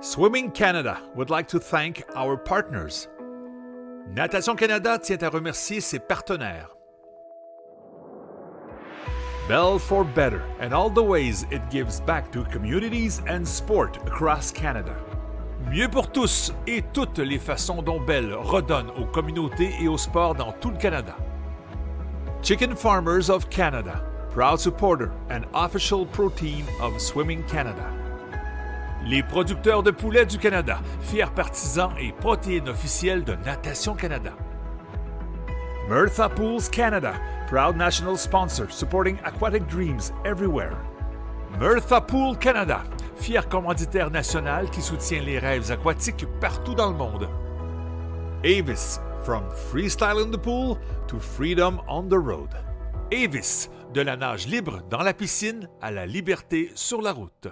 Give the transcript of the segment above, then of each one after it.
Swimming Canada would like to thank our partners. Natation Canada tient à remercier ses partenaires. Bell for Better and all the ways it gives back to communities and sport across Canada. Mieux pour tous et toutes les façons dont Bell redonne aux communautés et au sport dans tout le Canada. Chicken Farmers of Canada, proud supporter and official protein of Swimming Canada. Les producteurs de poulets du Canada, fiers partisans et protéines officielles de Natation Canada. Mirtha Pools Canada, proud national sponsor supporting aquatic dreams everywhere. Mirtha Pool Canada, fier commanditaire national qui soutient les rêves aquatiques partout dans le monde. Avis, from freestyle in the pool to freedom on the road. Avis, de la nage libre dans la piscine à la liberté sur la route.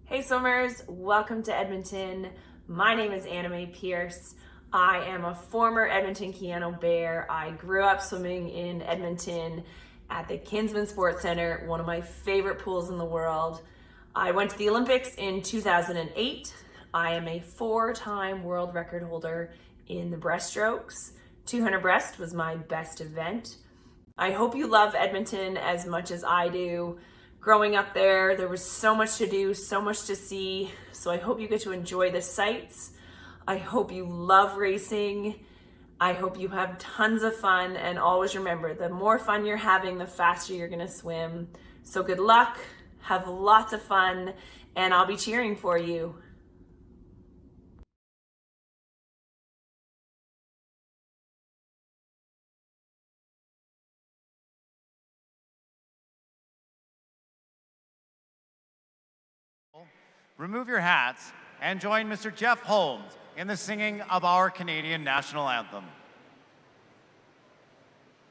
Hey swimmers, welcome to Edmonton. My name is Anna-Mae Pierce. I am a former Edmonton Keyano Bear. I grew up swimming in Edmonton at the Kinsman Sports Center, one of my favorite pools in the world. I went to the Olympics in 2008. I am a 4-time world record holder in the breaststrokes. 200 breast was my best event. I hope you love Edmonton as much as I do. Growing up there was so much to do, so much to see. So I hope you get to enjoy the sights. I hope you love racing. I hope you have tons of fun, and always remember, the more fun you're having, the faster you're gonna swim. So good luck, have lots of fun, and I'll be cheering for you. Remove your hats and join Mr. Jeff Holmes in the singing of our Canadian national anthem.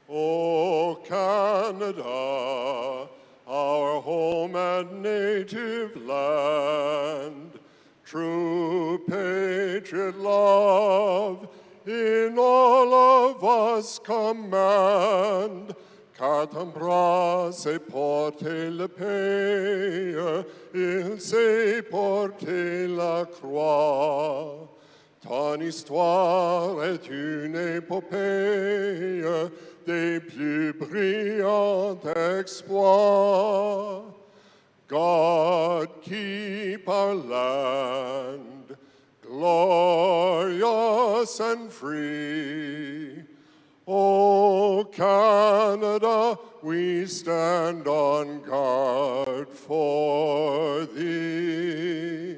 O Canada, our home and native land, true patriot love in all of us command. Car ton bras s'est porté le pays, il s'est porté la croix. Ton histoire est une épopée des plus brillants exploits. God keep our land glorious and free. O Canada, we stand on guard for thee.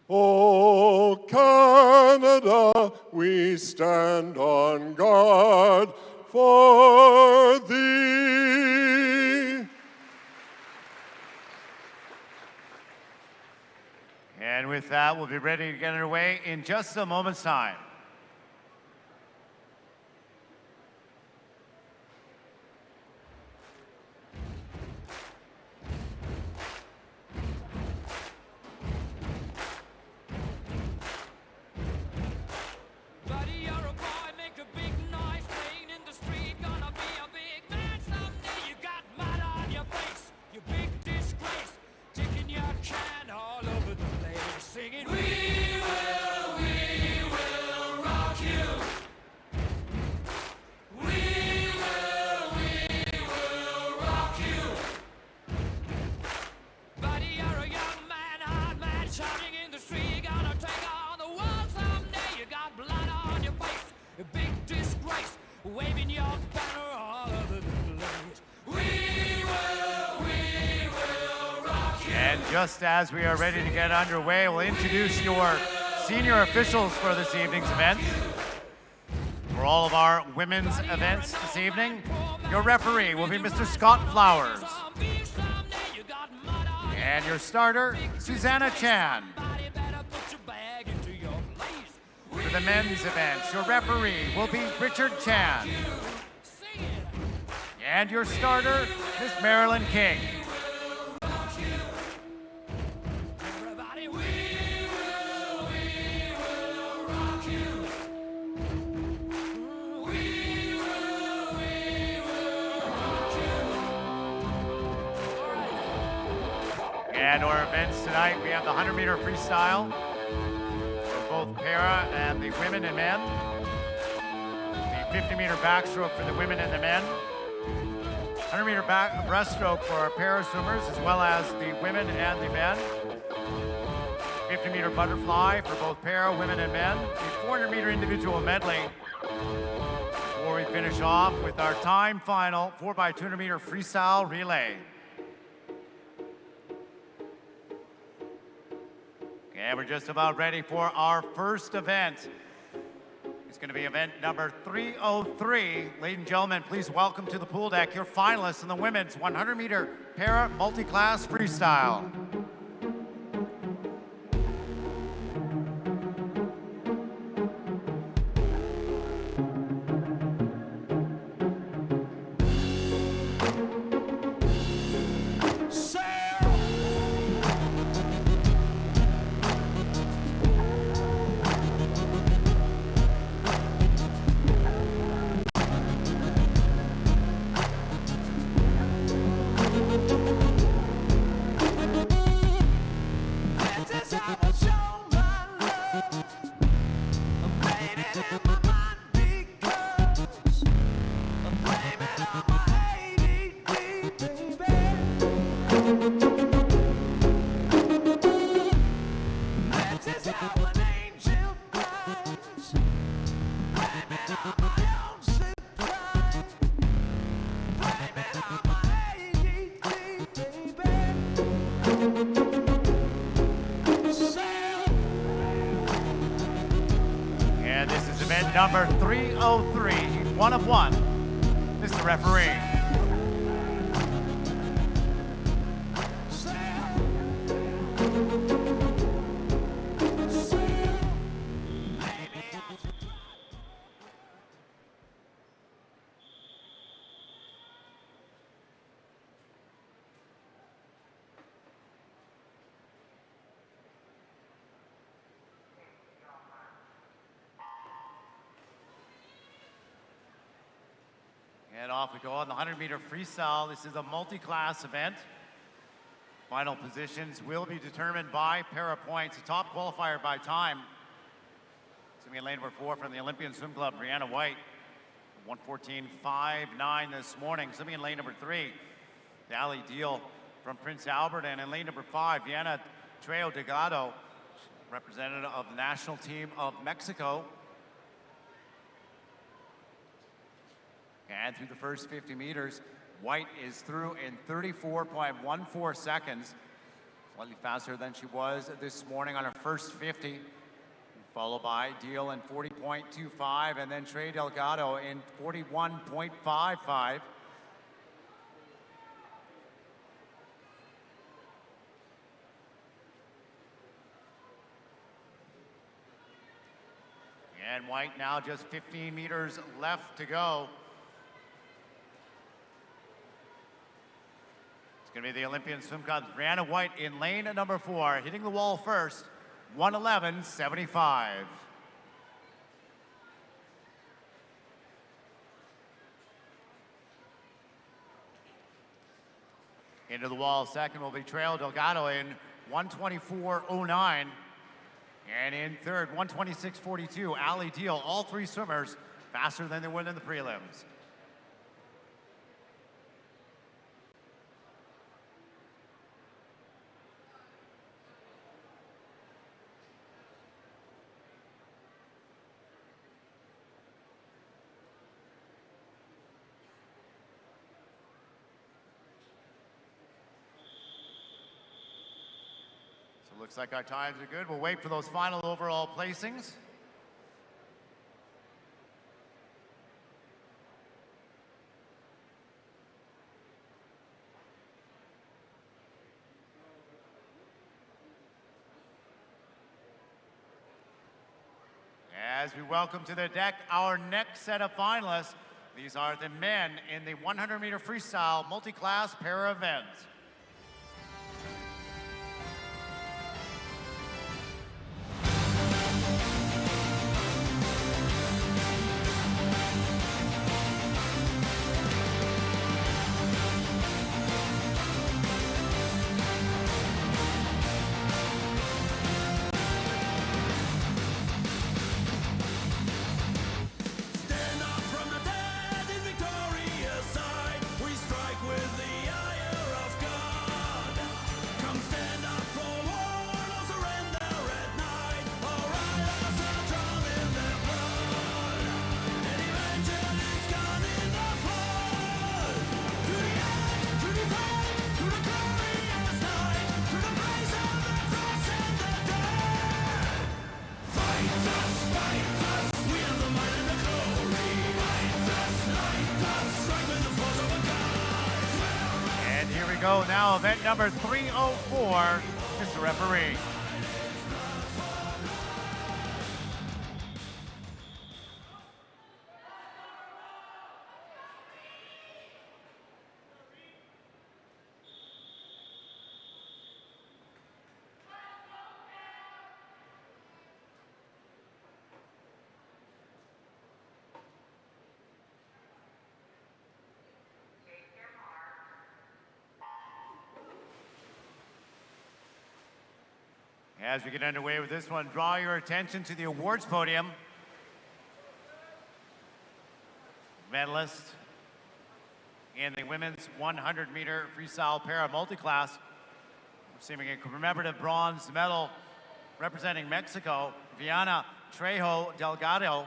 O Canada, we stand on guard for thee. And with that, we'll be ready to get underway in just a moment's time. Singing, we will And just as we are ready to get underway, we'll introduce your senior officials for this evening's event. For all of our women's events this evening, your referee will be Mr. Scott Flowers. And your starter, Susanna Chan. For the men's events, your referee will be Richard Chan. And your starter, Miss Marilyn King. And our events tonight, we have the 100-meter freestyle for both para and the women and men. The 50-meter backstroke for the women and the men. 100-meter breaststroke for our para swimmers, as well as the women and the men. 50-meter butterfly for both para, women, and men. The 400-meter individual medley. Before we finish off with our time final 4x200-meter freestyle relay. And we're just about ready for our first event. It's going to be event number 303. Ladies and gentlemen, please welcome to the pool deck your finalists in the women's 100-meter para multi-class freestyle. And this is event number 303, one of one. Mr. Referee. And off we go on the 100-meter freestyle. This is a multi-class event. Final positions will be determined by para points. The top qualifier by time. It's going to be lane number 4 from the Olympian Swim Club, Brianna White. 1:14.59 this smorning. It's going to be in lane number 3. Dali Deal from Prince Albert. And in lane number 5, Diana Trejo Delgado, representative of the national team of Mexico. And through the first 50 meters, White is through in 34.14 seconds, slightly faster than she was this morning on her first 50, followed by Deal in 40.25, and then Trey Delgado in 41.55. And White now just 15 meters left to go. It's going to be the Olympian Swim Club's Brianna White in lane number 4, hitting the wall first, 1:11.75. Into the wall second will be Trail Delgado in 1:24.09. And in third, 1:26.42, Ali Deal. All three swimmers faster than they would in the prelims. So it looks like our times are good. We'll wait for those final overall placings. As we welcome to the deck our next set of finalists, these are the men in the 100-meter freestyle multi-class para event. Go now, event number 304, Mr. Referee. As we get underway with this one, draw your attention to the awards podium. Medalist in the women's 100-meter freestyle para multi-class, receiving a commemorative bronze medal representing Mexico, Viana Trejo Delgado.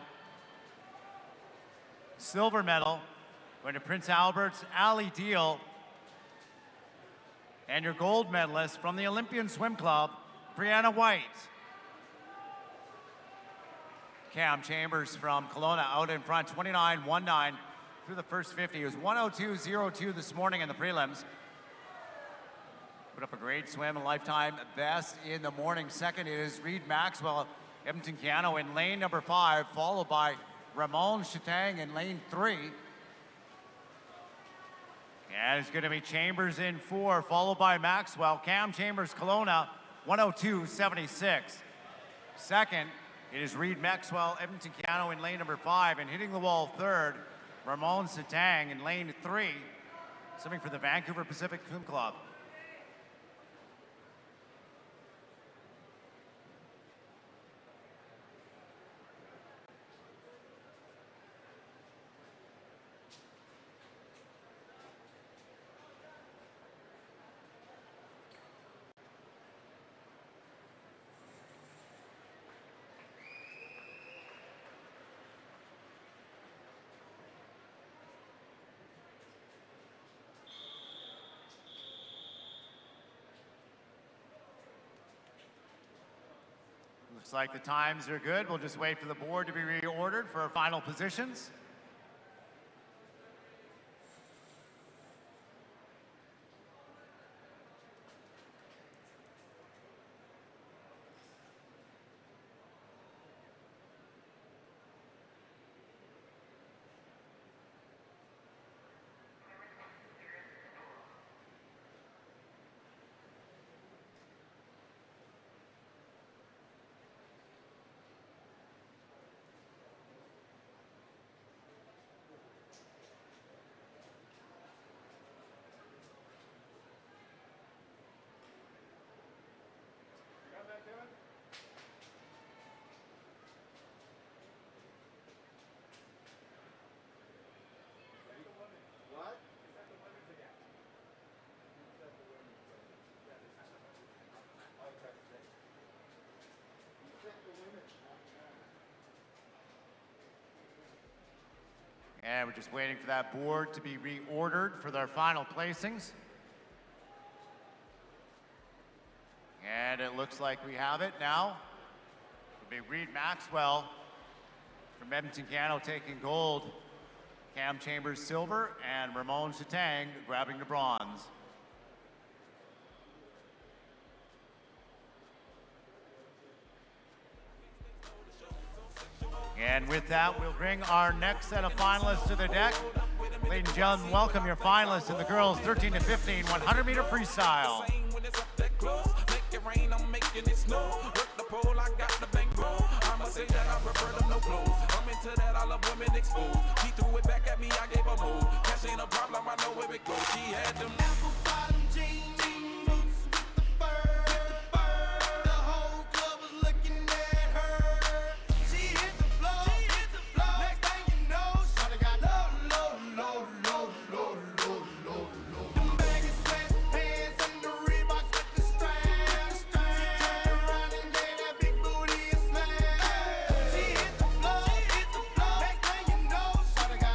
Silver medal going to Prince Albert's Ali Deal. And your gold medalist from the Olympian Swim Club, Brianna White. Cam Chambers from Kelowna out in front, 29.19 through the first 50. It was 102.02 this morning in the prelims. Put up a great swim, a lifetime best in the morning. Second is Reed Maxwell, Edmonton Keanu in lane number 5, followed by Ramon Chatang in lane 3. And it's going to be Chambers in 4, followed by Maxwell. Cam Chambers, Kelowna, 102.76. Second, it is Reed Maxwell, Edmonton Keanu in lane number 5, and hitting the wall third, Ramon Satang in lane 3, swimming for the Vancouver Pacific Swim Club. Looks like the times are good. We'll just wait for the board to be reordered for our final positions. And we're just waiting for that board to be reordered for their final placings. And it looks looks like we have it now. It'll be Reed Maxwell from Edmonton Canada taking gold, Cam Chambers silver, and Ramon Chatang grabbing the bronze. And with that, we'll bring our next set of finalists to the deck. Ladies and gentlemen, welcome your finalists in the girls 13 to 15 100-meter freestyle.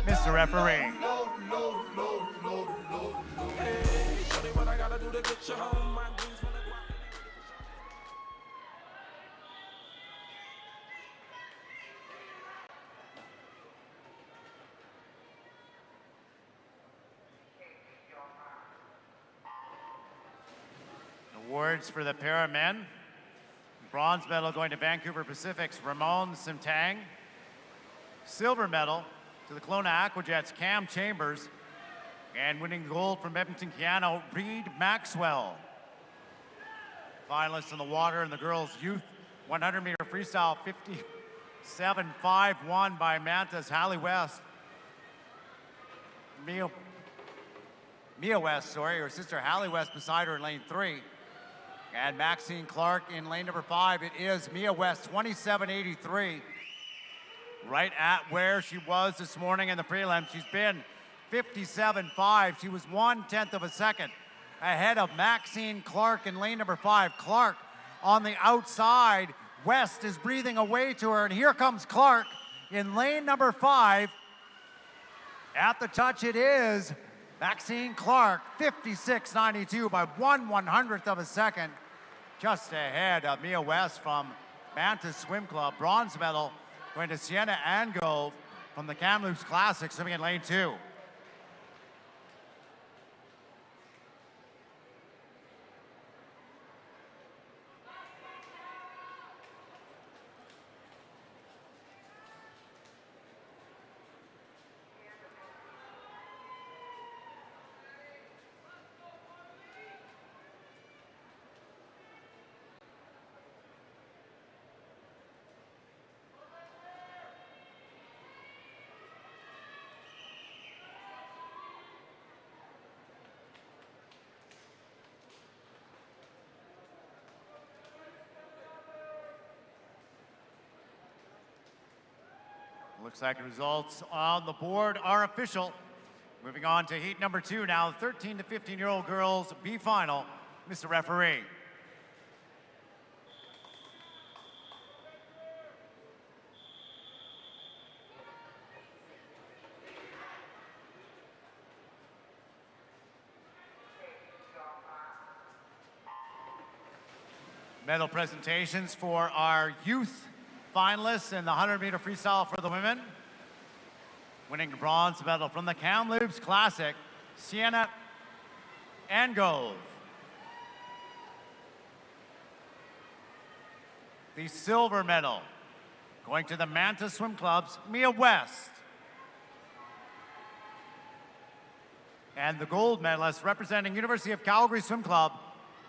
Mr. Referee. Awards for the para men. Bronze medal going to Vancouver Pacific's Ramon Chatang. Silver medal to the Kelowna Aquajets' Cam Chambers. And winning gold from Edmonton Canada, Reed Maxwell. Finalists in the water in the girls' youth 100-meter freestyle 57.5 won by Manta's Hallie West. Mia West, her sister Hallie West beside her in lane 3. And Maxine Clark in lane number 5. It is Mia West, 27.83. Right at where she was this morning in the prelim. She's been 57.5. She was 1/10 of a second ahead of Maxine Clark in lane number 5. Clark on the outside. West is breathing away to her, and here comes Clark in lane number 5. At the touch it is Maxine Clark, 56.92 by 1/100th of a second. Just ahead of Mia West from Mantis Swim Club. Bronze medal going to Sienna Angove from the Kamloops Classic, swimming in lane 2. Looks like the results on the board are official. Moving on to heat number 2 now, 13 to 15-year-old girls B final. Mr. Referee. Medal presentations for our youth finalists in the 100-meter freestyle for the women. Winning the bronze medal from the Kamloops Classic, Sienna Angove. The silver medal going to the Manta Swim Club's Mia West. And the gold medalist representing University of Calgary Swim Club,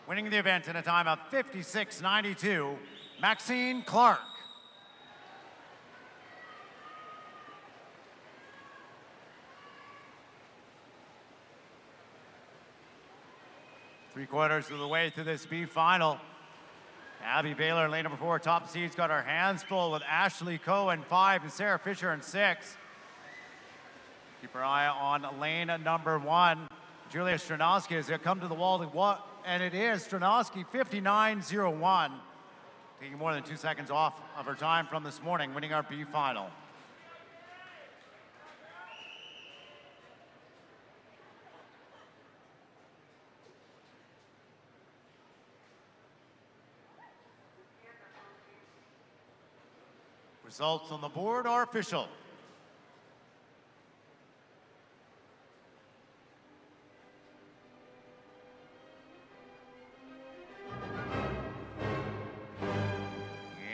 winning the event in a time of 56.92, Maxine Clark. Three-quarters of the way through this B final. Abby Baylor, lane number 4, top seeds, got her hands full with Ashley Coe in 5 and Sarah Fisher in 6. Keep her eye on lane number 1. Julia Stranowski has come to the wall, and it is Stranowski, 59.01. Taking more than 2 seconds off of her time from this morning, winning our B final. Results on the board are official.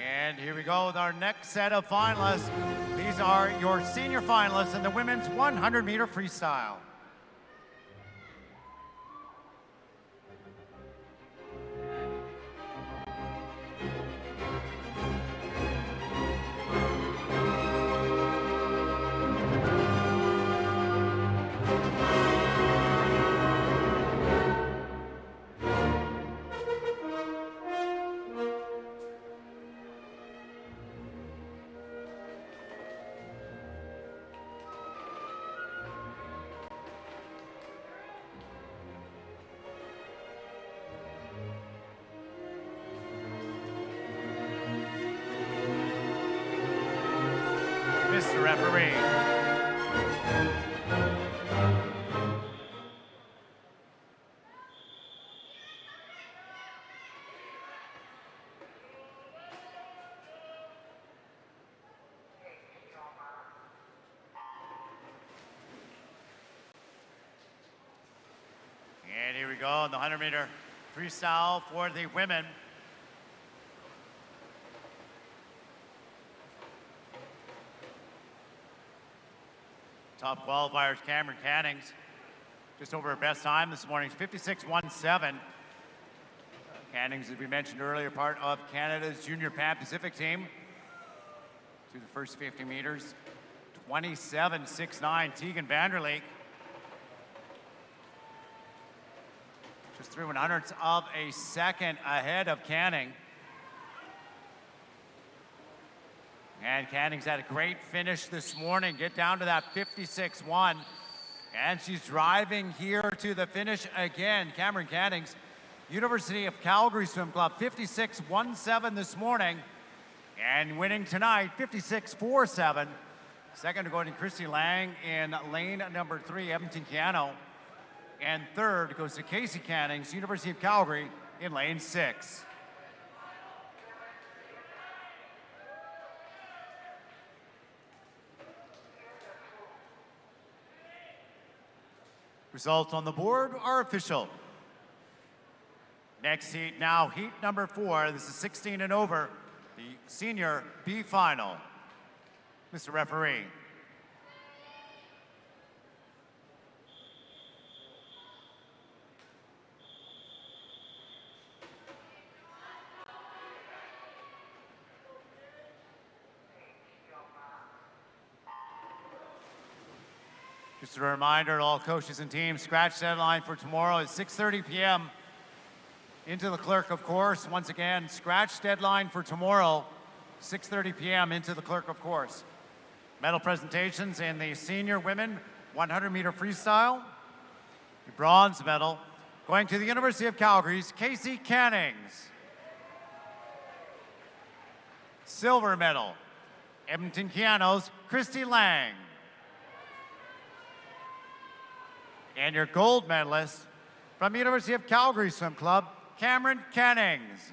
And here we go with our next set of finalists. These are your senior finalists in the women's 100-meter freestyle. Mr. Referee. And here we go in the 100-meter freestyle for the women. Top qualifiers, Cameron Cannings, just over her best time this morning, 56.17. Cannings, as we mentioned earlier, part of Canada's Junior Pan Pacific team. Through the first 50 meters, 27.69. Tegan Vanderleek, just 3/100ths of a second ahead of Canning. And Canning's had a great finish this morning. Get down to that 56.1. And she's driving here to the finish again. Cameron Cannings, University of Calgary Swim Club, 56.17 this morning. And winning tonight, 56.47. Second to go to Christy Lang in lane number 3, Edmonton Keano. And third goes to Casey Cannings, University of Calgary, in lane 6. Results on the board are official. Next heat now, heat number 4. This is 16 and over, the senior B final. Mr. Referee. Just a reminder to all coaches and teams, scratch deadline for tomorrow is 6:30 p.m. into the clerk, of course. Once again, scratch deadline for tomorrow, 6:30 p.m. into the clerk, of course. Medal presentations in the senior women 100-meter freestyle. The bronze medal going to the University of Calgary's Casey Cannings. Silver medal, Edmonton Keano's Christy Lang. And your gold medalist from the University of Calgary Swim Club, Cameron Cannings.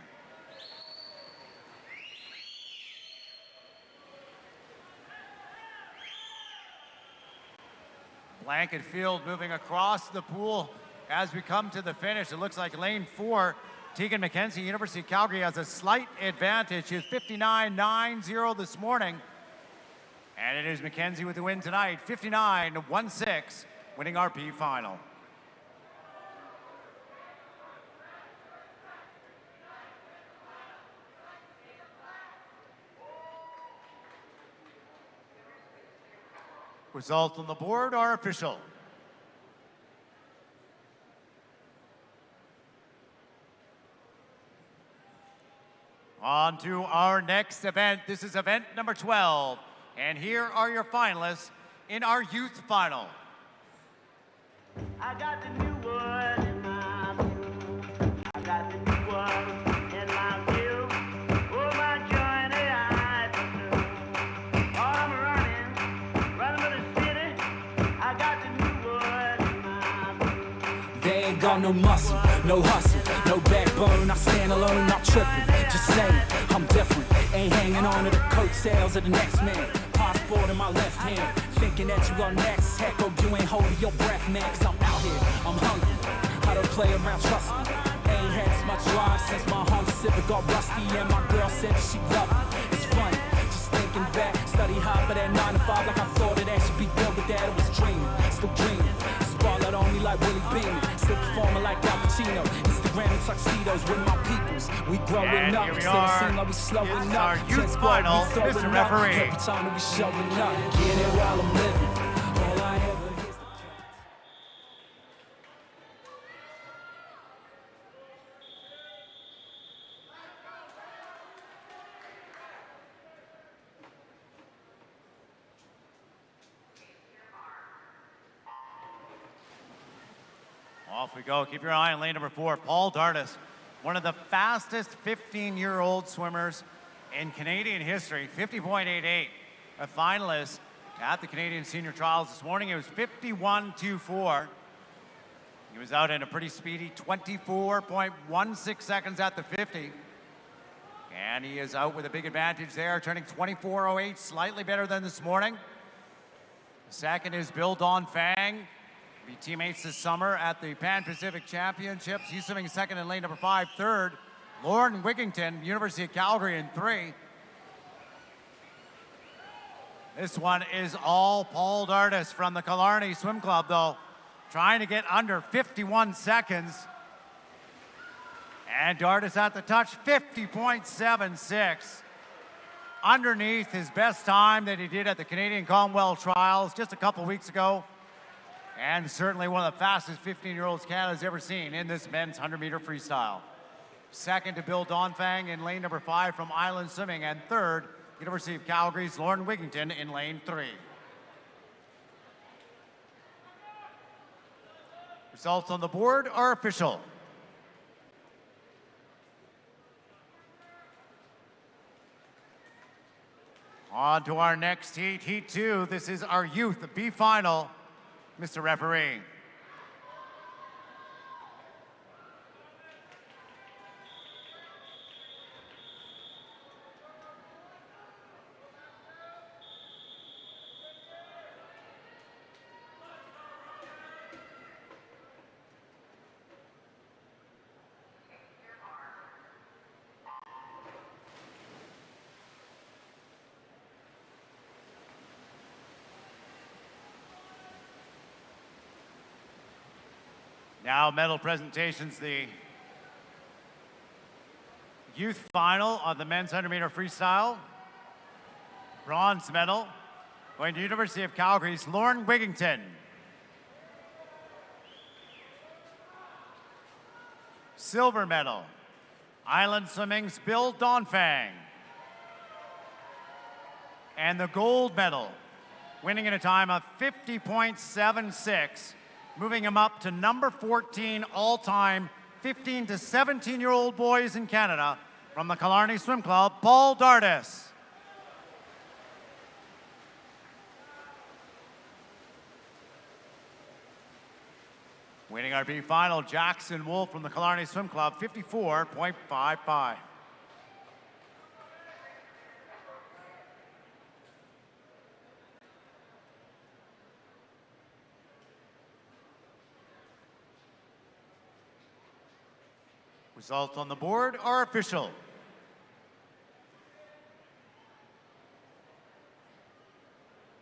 Blanket field moving across the pool as we come to the finish. It looks like lane 4, Tegan McKenzie, University of Calgary, has a slight advantage. She is 59.90 this morning. And it is McKenzie with the win tonight, 59.16. Winning our P final. Results on the board are official. On to our next event. This is event number 12. And here are your finalists in our youth final. I got the new one in my view. I got the new one in my view. Oh, my journey I pursue. While I'm running for the city. I got the new one in my view. They ain't got no muscle, no hustle, no no backbone, I stand alone, not tripping. Just saying, I'm different. Ain't hanging on to the coattails of the next man. Passport in my left hand, thinking that you are next. Heck, oh, you ain't holding your breath, man, cause I'm out here, I'm hungry. I don't play around, trust me. Ain't had as much drive since my Honda Civic got rusty, and my girl said she loved it. It's funny, just thinking back, study hard for that 9 to 5 like I thought it should be built with that. It was dreaming, still dreaming. Spotlight on me like Willie Beeman, still performing like Al Pacino. Instagram and tuxedos with my peoples. We growing And up, here we instead of are. seeing like we slowing It's up. our youth 10 squad, final, we throwing Mr. up. Referee. Every time that we showing up, get it while I'm living. All I ever hear is the Off we go. Keep your eye on lane number 4, Paul Dardis, one of the fastest 15-year-old swimmers in Canadian history, 50.88, a finalist at the Canadian Senior Trials this morning. It was 51.24. He was out in a pretty speedy 24.16 seconds at the 50. And he is out with a big advantage there, turning 24.08, slightly better than this morning. Second is Bill Don Fang. Be teammates this summer at the Pan-Pacific Championships. He's swimming second in lane number 5. Third, Lauren Wigington, University of Calgary in 3. This one is all Paul Dardis from the Killarney Swim Club, though, trying to get under 51 seconds. And Dardis at the touch, 50.76. Underneath his best time that he did at the Canadian Commonwealth Trials just a couple weeks ago. And certainly one of the fastest 15-year-olds Canada's ever seen in this men's 100-meter freestyle. Second to Bill Donfang in lane number 5 from Island Swimming. And third, University of Calgary's Lauren Wigington in lane 3. Results on the board are official. On to our next heat, Heat 2. This is our youth B final. Mr. Referee. Now medal presentations, the youth final of the men's 100-meter freestyle. Bronze medal going to University of Calgary's Lauren Wigington. Silver medal, Island Swimming's Bill Donfang. And the gold medal, winning in a time of 50.76, moving him up to number 14 all-time 15 to 17-year-old boys in Canada from the Killarney Swim Club, Paul Dardis. Winning our B final, Jackson Wolf from the Killarney Swim Club, 54.55. Results on the board are official.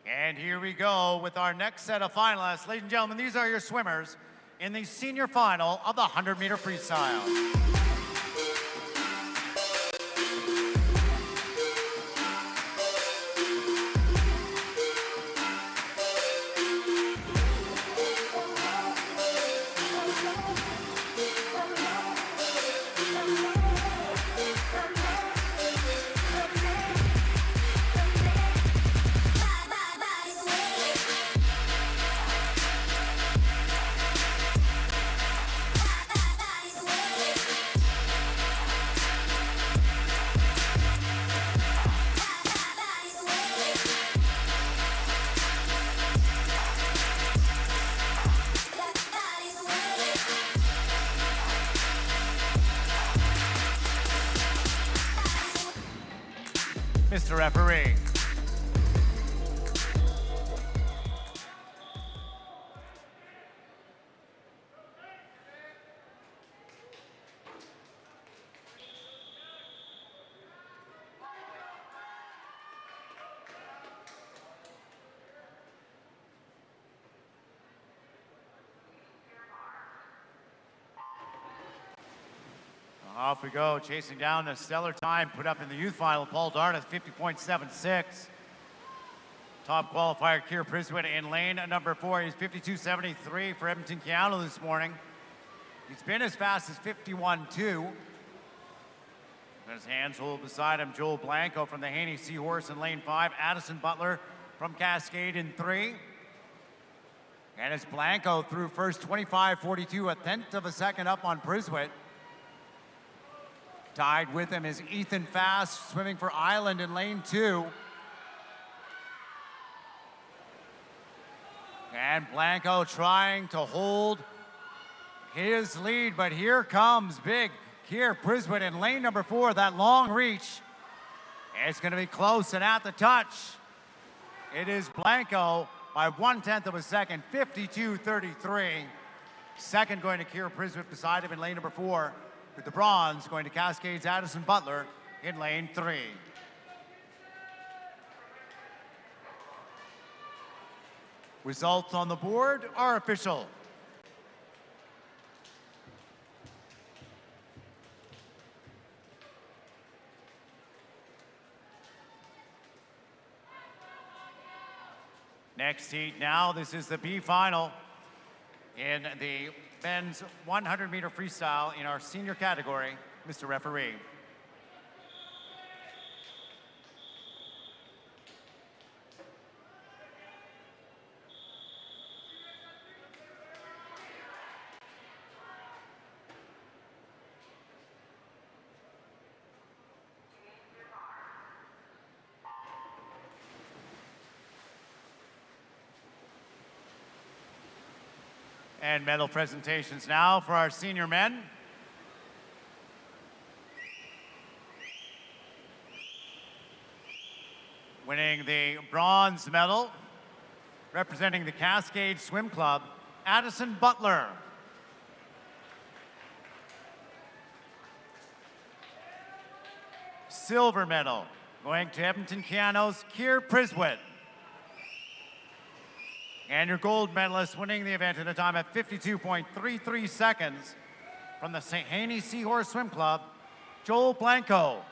And here we go with our next set of finalists. Ladies and gentlemen, these are your swimmers in the senior final of the 100-meter freestyle. Mr. Referee. Off we go, chasing down the stellar time put up in the youth final. Paul Darneth, 50.76. Top qualifier, Keir Priswitt in lane number 4. He's 52.73 for Edmonton Keanu this morning. He's been as fast as 51.2. His hands hold beside him, Joel Blanco from the Haney Seahorse in lane 5. Addison Butler from Cascade in 3. And it's Blanco through first, 25.42, a tenth of a second up on Priswitt. Tied with him is Ethan Fast, swimming for Island in lane 2. And Blanco trying to hold his lead, but here comes big Keir Priswitt in lane number 4, that long reach. It's gonna be close and at the touch. It is Blanco by 1/10 of a second, 52.33. Second going to Keir Priswitt beside him in lane number 4. With the bronze going to Cascade's Addison Butler in lane 3. Results on the board are official. Next heat now, this is the B final in the men's 100-meter freestyle in our senior category. Mr. Referee. And medal presentations now for our senior men. Winning the bronze medal, representing the Cascade Swim Club, Addison Butler. Silver medal going to Edmonton Keanu's Keir Priswitt. And your gold medalist winning the event at a time of 52.33 seconds from the Haney Seahorse Swim Club, Joel Blanco.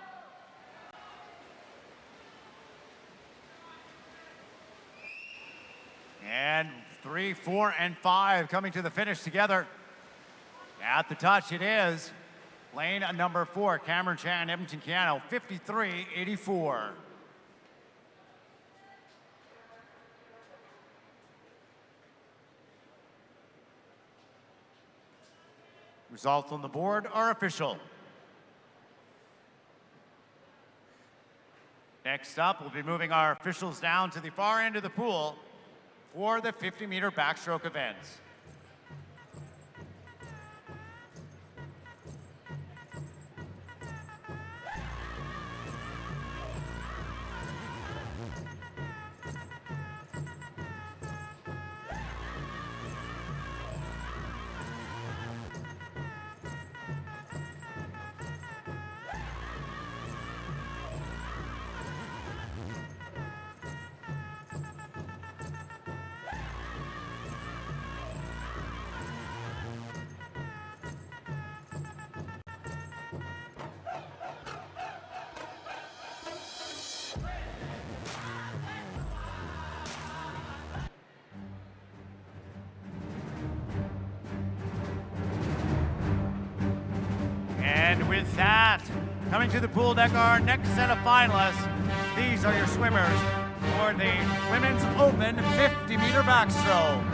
And 3, 4, and 5 coming to the finish together. At the touch it is lane number 4, Cameron Chan, Edmonton Keanu, 53.84. Results on the board are official. Next up, we'll be moving our officials down to the far end of the pool for the 50-meter backstroke events. And with that, coming to the pool deck, our next set of finalists. These are your swimmers for the Women's Open 50-meter backstroke.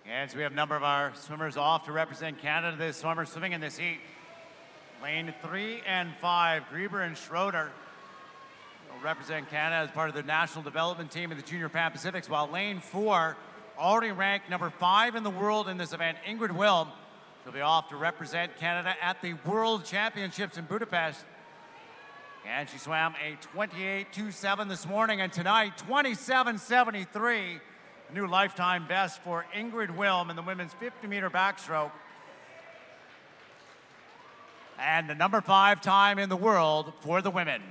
And so we have a number of our swimmers off to represent Canada this summer, swimming in this heat. Lane 3 and 5, Grieber and Schroeder will represent Canada as part of the national development team of the Junior Pan Pacifics, while lane 4, already ranked number 5 in the world in this event, Ingrid Wilm, she'll be off to represent Canada at the World Championships in Budapest. And she swam a 28.27 this morning, and tonight 27.73, a new lifetime best for Ingrid Wilm in the women's 50-meter backstroke. And the number 5 time in the world for the women.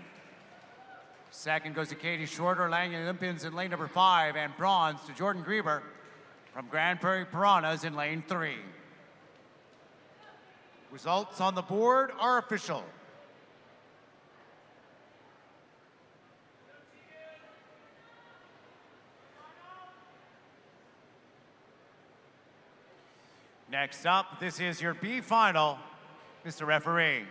Second goes to Katie Shorter, Langley Olympians in lane number 5, and bronze to Jordan Grieber from Grand Prairie Piranhas in lane 3. Results on the board are official. Next up, this is your B final, Mr. Referee.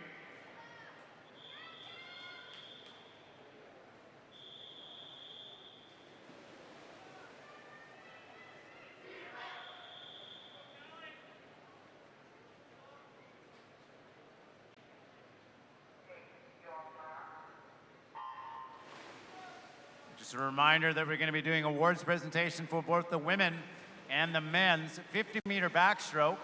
Just a reminder that we're going to be doing awards presentation for both the women and the men's 50-meter backstroke,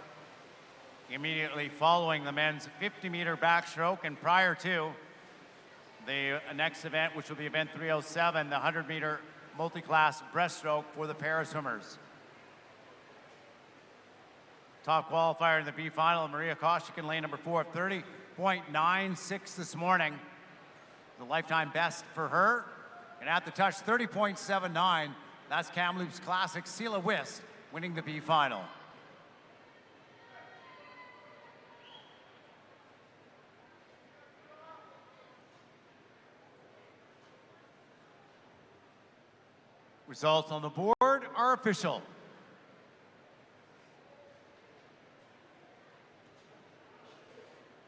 immediately following the men's 50-meter backstroke and prior to the next event, which will be event 307, the 100-meter multi-class breaststroke for the para swimmers. Top qualifier in the B final, Maria Koshik in lane number 4, 30.96 this morning. The lifetime best for her. And at the touch, 30.79. That's Kamloops Classic Sela Wist winning the B final. Results on the board are official.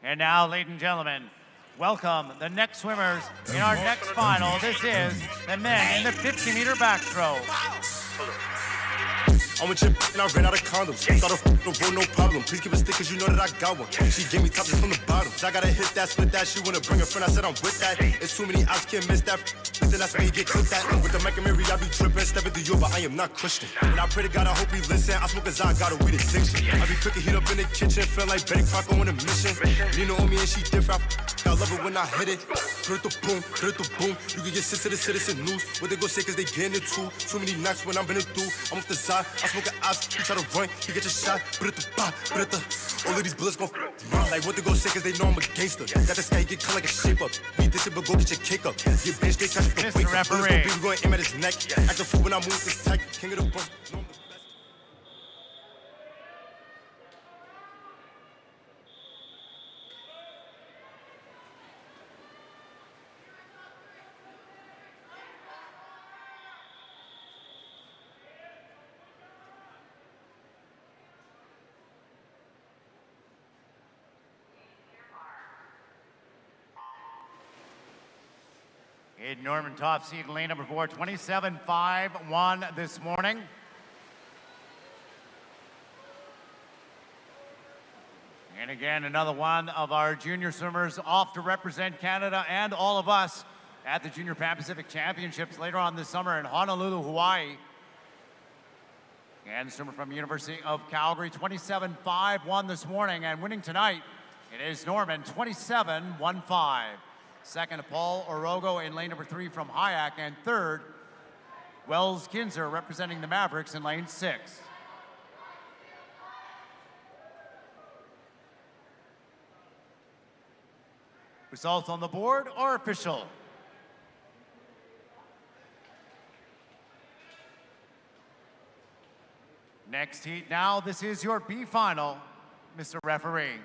And now, ladies and gentlemen, welcome the next swimmers in our next final. This is the men in the 50-meter backstroke. I'm a chip and I ran out of condoms. Start off no road, no problem. Please keep it stick cause you know that I got one. She gave me top just from the bottom. I gotta hit that, split that. She wanna bring a friend, I said I'm with that. It's too many ops, can't miss that. Then that's where you get cooked at. With the Mike and Mary, I be tripping, stepping through you, but I am not Christian. And I pray to God, I hope he listen. I smoke as I got a weed addiction. I be cooking heat up in the kitchen, feel like Betty Crocker on a mission. Nina on me and she different. I love it when I hit it. Put it to boom, put it to boom. You can get sent to the citizen news. What they go say cause they getting it too. Too many knocks when I'm in it through. I'm off the side, I smoke an ops. You try to run, you get your shot. Put it to pop, put it to. All of these bullets gon' like what they go say cause they know I'm a gangster. Got this guy get cut like a shape up. Beat this shit but go get your cake up. Your bitch get catch the wake up. Bullets gon' be, we gon' aim at his neck. Act a fool when I move this tight. King of the bump. Aiden Norman, top seed in lane number 4, 27.51 this morning. And again, another one of our junior swimmers off to represent Canada and all of us at the Junior Pan Pacific Championships later on this summer in Honolulu, Hawaii. And swimmer from University of Calgary, 27.51 this morning, and winning tonight, it is Norman, 27.15. Second, Paul Orogo in lane number 3 from Hyack, and third, Wells Kinzer representing the Mavericks in lane 6. Results on the board are official. Next heat now, this is your B final, Mr. Referee.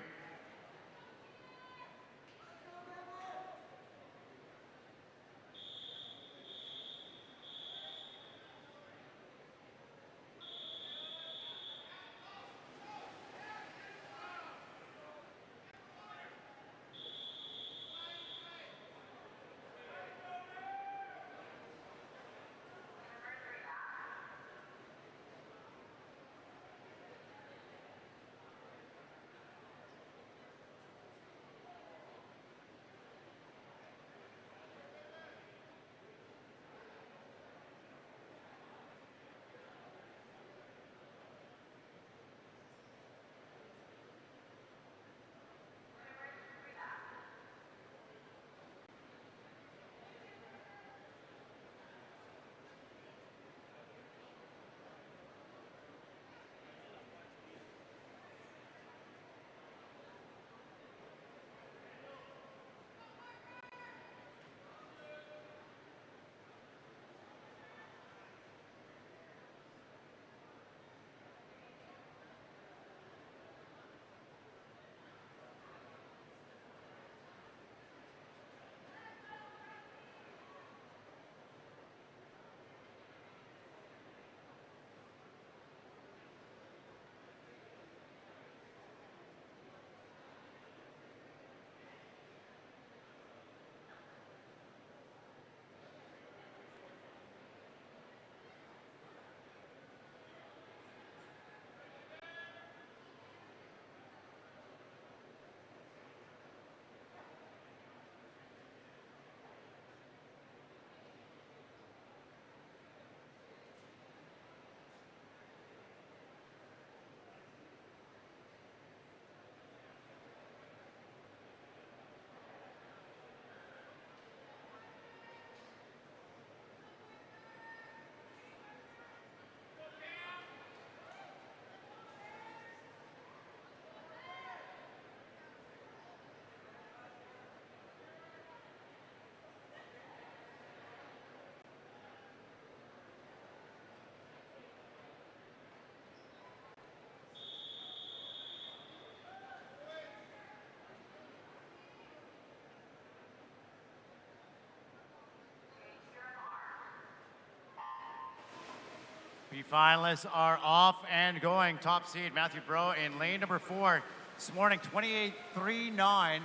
The finalists are off and going. Top seed Matthew Bro in lane number 4 this morning, 28.39.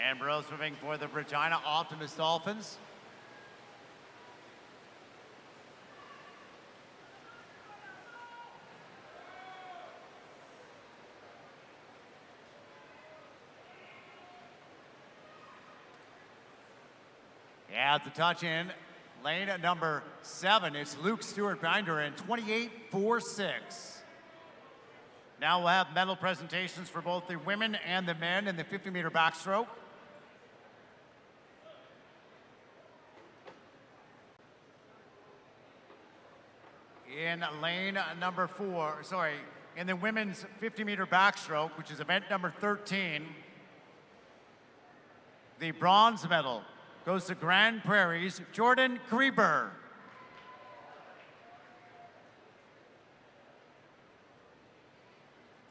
And Bro's moving for the Regina Optimus Dolphins. At the touch in lane at number 7, it's Luke Stewart Binder in 28.46. Now we'll have medal presentations for both the women and the men in the 50-meter backstroke. In lane number 4, in the women's 50-meter backstroke, which is event number 13, the bronze medal goes to Grand Prairie's Jordan Grieber.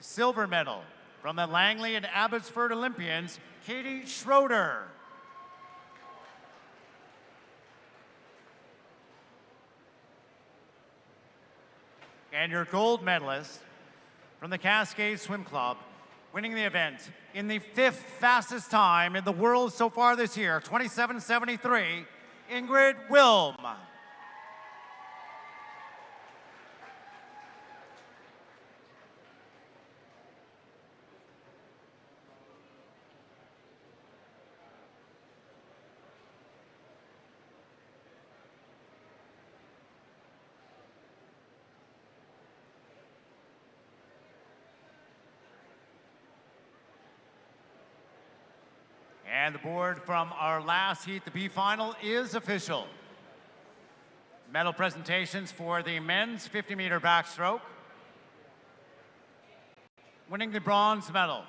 Silver medal from the Langley and Abbotsford Olympians, Katie Schroeder. And your gold medalist from the Cascade Swim Club, winning the event in the 5th fastest time in the world so far this year, 27.73, Ingrid Wilm. And the board from our last heat, the B final, is official. Medal presentations for the men's 50-meter backstroke. Winning the bronze medal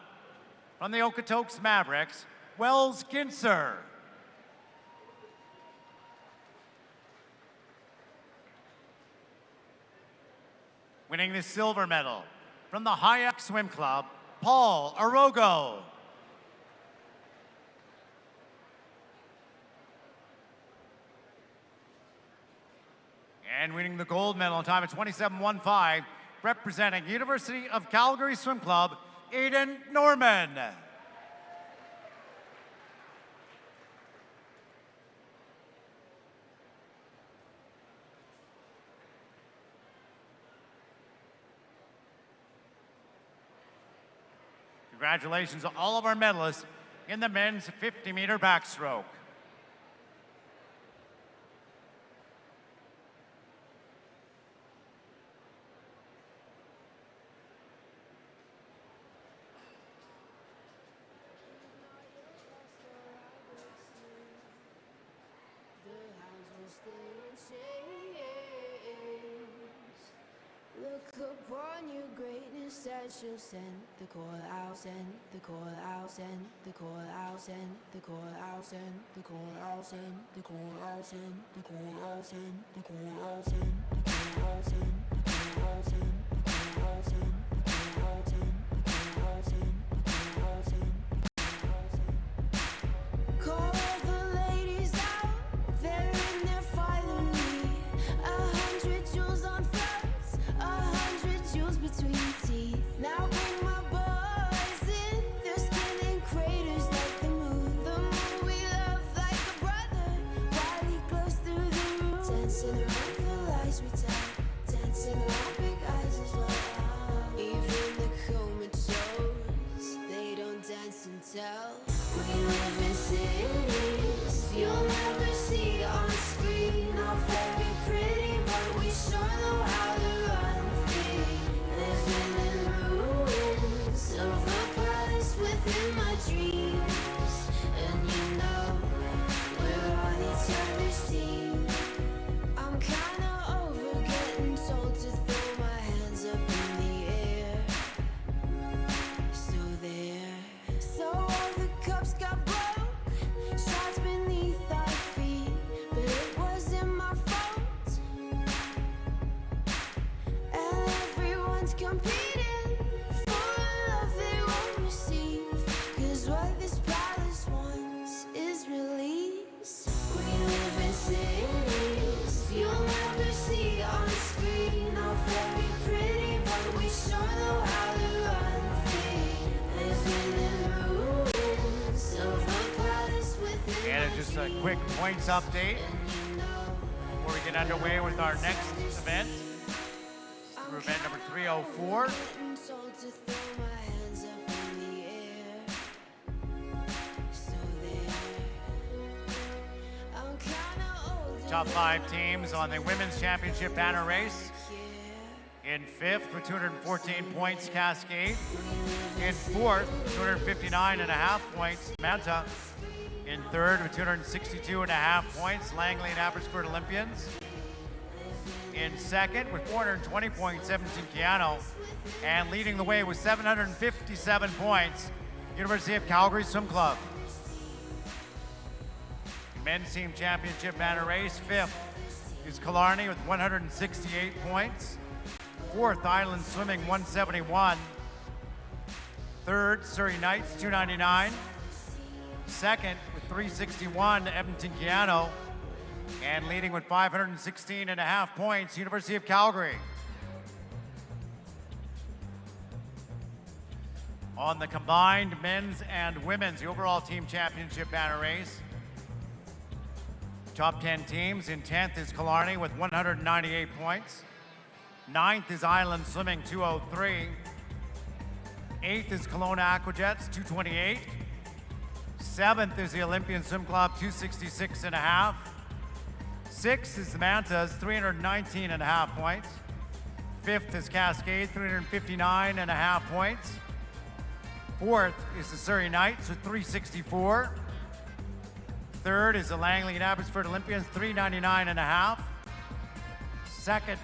from the Okotoks Mavericks, Wells Ginser. Winning the silver medal from the Hayek Swim Club, Paul Arogo. And winning the gold medal in time at 27.15, representing University of Calgary Swim Club, Aiden Norman. Congratulations to all of our medalists in the men's 50-meter backstroke. Look upon your greatness as you send the call out, send the call out, send the call out, send the call out, send the call out, send the call out, send the call out, send the call out, send the call out, send the call out, send the call out, send the call out, send the call out, send the call out, send the call out, send. Call the ladies out, they're in their finery. 100 jewels on fronts, 100 jewels between teeth. Now bring my boys in, their skin in craters like the moon. The moon we love like a brother, while he glows through the room. Dancing around the lies we tell, dancing around big eyes as well. Even the comatose, they don't dance and tell. We live in cities you'll never see on screen. Not very pretty, but we sure know how to run free. Living in ruins of a palace within my dreams. And you know, we're on each other's team. I'm kinda over getting told to throw my hands up in the air. So there, so all the just a quick points update before we get underway with our next event. Through event number 304. Top 5 teams on the Women's Championship banner race. In 5th with 214 points, Cascade. In 4th, 259.5 points, Manta. In 3rd with 262.5 points, Langley and Abbotsford Olympians. In 2nd with 420 points, Edmonton Keano. And leading the way with 757 points, University of Calgary Swim Club. Men's Team Championship banner race, 5th is Killarney with 168 points. 4th, Island Swimming, 171. 3rd, Surrey Knights, 299. 2nd with 361, Edmonton Keano. And leading with 516.5 points, University of Calgary. On the combined men's and women's, the overall team championship banner race, top 10 teams. In 10th is Killarney with 198 points. 9th is Island Swimming, 203. 8th is Kelowna Aquajets, 228. 7th is the Olympian Swim Club, 266.5. 6th is the Mantas, 319.5 points. 5th is Cascade, 359.5 points. 4th is the Surrey Knights with 364. 3rd is the Langley and Abbotsford Olympians, 399.5. 2nd,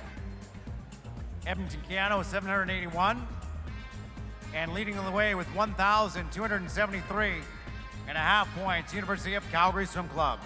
Edmonton Keano with 781. And leading the way with 1,273.5 points, University of Calgary Swim Club.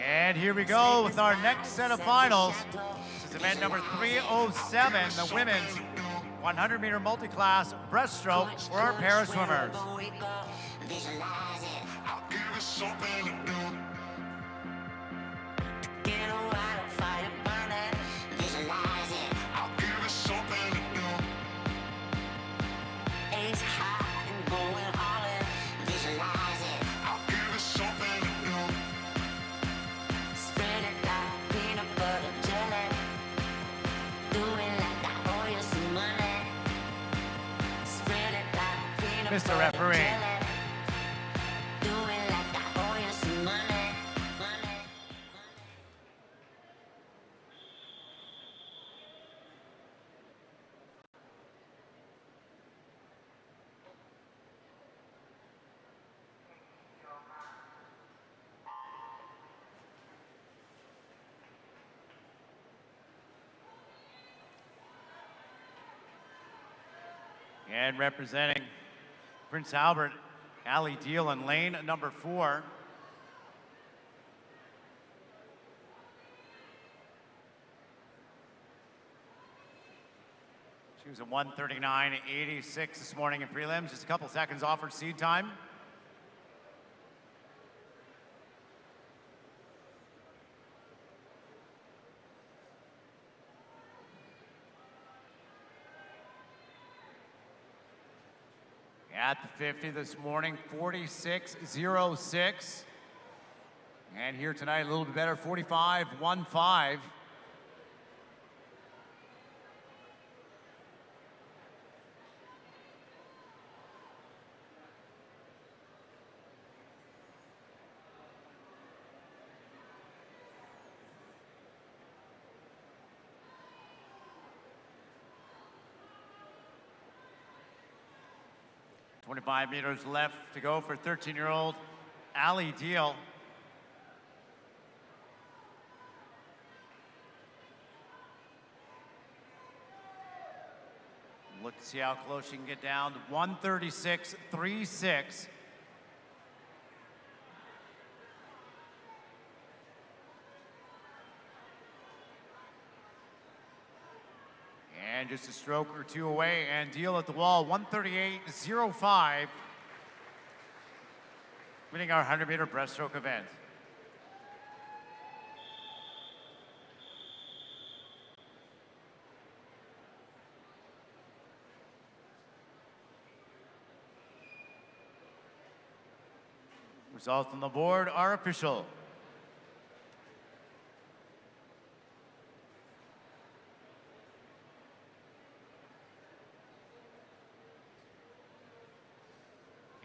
And here we go with our next set of finals. This is event number 307, the women's 100-meter multi-class breaststroke for our para swimmers. Mr. Referee. And representing Prince Albert, Ali Deal in lane number 4. She was at 139.86 this morning in prelims, just a couple seconds off her seed time. At the 50 this morning, 46.06. And here tonight, a little bit better, 45.15. .25 meters left to go for 13-year-old Ali Deal. Look to see how close she can get down. 136.36. And just a stroke or two away and deal at the wall. 138.05. Winning our 100-meter breaststroke event. Results on the board are official.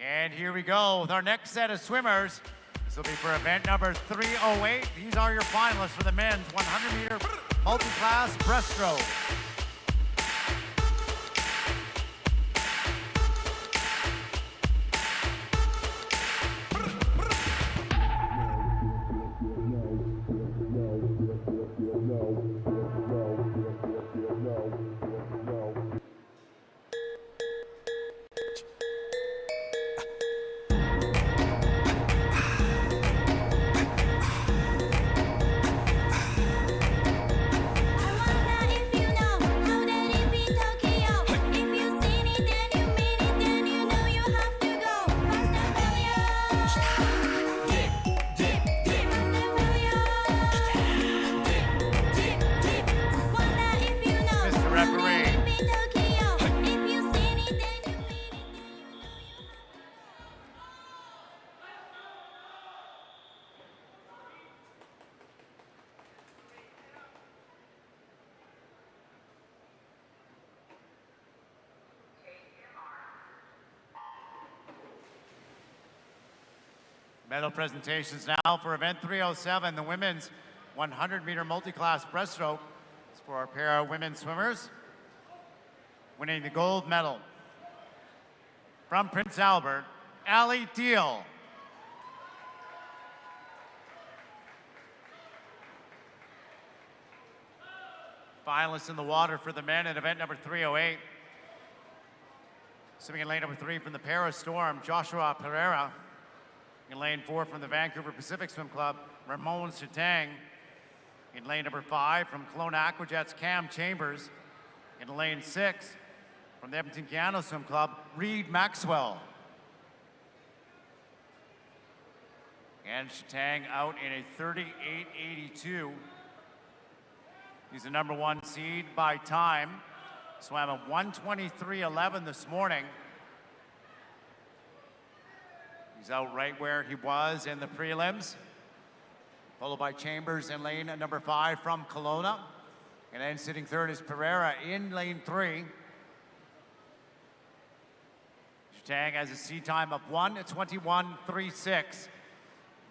And here we go with our next set of swimmers. This will be for event number 308. These are your finalists for the men's 100-meter multi-class breaststroke. Medal presentations now for event 307, the women's 100-meter multi-class breaststroke. It's for our pair of women swimmers. Winning the gold medal from Prince Albert, Ali Deal. Finalists in the water for the men at event number 308. Swimming in lane number 3 from the Paris Storm, Joshua Pereira. In lane 4 from the Vancouver Pacific Swim Club, Ramon Chatang. In lane number 5 from Kelowna Aquajets, Cam Chambers. In lane 6 from the Edmonton Piano Swim Club, Reed Maxwell. And Chatang out in a 38.82. He's the number 1 seed by time. Swam a 123.11 this morning. He's out right where he was in the prelims. Followed by Chambers in lane number 5 from Kelowna. And then sitting third is Pereira in lane 3. Chatang has a seed time of 1:21.36. We'll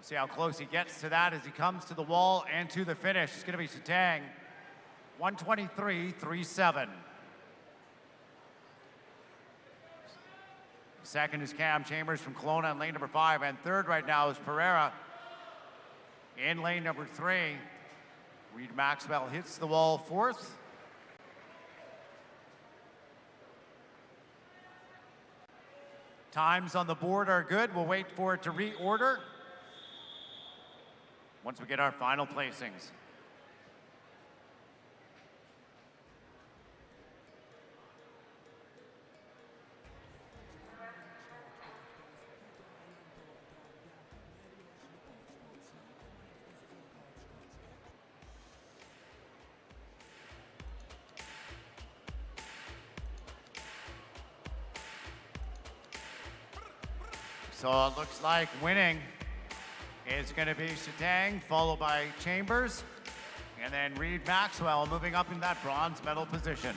see how close he gets to that as he comes to the wall and to the finish. It's going to be Chatang, 1:23.37. Second is Cam Chambers from Kelowna in lane number 5, and third right now is Pereira in lane number 3. Reed Maxwell hits the wall fourth. Times on the board are good. We'll wait for it to reorder once we get our final placings. So it looks like winning is going to be Chatang, followed by Chambers, and then Reed Maxwell moving up in that bronze medal position.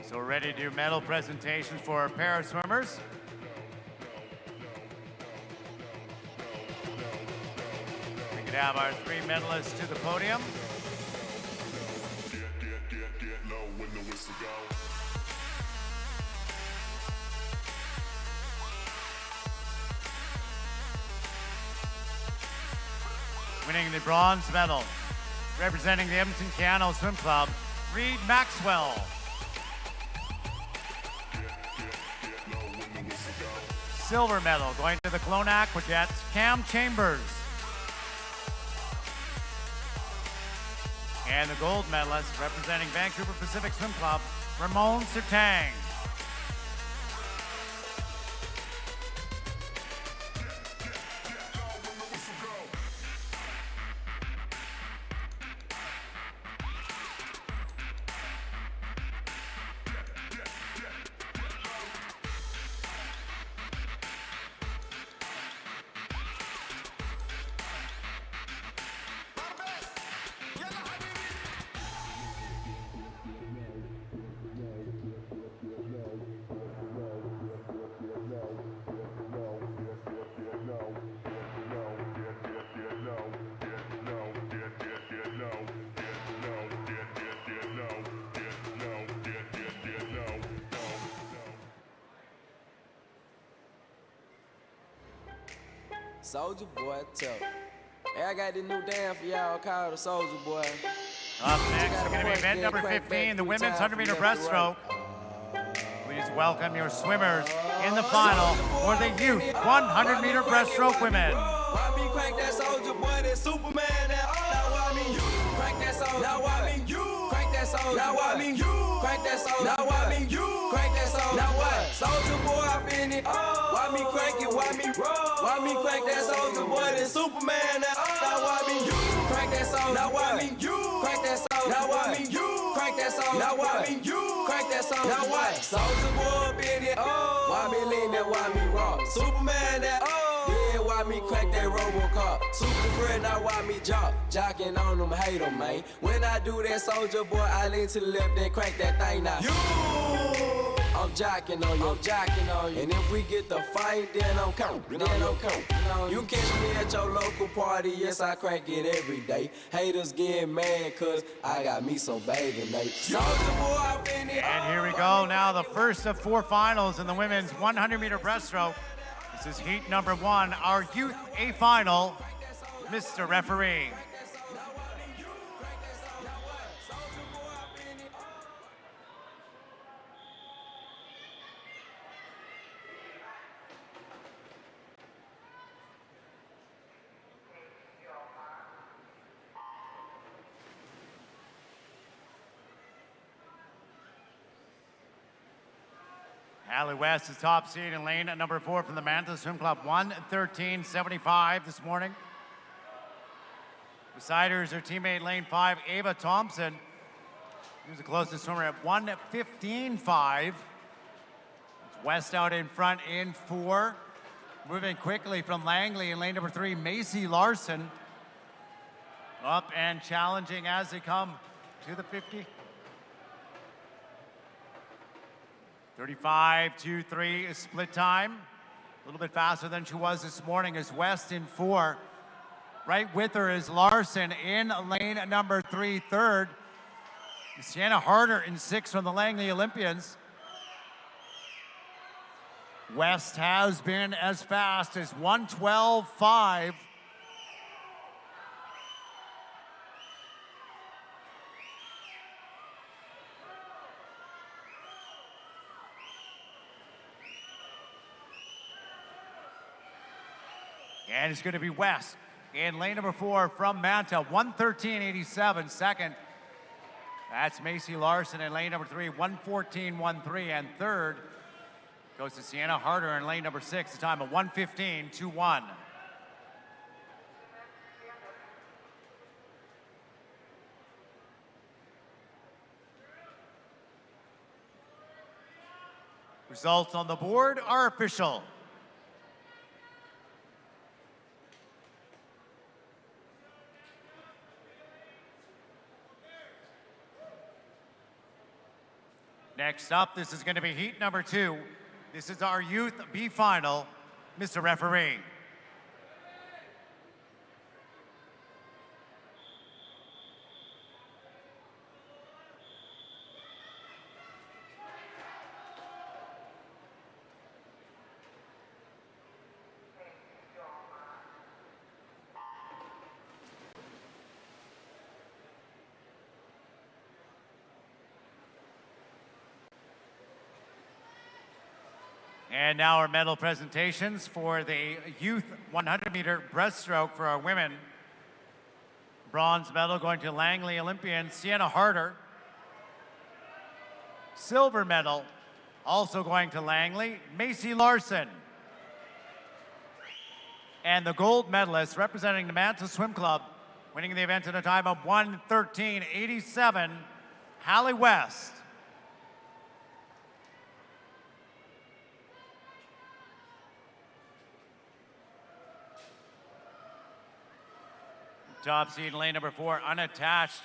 So we're ready to do medal presentations for our pair of swimmers. have our 3 medalists to the podium. Winning the bronze medal, representing the Edmonton Keano Swim Club, Reed Maxwell. Silver medal going to the Kelowna Aquajets, Cam Chambers. And the gold medalist representing Vancouver Pacific Swim Club, Ramon Sertang. Soldier Boy tough. Hey, I got this new dance for y'all called the Soldier Boy. Up next, we're going to be event number 15, the women's 100-meter breaststroke. Please welcome your swimmers in the final for the youth 100-meter breaststroke women. Why me crank that Soldier Boy, that Superman, that now why me you crank that Soldier? Now why me you crank that Soldier? Now why me you crank that Soldier? Now why me you crank that Soldier? Now what? Soldier Boy up in it. Why me crank it? Why me roll? Why me crank that Soldier Boy, that Superman, that now why me you crank that Soldier? Now why me you crank that Soldier? Now why me you crank that Soldier? Now why me you crank that Soldier? Now what? Soldier Boy up in it. Why me lean that? Why me roll? Superman, that yeah, why me crack that RoboCop? Super friend, now why me jocking on them, hate them, man. When I do that, Soldier Boy, I lean to the left, then crank that thing now. I'm jocking on you, And if we get the fight, then I'm coming, You catch me at your local party, yes, I crank it every day. Haters get mad, cause I got me some bathing, Nate. Soldier Boy, I been it. And here we go now, the first of 4 finals in the women's 100-meter breaststroke. This is heat number 1, our youth A final, Mr. Referee. Allie West is top seed in lane at number 4 from the Manta Swim Club, 1:13.75 this morning. Beside her is her teammate lane 5, Ava Thompson. Who's the closest swimmer at 1:15.5. It's West out in front in 4. Moving quickly from Langley in lane number 3, Macy Larson. Up and challenging as they come to the 50. 35-2-3 is split time. A little bit faster than she was this morning as West in 4. Right with her is Larson in lane number 3, third. Sienna Harder in 6 from the Langley Olympians. West has been as fast as 1:12.5. And it's going to be West in lane number 4 from Manta, 1:13.87 second. That's Macy Larson in lane number 3, 1:14.13. And third goes to Sienna Harder in lane number 6, the time of 1:15.21. Results on the board are official. Next up, this is going to be heat number 2. This is our youth B final, Mr. Referee. And now our medal presentations for the youth 100-meter breaststroke for our women. Bronze medal going to Langley Olympian Sienna Harder. Silver medal also going to Langley, Macy Larson. And the gold medalist representing the Manta Swim Club, winning the event in a time of 1:13.87, Hallie West. Top seed in lane number 4, unattached,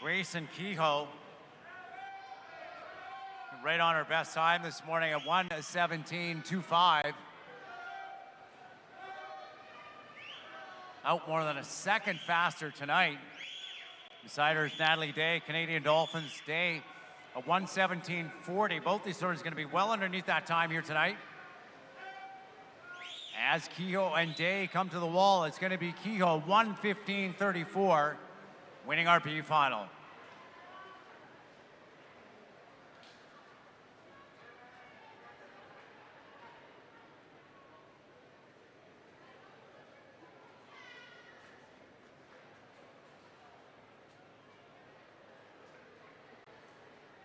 Grayson Kehoe. Right on her best time this morning at 1:17.25. Out more than a second faster tonight. Beside her is Natalie Day, Canadian Dolphins Day, a 1:17.40. Both these swimmers are going to be well underneath that time here tonight. As Kehoe and Day come to the wall, it's going to be Kehoe 1:15.34, winning our PE final.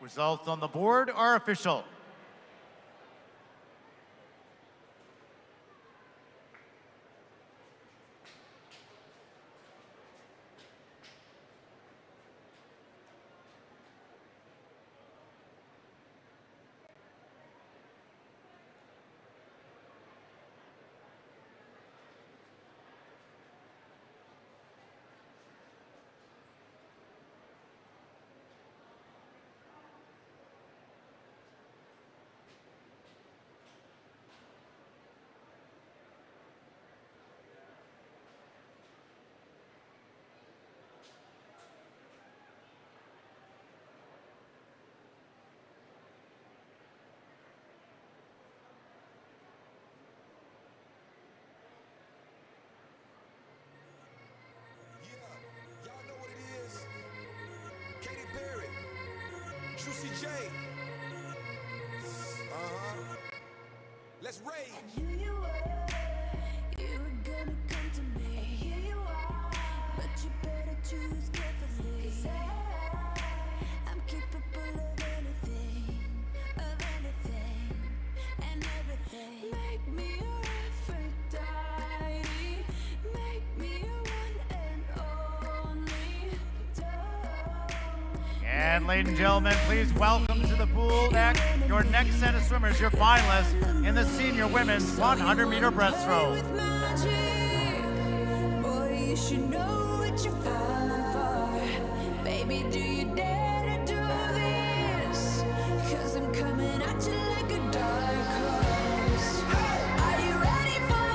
Results on the board are official. Y'all know what it is. Katy Perry, Juicy J. Let's rage. You were gonna come to me. Here you are, but you better choose carefully. 'Cause I'm capable of anything, and everything. Make me your Aphrodite. Make me your one and only. And ladies and gentlemen, please welcome to the pool deck your next set of swimmers, your finalists in the senior women's 100-meter breaststroke. With magic, boy, you should know what you're falling for. Baby, do you dare to do this? 'Cause I'm coming at you like a dark horse. Are you ready for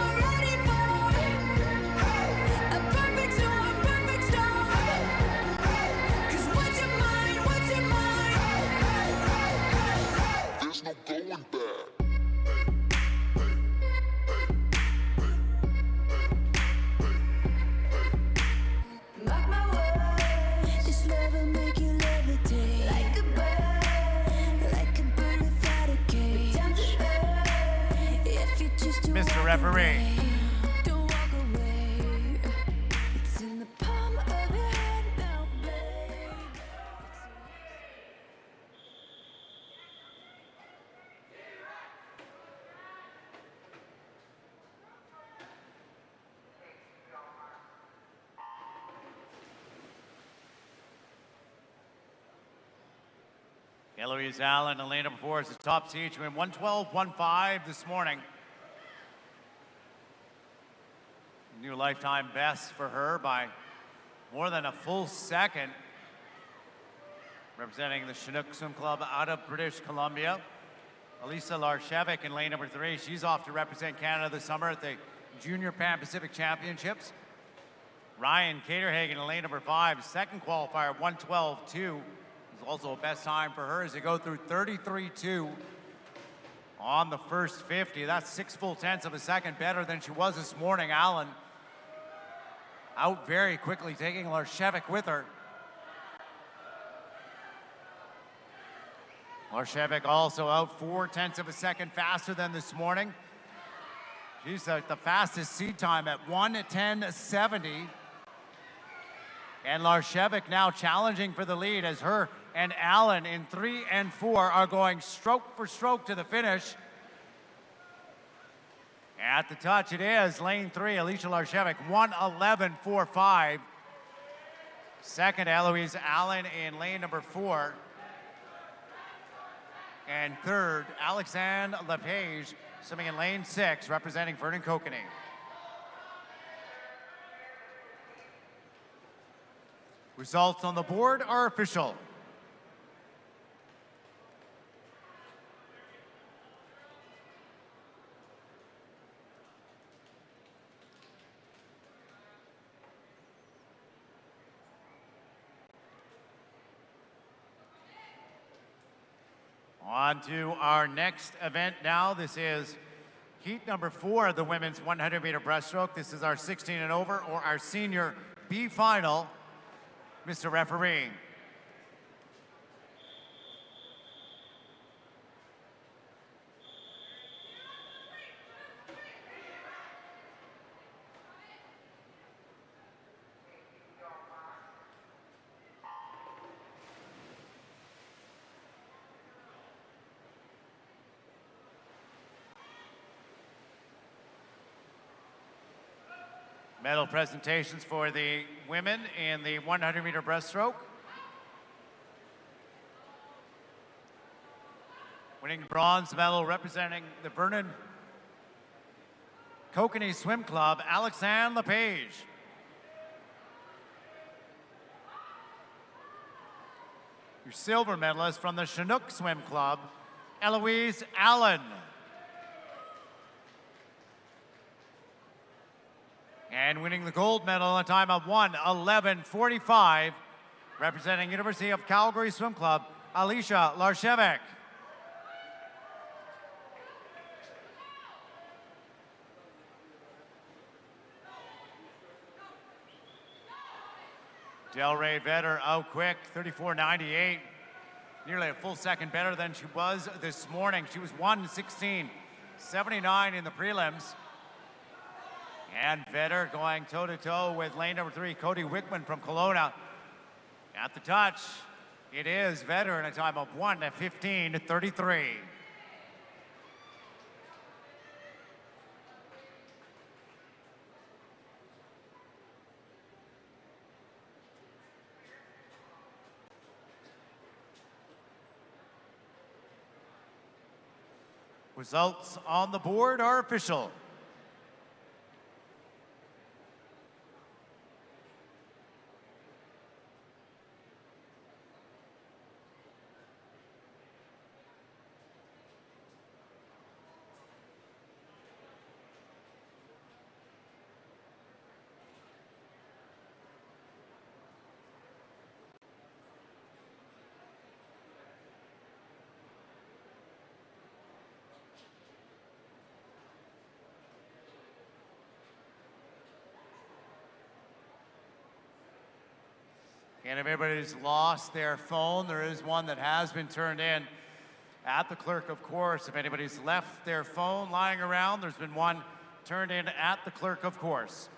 a perfect storm, perfect storm? 'Cause what's your mind, There's no going back. Mark my words, this love will make you levitate. Like a bird without a cage. Down to earth, if you choose to Mr. walk Referee. away, don't walk away. It's in the palm of your hand now, babe. Eloise Allen in lane number 4 is the top seed. She went 1:12.15 this morning. New lifetime best for her by more than a full second. Representing the Chinook Swim Club out of British Columbia. Elisa Larshevik in lane number 3. She's off to represent Canada this summer at the Junior Pan Pacific Championships. Ryan Caterhagen in lane number 5, second qualifier, 1:12.2. It's also a best time for her as they go through 33.2 on the first 50. That's 6 full tenths of a second better than she was this morning. Allen out very quickly, taking Larshevik with her. Larshevik also out 0.4 of a second faster than this morning. She's the fastest seed time at 1:10.70. And Larshevik now challenging for the lead as her and Allen in 3 and 4 are going stroke for stroke to the finish. At the touch it is lane 3, Alicia Larshevik, 1:11.45. Second, Eloise Allen in lane number 4. And third, Alexandre Lepage, swimming in lane 6, representing Vernon Kokanee. Results on the board are official. On to our next event now. This is heat number 4 of the women's 100-meter breaststroke. This is our 16 and over, or our senior B final. Mr. Referee. Medal presentations for the women in the 100-meter breaststroke. Winning bronze medal representing the Vernon Kokanee Swim Club, Alexandre Lepage. Your silver medalist from the Chinook Swim Club, Eloise Allen. And winning the gold medal on a time of 1:11.45, representing University of Calgary Swim Club, Alicia Larshevik. Delray Vetter out quick, 34.98. Nearly a full second better than she was this morning. She was 1:16.79 in the prelims. And Vetter going toe-to-toe with lane number 3, Cody Wickman from Kelowna. At the touch, it is Vetter in a time of 1:15.33. Results on the board are official. And if everybody's lost their phone, there is one that has been turned in at the clerk of course. If anybody's left their phone lying around, there's been one turned in at the clerk of course.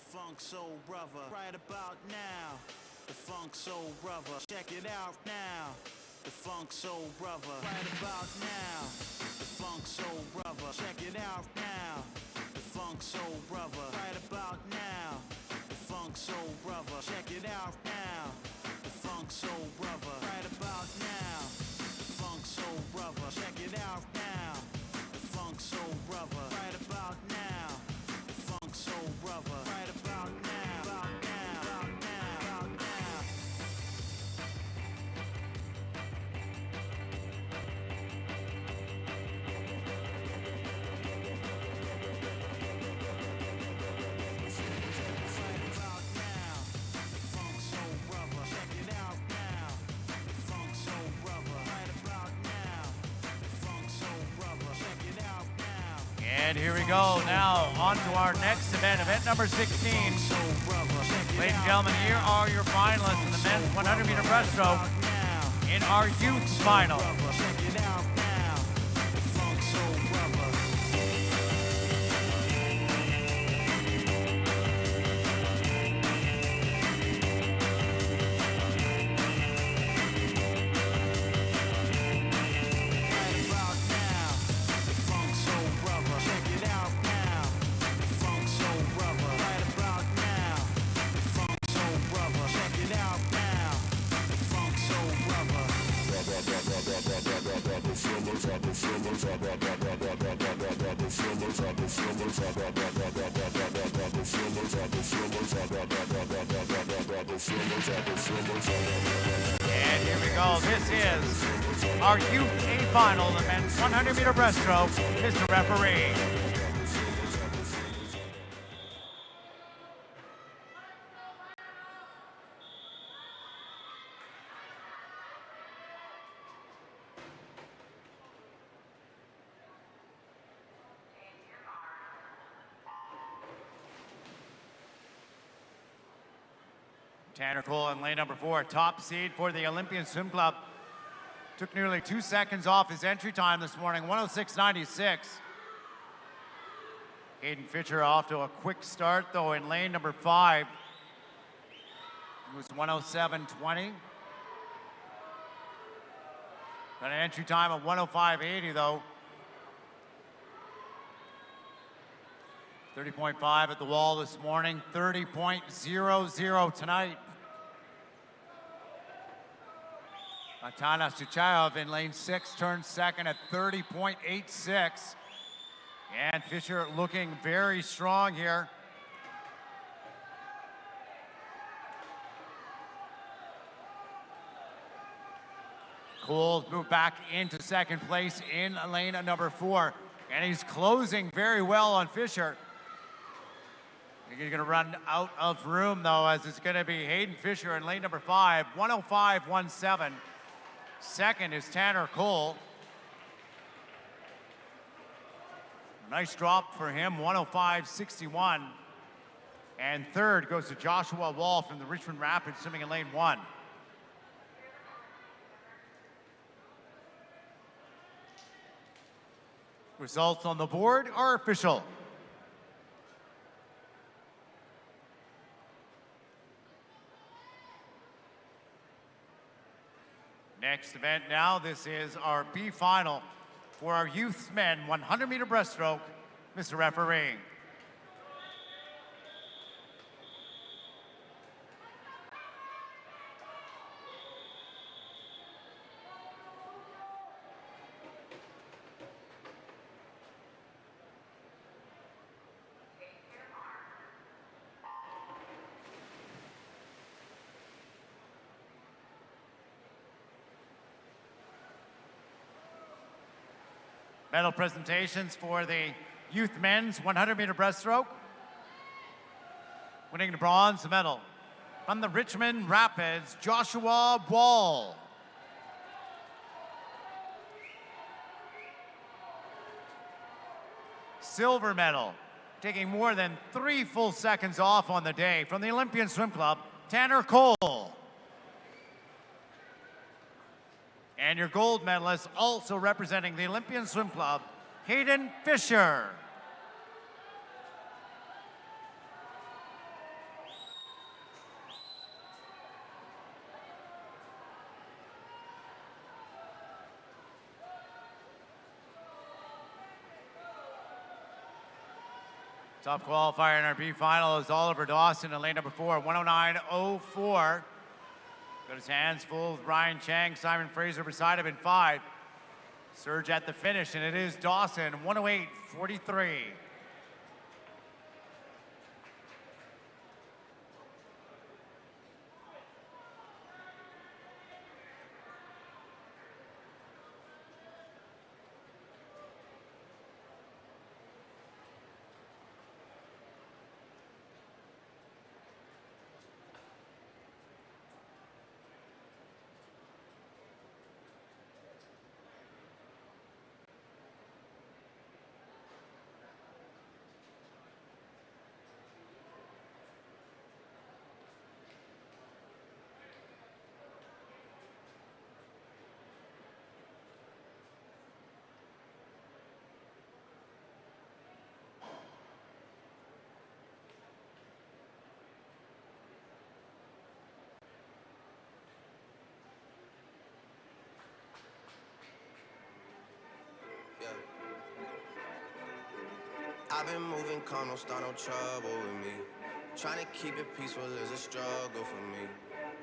Funk Soul Brother, right about now. The Funk Soul Brother, check it out now. The Funk Soul Brother, right about now. The Funk Soul Brother, check it out now. The Funk Soul Brother, right about now. The Funk Soul Brother, check it out now. The Funk Soul Brother, right about now. The Funk Soul Brother, check it out now. The Funk Soul Brother, right about now. The Funk Soul Brother, right about now. And here we go now on to our next event, event number 16. Ladies and gentlemen, here are your finalists in the men's 100-meter breaststroke in our youth final. And here we go. This is our Youth A final, the men's 100-meter breaststroke. Mr. Referee. Tanner Cole in lane number 4, top seed for the Olympian Swim Club. Took nearly 2 seconds off his entry time this morning, 106.96. Hayden Fisher off to a quick start, though, in lane number 5. It was 107.20. Got an entry time of 105.80, though. 30.5 at the wall this morning, 30.00 tonight. Atanas Chuchayev in lane 6 turns second at 30.86. And Fisher looking very strong here. Cole moved back into second place in lane number 4. And he's closing very well on Fisher. He's going to run out of room, though, as it's going to be Hayden Fisher in lane number 5, 105.17. Second is Tanner Cole. A nice drop for him, 105.61. And third goes to Joshua Wall from the Richmond Rapids, swimming in lane 1. Results on the board are official. Next event now, this is our B final for our youth men 100-meter breaststroke. Mr. Referee. Medal presentations for the youth men's 100-meter breaststroke. Winning the bronze medal from the Richmond Rapids, Joshua Wall. Silver medal, taking more than 3 full seconds off on the day from the Olympian Swim Club, Tanner Cole. And your gold medalist, also representing the Olympian Swim Club, Hayden Fisher. Top qualifier in our B final is Oliver Dawson in lane number 4, 109.04. Got his hands full with Ryan Chang, Simon Fraser beside him in 5. Surge at the finish, and it is Dawson, 108.43. I've been moving calm, don't start no trouble with me. Trying to keep it peaceful is a struggle for me.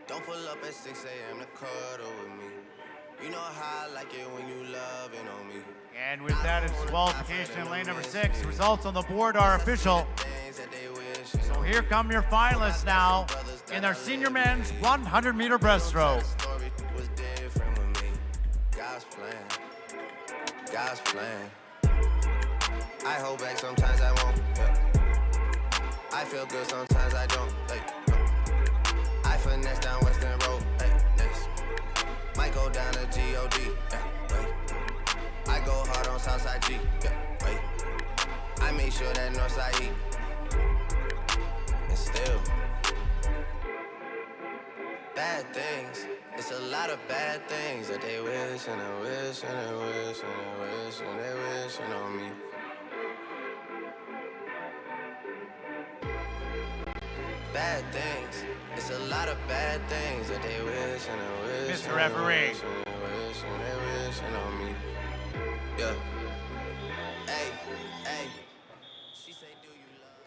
Don't pull up at 6 a.m. to cuddle with me. You know how I like it when you loving on me. And with that, it's disqualification in lane number 6. Results on the board are official. So here come your finalists now in their senior men's 100-meter breaststroke. God's plan. God's plan. I hold back, sometimes I won't. Yeah. I feel good, sometimes I don't. Hey, I finesse down Western Road. Hey, next. Might go down to G.O.D. Yeah, wait. I go hard on Southside G. Yeah, wait. I make sure that Northside E. And still, bad things. It's a lot of bad things that they wish and they wish and they wish and they wish and they wishing on me. Bad things. It's a lot of bad things that they wish and they wish. Mr. Referee. And they wish and they wishing on me. Yeah. Hey, hey. She say, do you love me?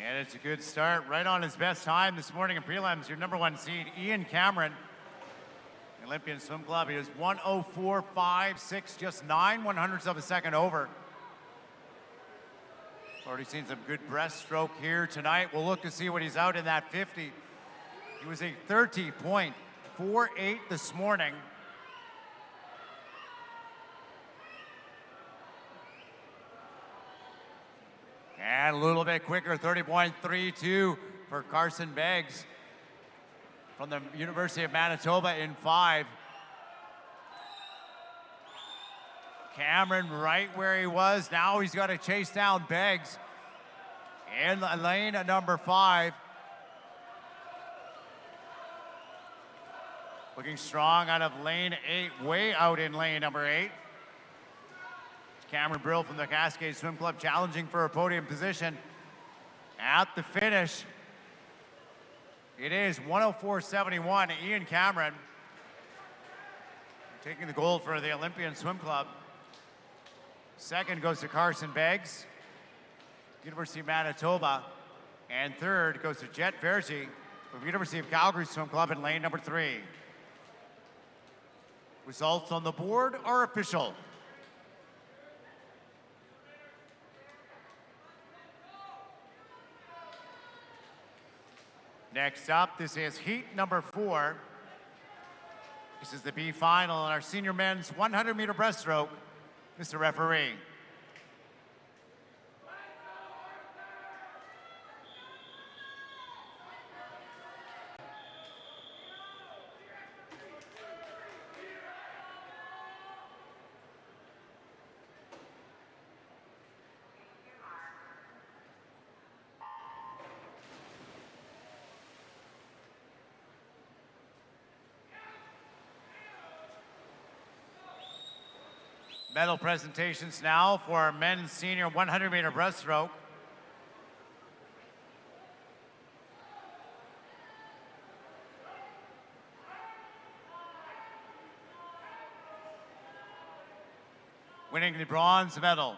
And it's a good start, right on his best time this morning in prelims. Your number 1 seed, Ian Cameron, Olympian Swim Club. He was 1:04.56, just 9/100ths of a second over. Already seen some good breaststroke here tonight. We'll look to see what he's out in that 50. He was a 30.48 this morning. And a little bit quicker, 30.32 for Carson Beggs from the University of Manitoba in 5. Cameron right where he was. Now he's got to chase down Beggs in lane number 5. Looking strong out of lane 8, way out in lane number 8. Cameron Brill from the Cascade Swim Club challenging for a podium position at the finish. It is 1:04.71. Ian Cameron taking the gold for the Olympian Swim Club. Second goes to Carson Beggs, University of Manitoba. And third goes to Jet Vergy from University of Calgary Swim Club in lane number 3. Results on the board are official. Next up, this is heat number 4. This is the B final in our senior men's 100-meter breaststroke. Mr. Referee. Medal presentations now for our men's senior 100-meter breaststroke. Winning the bronze medal,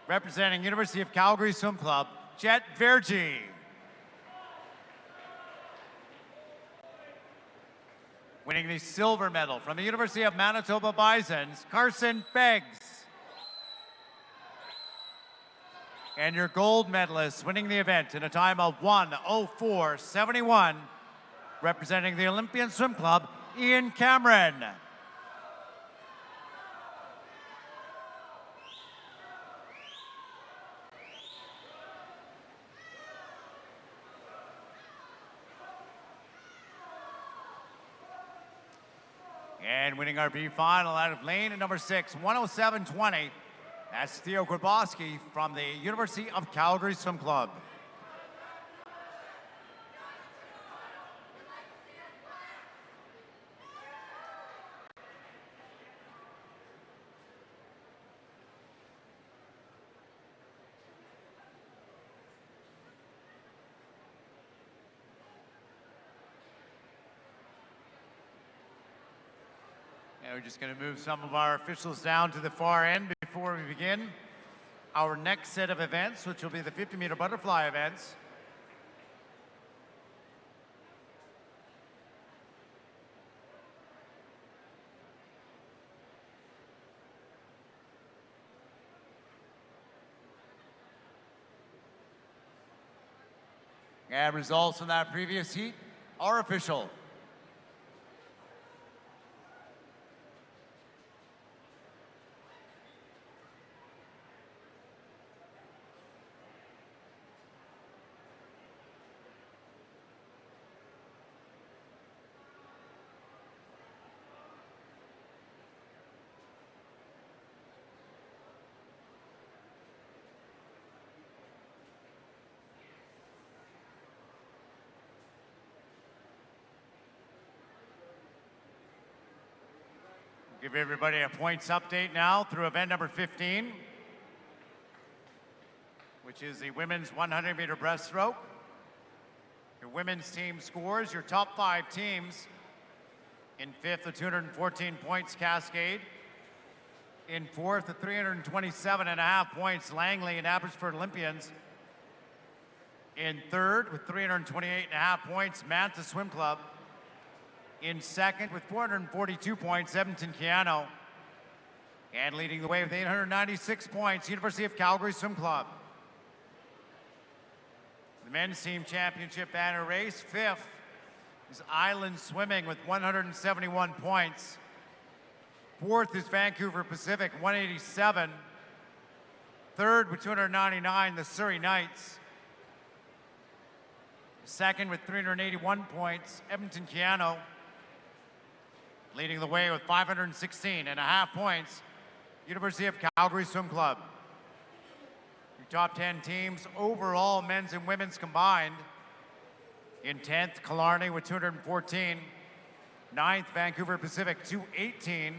representing University of Calgary Swim Club, Jet Vergy. Winning the silver medal from the University of Manitoba Bisons, Carson Beggs. And your gold medalist winning the event in a time of 1:04.71, representing the Olympian Swim Club, Ian Cameron. And winning our B final out of lane number 6, 1:07.20, that's Theo Grabowski from the University of Calgary Swim Club. And we're just going to move some of our officials down to the far end before we begin our next set of events, which will be the 50-meter butterfly events. And results from that previous heat are official. Give everybody a points update now through event number 15, which is the women's 100-meter breaststroke. Your women's team scores, your top 5 teams. In 5th, the 214 points, Cascade. In 4th, the 327.5 points, Langley and Abbotsford Olympians. In 3rd, with 328.5 points, Manta Swim Club. In 2nd, with 442 points, Edmonton Keano. And leading the way with 896 points, University of Calgary Swim Club. The men's team championship banner race, 5th, is Island Swimming with 171 points. 4th is Vancouver Pacific, 187. 3rd with 299, the Surrey Knights. 2nd with 381 points, Edmonton Keano. Leading the way with 516.5 points, University of Calgary Swim Club. Your top 10 teams overall, men's and women's combined. In 10th, Killarney with 214. 9th, Vancouver Pacific, 218.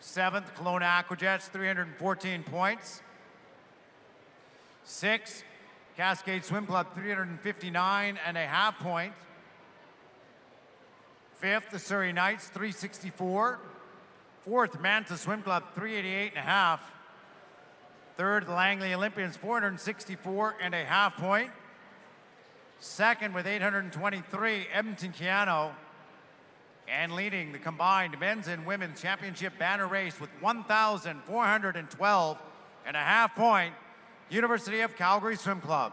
7th, Kelowna Aquajets, 314 points. 6th, Cascade Swim Club, 359.5 points. 5th, the Surrey Knights, 364. 4th, Manta Swim Club, 388.5. 3rd, the Langley Olympians, 464.5 point. 2nd with 823, Edmonton Keano. And leading the combined men's and women's championship banner race with 1,412.5 point, University of Calgary Swim Club.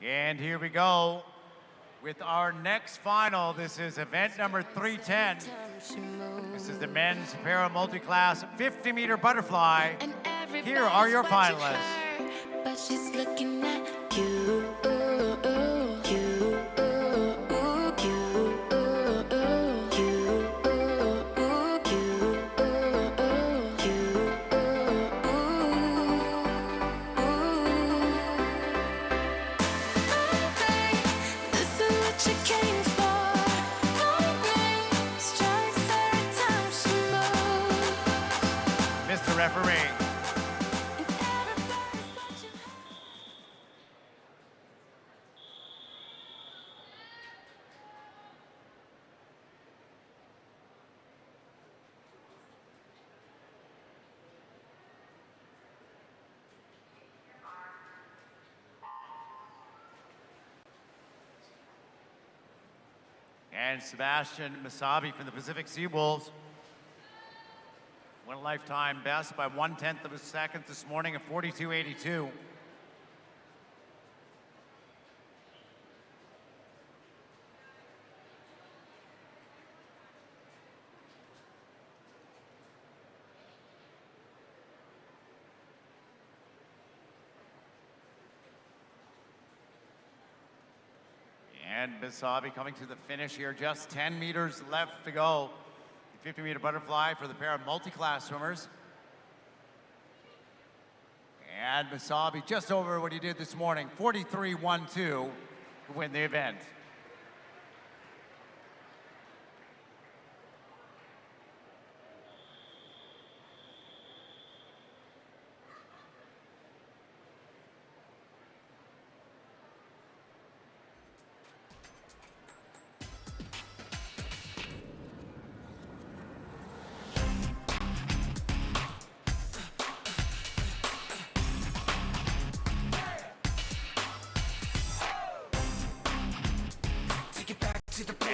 And here we go with our next final. This is event number 310. This is the men's para multi-class 50-meter butterfly. Here are your finalists. But she's looking at you. Mr. Referee. And Sebastian Masabi from the Pacific Seawolves. Won a lifetime best by 1/10 of a second this morning at 42.82. And Masabi coming to the finish here, just 10 meters left to go. 50-meter butterfly for the pair of multi-class swimmers. And Masabi just over what he did this morning, 43.12 to win the event.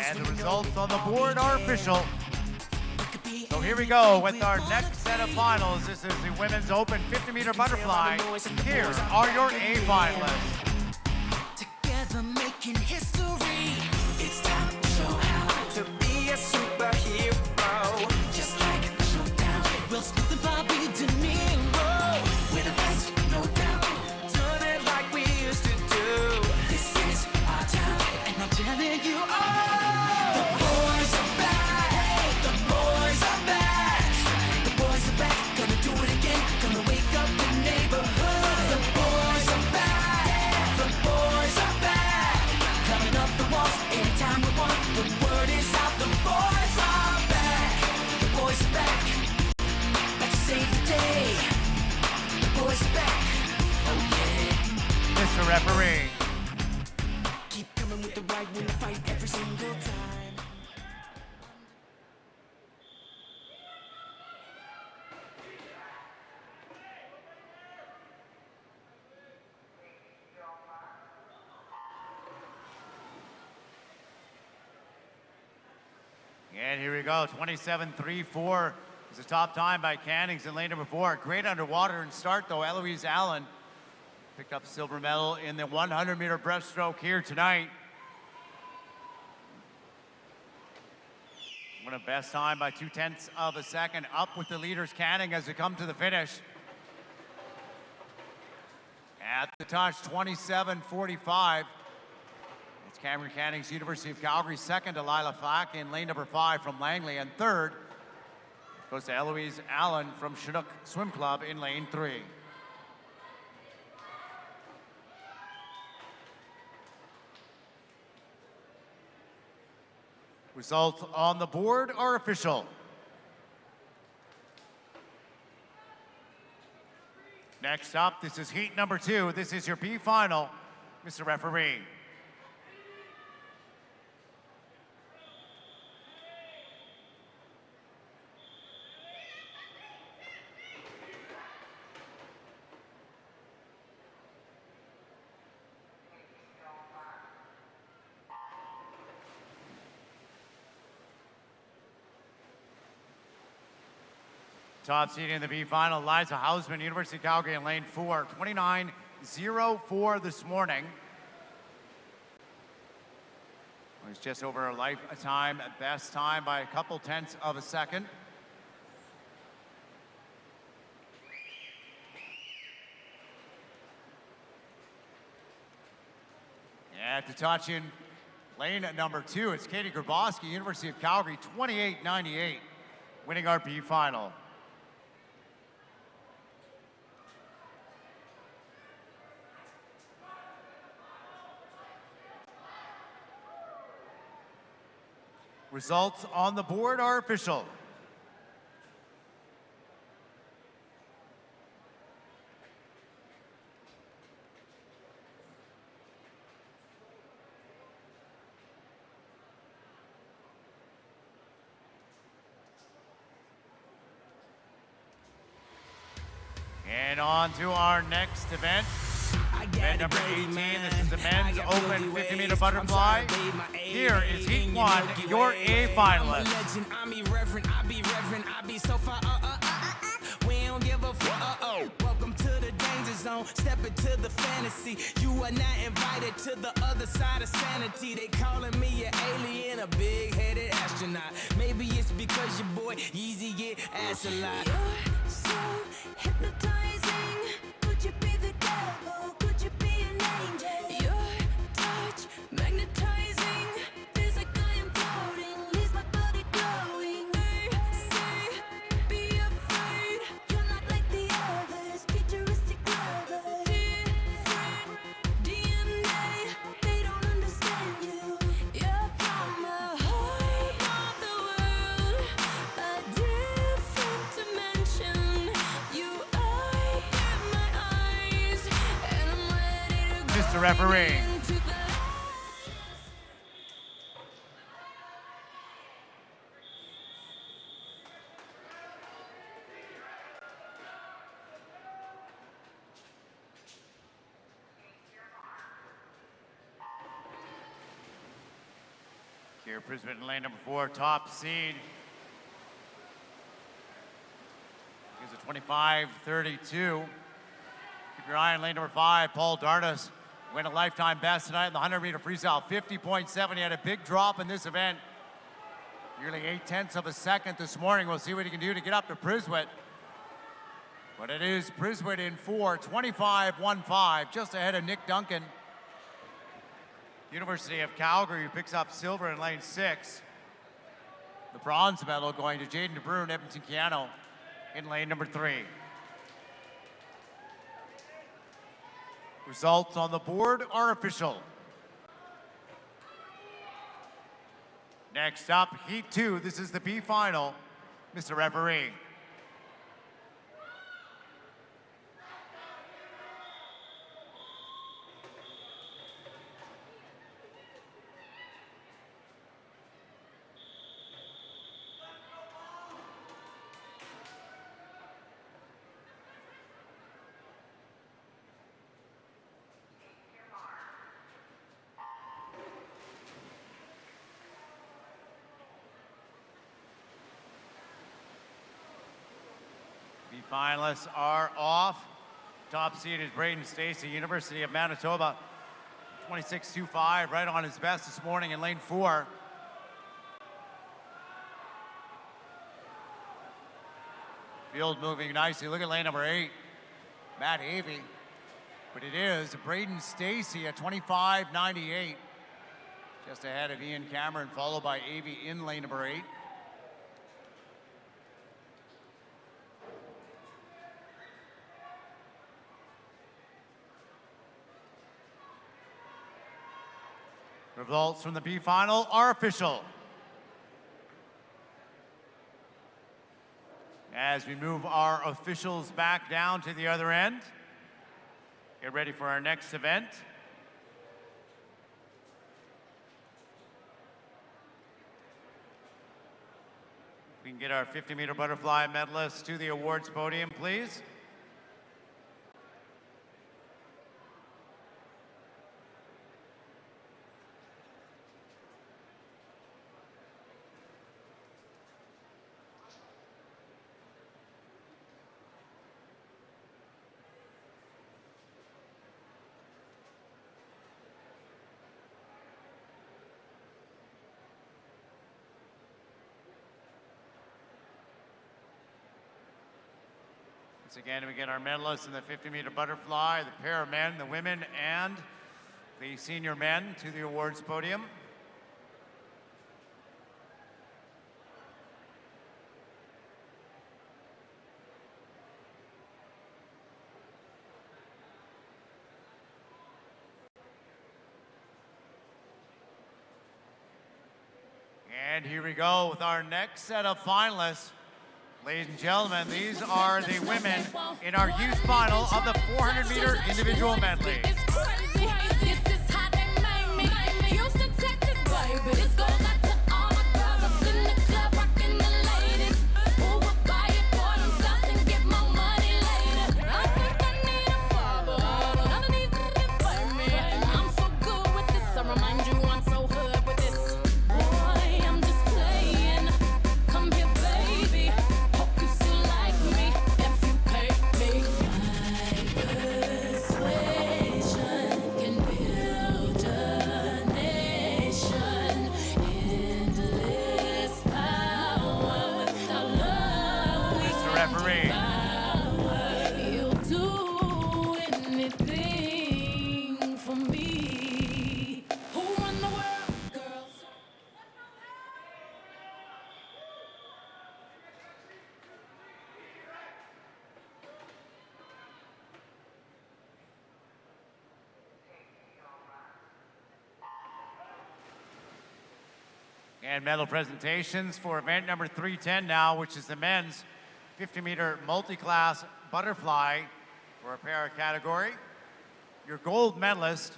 And the results on the board are official. So here we go with our next set of finals. This is the Women's Open 50-meter butterfly. Here are your A finalists. Together making history. It's time to show how to be a superhero. Just like a showdown. Will Smith and Bobby De Niro. We're the best, no doubt. Done it like we used to do. This is our town, and I'm telling you all. The boys are back. The boys are back. The boys are back. Gonna do it again. Gonna wake up the neighborhood. The boys are back. The boys are back. Coming up the walls anytime we want. The word is out. The boys are back. The boys are back. Back to save the day. The boys are back. Oh yeah. Mr. Referee. Keep coming with the right win the fight every single time. And here we go, 27.34 is the top time by Cannings in lane number 4. Great underwater and start though. Eloise Allen picked up a silver medal in the 100-meter breaststroke here tonight. What a best time by 0.2 of a second. Up with the leaders Canning as they come to the finish. At the touch, 27.45. It's Cameron Canning's University of Calgary. Second, Delilah Flack in lane number 5 from Langley. And third goes to Eloise Allen from Chinook Swim Club in lane 3. Results on the board are official. Next up, this is heat number 2. This is your B final, Mr. Referee. Top seed in the B final, Liza Hausman, University of Calgary in lane 4, 29.04 this morning. It was just over a lifetime best time by a couple tenths of a second. At the touch in lane number 2, it's Katie Grabowski, University of Calgary, 28.98, winning our B final. Results on the board are official. And on to our next event. Event number 18, this is the men's open 50-meter butterfly. Here is heat 1, your A finalist. I be reverent, I be so far, we don't give a fuck, welcome to the danger zone, step into the fantasy, you are not invited to the other side of sanity, they calling me an alien, a big-headed astronaut, maybe it's because your boy Yeezy get asked a lot. You're so hypnotizing. Could you be the devil? Could you be an angel? Your touch magnetizing. Feels like I am floating. Leaves my body glowing. They say, be afraid. You're not like the others. Futuristic lovers. Mr. Referee. Here, Brisbane in lane number 4, top seed. He's a 25-32. Keep your eye on lane number 5, Paul Dardas. Win a lifetime best tonight in the 100-meter freestyle, 50.7. He had a big drop in this event. Nearly 0.8 of a second this morning. We'll see what he can do to get up to Priswitt. But it is Priswitt in 4, 25.15, just ahead of Nick Duncan. University of Calgary, who picks up silver in lane 6. The bronze medal going to Jaden DeBruin, Edmonton Keanu, in lane number 3. Results on the board are official. Next up, Heat 2. This is the B final. Mr. Referee. The finalists are off. Top seed is Braden Stacey, University of Manitoba, 26.25, right on his best this morning in lane 4. Field moving nicely. Look at lane number 8, Matt Havey. But it is Braden Stacey at 25.98, just ahead of Ian Cameron, followed by Avey in lane number 8. Results from the B final are official. As we move our officials back down to the other end, get ready for our next event. We can get our 50-meter butterfly medalists to the awards podium, please. Once again, we get our medalists in the 50-meter butterfly, the pair of men, the women, and the senior men to the awards podium. And here we go with our next set of finalists. Ladies and gentlemen, these are the women in our youth final of the 400-meter individual medley. And medal presentations for event number 310 now, which is the men's 50-meter multi-class butterfly for a para category. Your gold medalist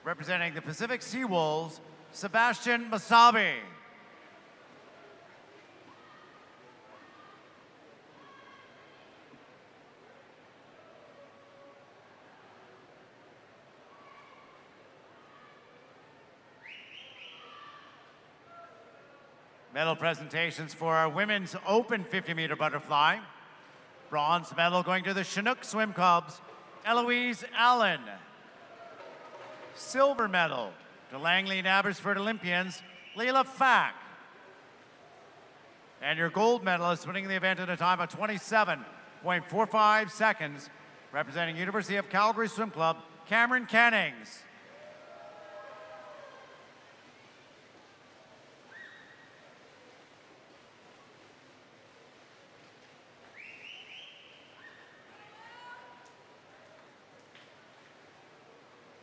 representing the Pacific Sea Wolves, Sebastian Masabi. Medal presentations for our women's open 50-meter butterfly. Bronze medal going to the Chinook Swim Club's Eloise Allen. Silver medal to Langley and Abbotsford Olympians, Leila Fack. And your gold medalist winning the event in a time of 27.45 seconds, representing University of Calgary Swim Club, Cameron Cannings.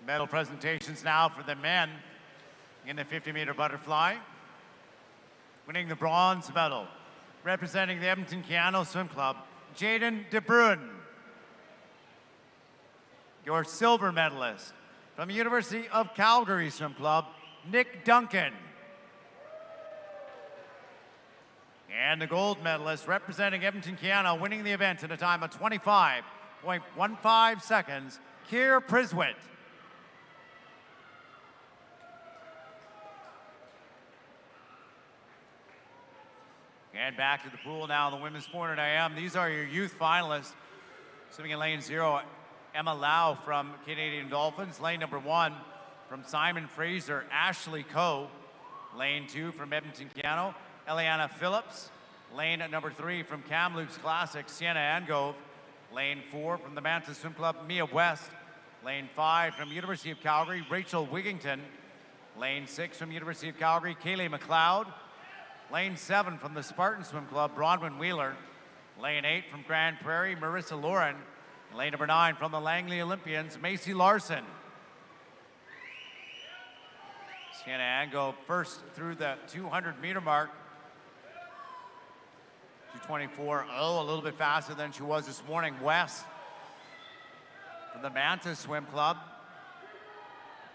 Medal presentations now for the men in the 50-meter butterfly. Winning the bronze medal, representing the Edmonton Keano Swim Club, Jaden De Bruyn. Your silver medalist from the University of Calgary Swim Club, Nick Duncan. And the gold medalist representing Edmonton Keano, winning the event in a time of 25.15 seconds, Keir Priswitt. And back to the pool now, the women's 400 IM. These are your youth finalists. Swimming in lane 0, Emma Lau from Canadian Dolphins. Lane number 1 from Simon Fraser, Ashley Coe. Lane 2 from Edmonton Keano, Eliana Phillips. Lane number 3 from Kamloops Classic, Sienna Angove. Lane 4 from the Manta Swim Club, Mia West. Lane 5 from University of Calgary, Rachel Wigington. Lane 6 from University of Calgary, Kaylee McLeod. Lane 7 from the Spartan Swim Club, Bronwyn Wheeler. Lane 8 from Grand Prairie, Marissa Lauren. And lane number 9 from the Langley Olympians, Macy Larson. Sienna Ango first through the 200-meter mark. 2:24.0, a little bit faster than she was this morning. West from the Manta Swim Club,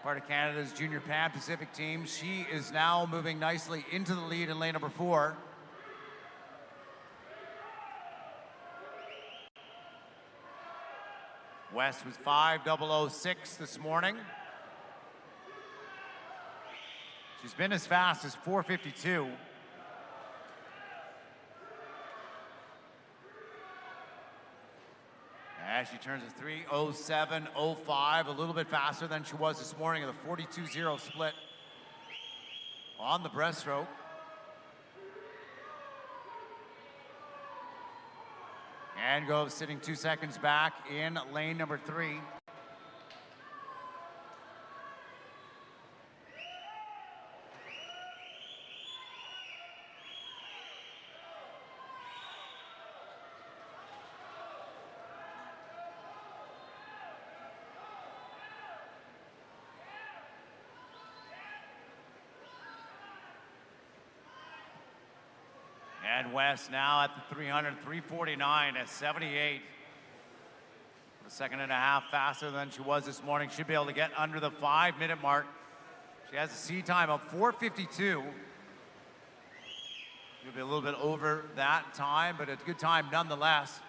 part of Canada's Junior Pan Pacific team. She is now moving nicely into the lead in lane number 4. West was 5:006 this morning. She's been as fast as 4:52. As she turns a 3:07.05, a little bit faster than she was this morning in the 42.0 split on the breaststroke. And goes sitting 2 seconds back in lane number 3. And West now at the 300, 3:49 at 78. A second and a half faster than she was this morning. Should be able to get under the 5-minute mark. She has a sea time of 4:52. She'll be a little bit over that time, but it's a good time nonetheless.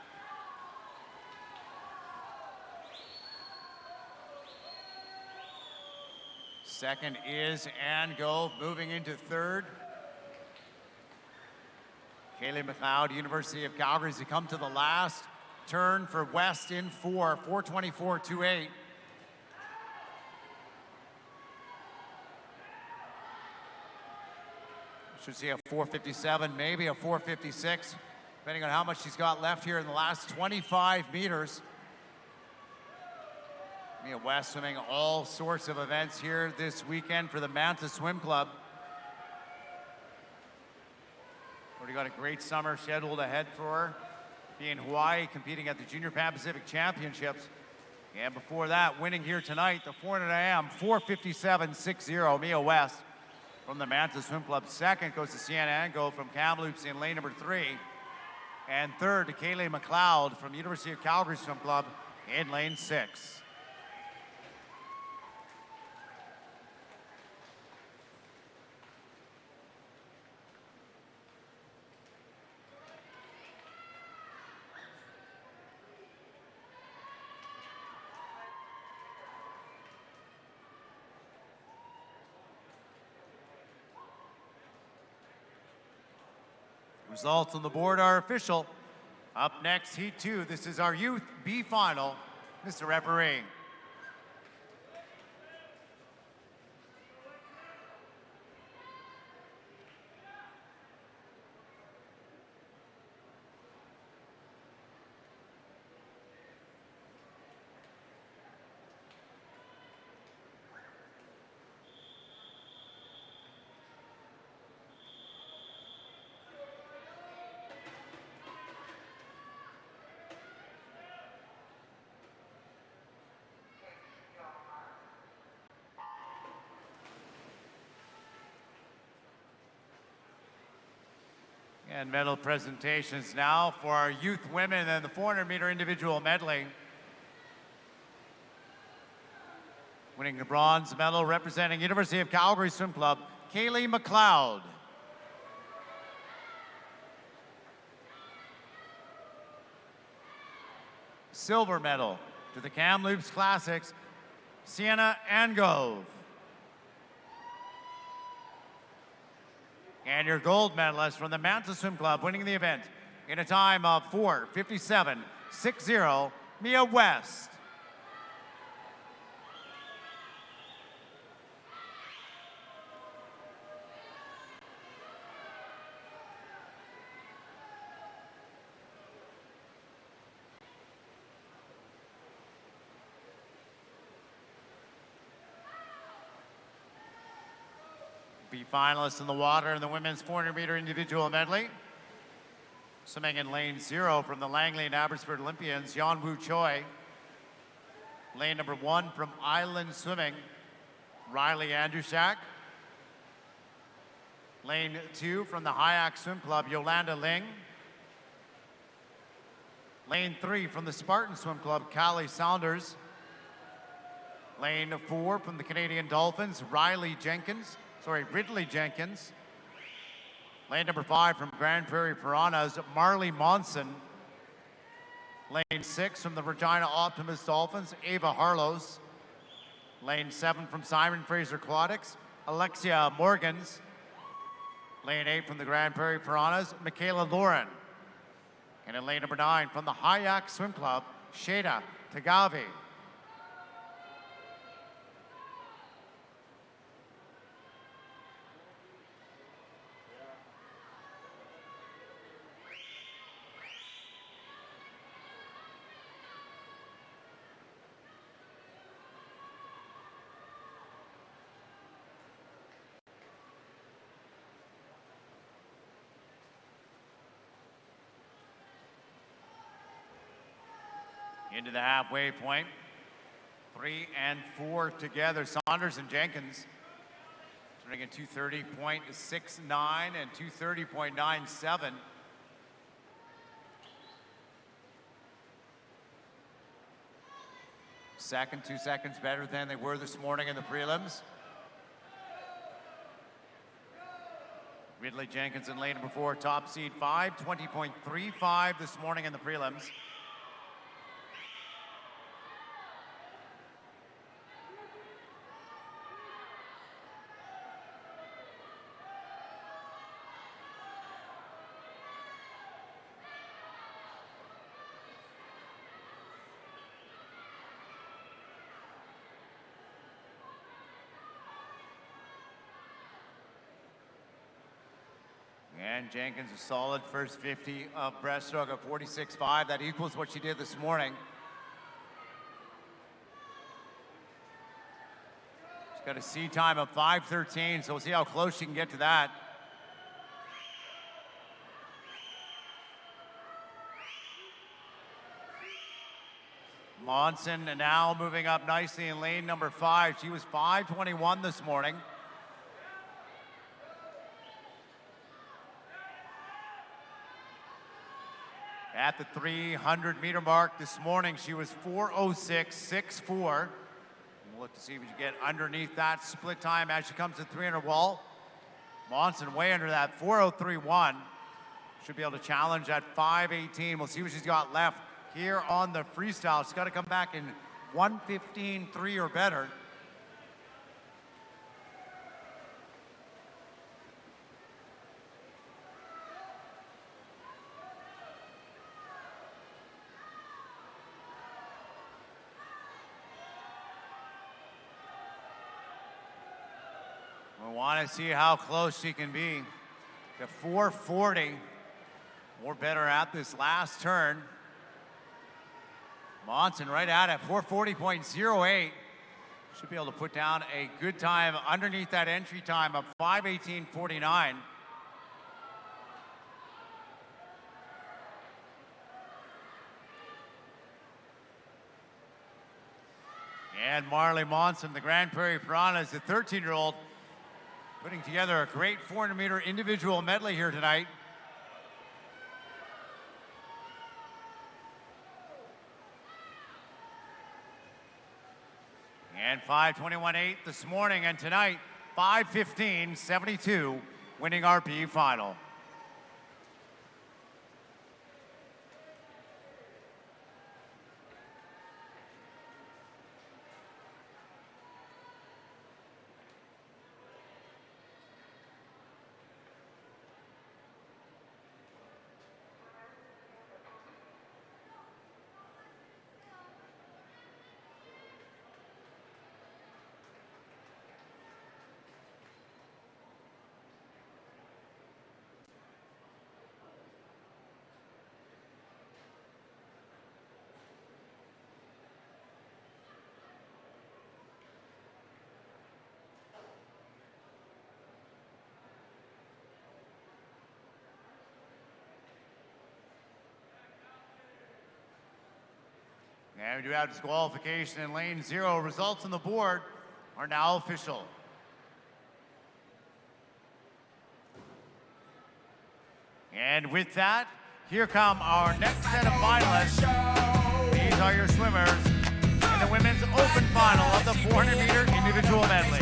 Second is Ann Gove, moving into third. Kaylee McLeod, University of Calgary, as they come to the last turn for West in 4, 4:24.28. Should see a 4:57, maybe a 4:56, depending on how much she's got left here in the last 25 meters. Mia West swimming all sorts of events here this weekend for the Manta Swim Club. Already got a great summer scheduled ahead for her. Be in Hawaii competing at the Junior Pan Pacific Championships. And before that, winning here tonight, the 400 IM, 4:57.60, Mia West from the Manta Swim Club. Second goes to Sienna Ango from Kamloops in lane number 3. And third to Kaylee McLeod from University of Calgary Swim Club in lane 6. Results on the board are official. Up next, Heat 2. This is our Youth B final. Mr. Referee. And medal presentations now for our youth women and the 400-meter individual medley. Winning the bronze medal representing University of Calgary Swim Club, Kaylee McLeod. Silver medal to the Kamloops Classics, Sienna Angove. And your gold medalist from the Manta Swim Club winning the event in a time of 4:57.60, Mia West. Be finalists in the water in the women's 400-meter individual medley. Swimming in lane 0 from the Langley and Abbotsford Olympians, Yeonwoo Choi. Lane number 1 from Island Swimming, Riley Andrushak. Lane 2 from the Hayak Swim Club, Yolanda Ling. Lane 3 from the Spartan Swim Club, Callie Saunders. Lane 4 from the Canadian Dolphins, Ridley Jenkins. Lane number 5 from Grand Prairie Piranhas, Marley Monson. Lane 6 from the Regina Optimus Dolphins, Ava Harlows. Lane 7 from Simon Fraser Aquatics, Alexia Morgans. Lane 8 from the Grand Prairie Piranhas, Michaela Lauren. And in lane number 9 from the Hayak Swim Club, Shada Tagavi. Into the halfway point. 3 and 4 together. Saunders and Jenkins turning in 2:30.69 and 2:30.97. Second, 2 seconds better than they were this morning in the prelims. Ridley Jenkins in lane number 4, top seed 5, 20.35 this morning in the prelims. And Jenkins a solid first 50 of breaststroke at 46.5. That equals what she did this morning. She's got a C time of 5:13, so we'll see how close she can get to that. Monson now moving up nicely in lane number 5. She was 5:21 this morning. At the 300-meter mark this morning, she was 4:06.64. We'll look to see if we can get underneath that split time as she comes to the 300 wall. Monson way under that, 4:03.1. Should be able to challenge at 5:18. We'll see what she's got left here on the freestyle. She's got to come back in 1:15.3 or better. We want to see how close she can be to 440 or better at this last turn. Monson right at it, 440.08. Should be able to put down a good time underneath that entry time of 5:18.49. And Marley Monson, the Grand Prairie Piranhas, the 13-year-old, putting together a great 400-meter individual medley here tonight. And 5:21.8 this morning, and tonight 5:15.72, winning our B final. And we do have disqualification in lane 0. Results on the board are now official. And with that, here come our next set of finalists. These are your swimmers in the women's open final of the 400-meter individual medley.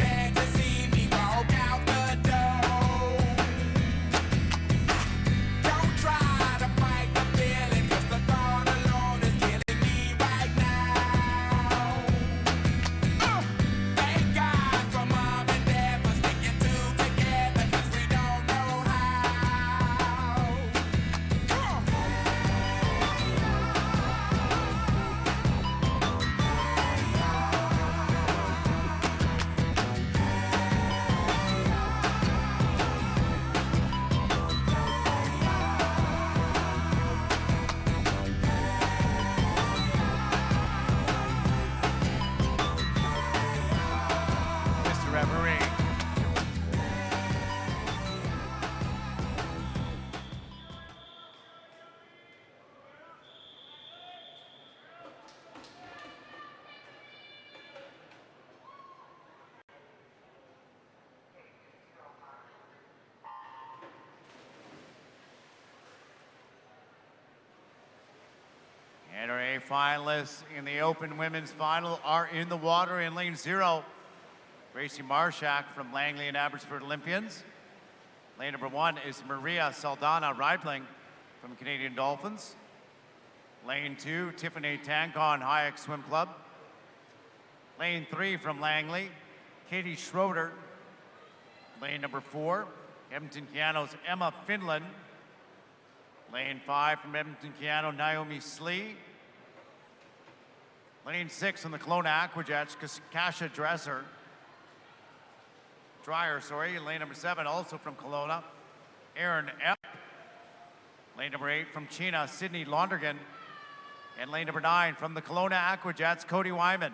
And our A finalists in the open women's final are in the water in lane 0. Gracie Marshak from Langley and Abbotsford Olympians. Lane number 1 is Maria Saldana Reibling from Canadian Dolphins. Lane 2, Tiffany Tancon Hayek Swim Club. Lane 3 from Langley, Katie Schroeder. Lane number 4, Edmonton Piano's Emma Finland. Lane 5 from Edmonton Piano, Naomi Slee. Lane 6 from the Kelowna Aquajets, Kasha Dreyer. Lane number 7, also from Kelowna, Aaron Epp. Lane number 8 from Chena, Sydney Londergan. And lane number 9 from the Kelowna Aquajets, Cody Wyman.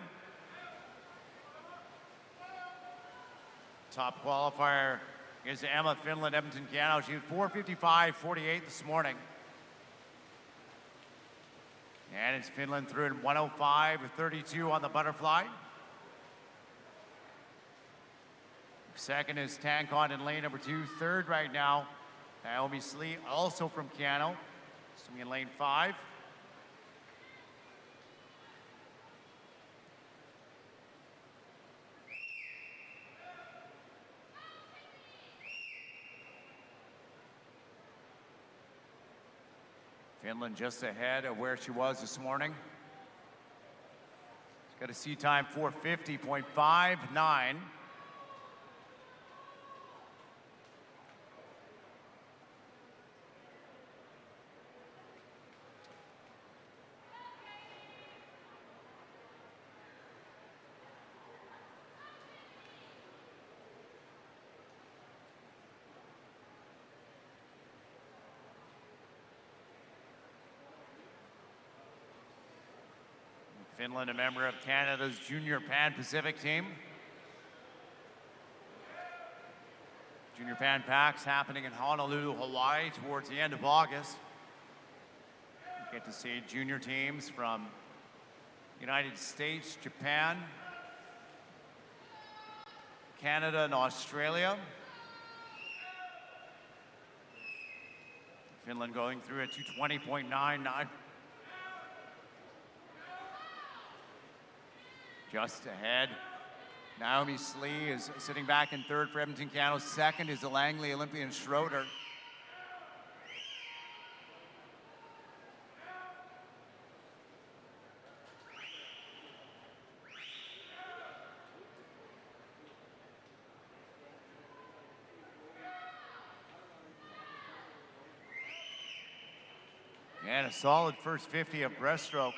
Top qualifier is Emma Finland, Edmonton Piano. She was 4:55.48 this morning. And it's Finland through in 1:05.32 on the butterfly. Second is Tancon in lane number 2. Third right now, Naomi Slee, also from Piano, swimming in lane 5. Finland just ahead of where she was this morning. She's got a sea time 4:50.59. Finland, a member of Canada's Junior Pan-Pacific team. Junior Pan Pacs happening in Honolulu, Hawaii towards the end of August. You get to see junior teams from United States, Japan, Canada, and Australia. Finland going through at 220.99. Just ahead. Naomi Slee is sitting back in third for Edmonton Canada. Second is the Langley Olympian Schroeder. And a solid first 50 of breaststroke.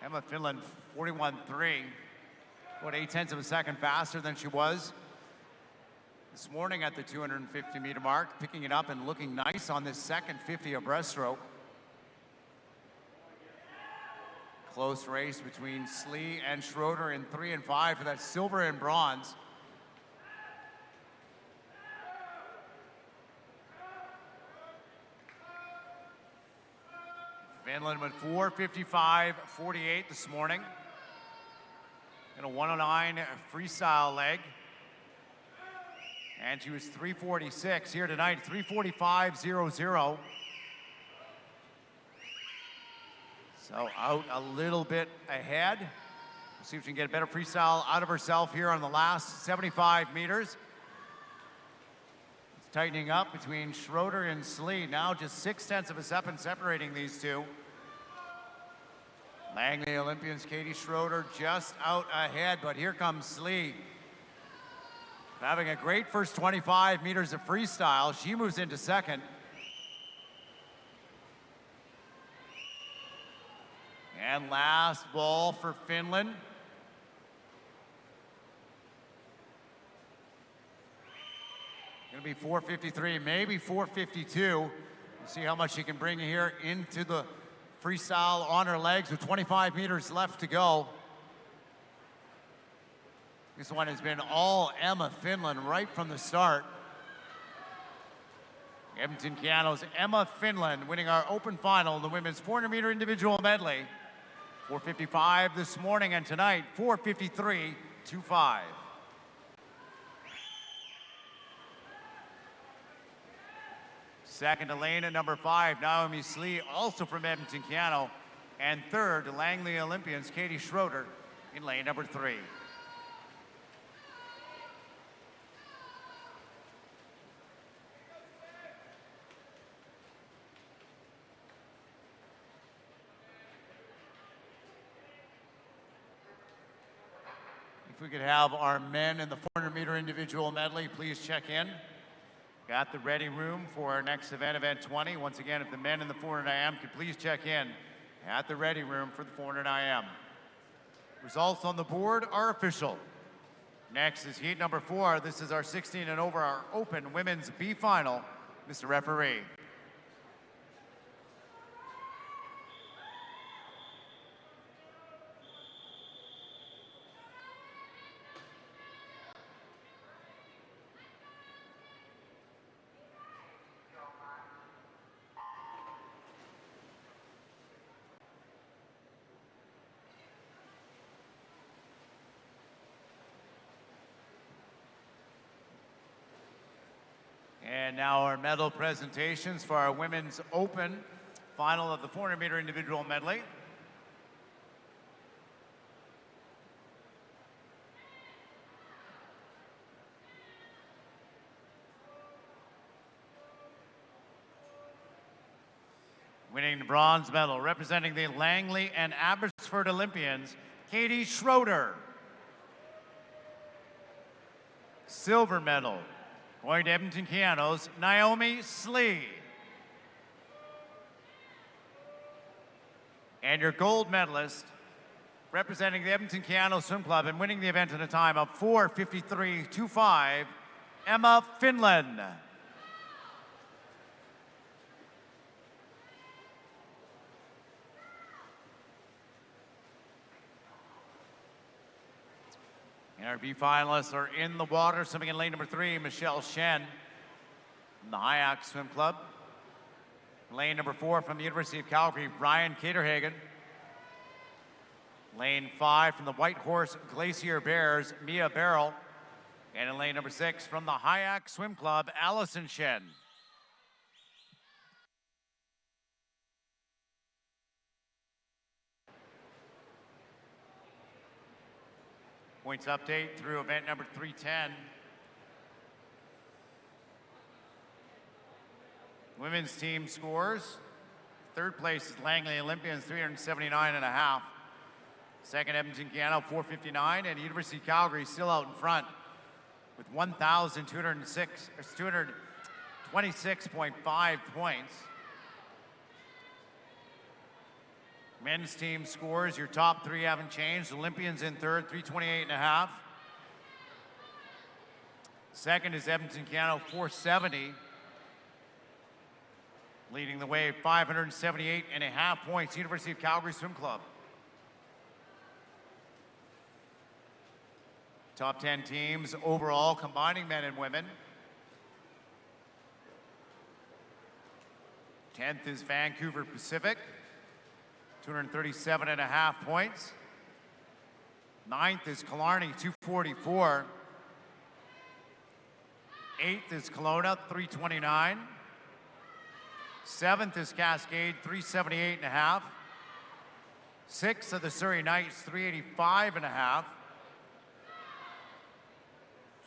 Emma Finland, 41.3. About 0.8 of a second faster than she was this morning at the 250-meter mark, picking it up and looking nice on this second 50 of breaststroke. Close race between Slee and Schroeder in 3 and 5 for that silver and bronze. Finland went 4:55.48 this morning in a 109 freestyle leg. And she was 3:46 here tonight, 3:45.00. So out a little bit ahead. We'll see if she can get a better freestyle out of herself here on the last 75 meters. It's tightening up between Schroeder and Slee. Now just 0.6 of a second separating these two. Langley Olympians Katie Schroeder just out ahead, but here comes Slee. Having a great first 25 meters of freestyle. She moves into second. And last ball for Finland. Gonna be 4:53, maybe 4:52. We'll see how much she can bring here into the freestyle on her legs with 25 meters left to go. This one has been all Emma Finland right from the start. Edmonton Canada's Emma Finland winning our open final in the women's 400-meter individual medley. 4:55 this morning, and tonight 4:53.25. Second to lane at number 5, Naomi Slee, also from Edmonton Canada. And third to Langley Olympians Katie Schroeder in lane number 3. If we could have our men in the 400-meter individual medley, please check in. Got the ready room for our next event, Event 20. Once again, if the men in the 400 IM could please check in at the ready room for the 400 IM. Results on the board are official. Next is heat number 4. This is our 16 and over, our open women's B final. Mr. Referee. And now our medal presentations for our women's open final of the 400-meter individual medley. Winning the bronze medal, representing the Langley and Abbotsford Olympians, Katie Schroeder. Silver medal, going to Edmonton Canada's Naomi Slee. And your gold medalist, representing the Edmonton Canada Swim Club and winning the event in a time of 4:53.25, Emma Finland. And our B finalists are in the water, swimming in lane number 3, Michelle Shen from the Hayak Swim Club. Lane number 4 from the University of Calgary, Brian Caterhagen. Lane 5 from the White Horse Glacier Bears, Mia Barrel. And in lane number 6 from the Hayak Swim Club, Allison Shen. Points update through event number 310. Women's team scores. Third place is Langley Olympians, 379.5. Second, Edmonton Gano, 459. And University of Calgary still out in front with 226.5 points. Men's team scores, your top 3 haven't changed. Olympians in third, 328.5. Second is Edmonton Gano, 470. Leading the way, 578.5 points, University of Calgary Swim Club. Top 10 teams overall, combining men and women. 10th is Vancouver Pacific, 237.5 points. 9th is Killarney, 244. 8th is Kelowna, 329. 7th is Cascade, 378.5. 6th are the Surrey Knights, 385.5.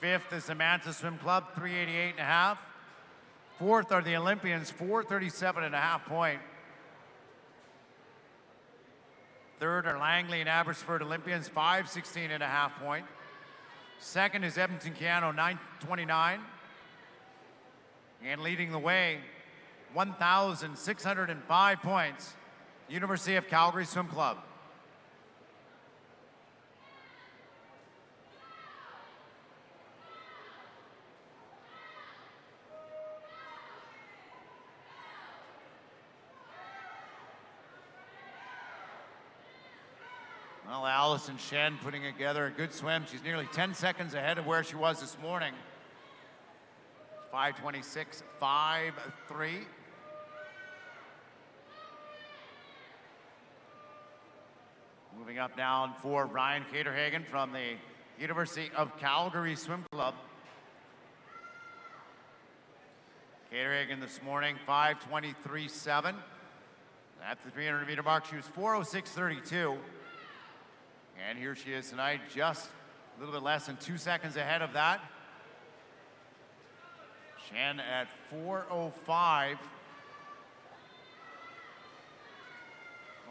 5th is the Manta Swim Club, 388.5. 4th are the Olympians, 437.5 point. 3rd are Langley and Abbotsford Olympians, 516.5 point. 2nd is Edmonton Gano, 929. And leading the way, 1,605 points, University of Calgary Swim Club. Well, Allison Shen putting together a good swim. She's nearly 10 seconds ahead of where she was this morning. 5:26.53. Moving up now for Ryan Caterhagen from the University of Calgary Swim Club. Caterhagen this morning, 5:23.7. At the 300-meter mark, she was 4:06.32. And here she is tonight, just a little bit less than 2 seconds ahead of that. Shen at 4:05.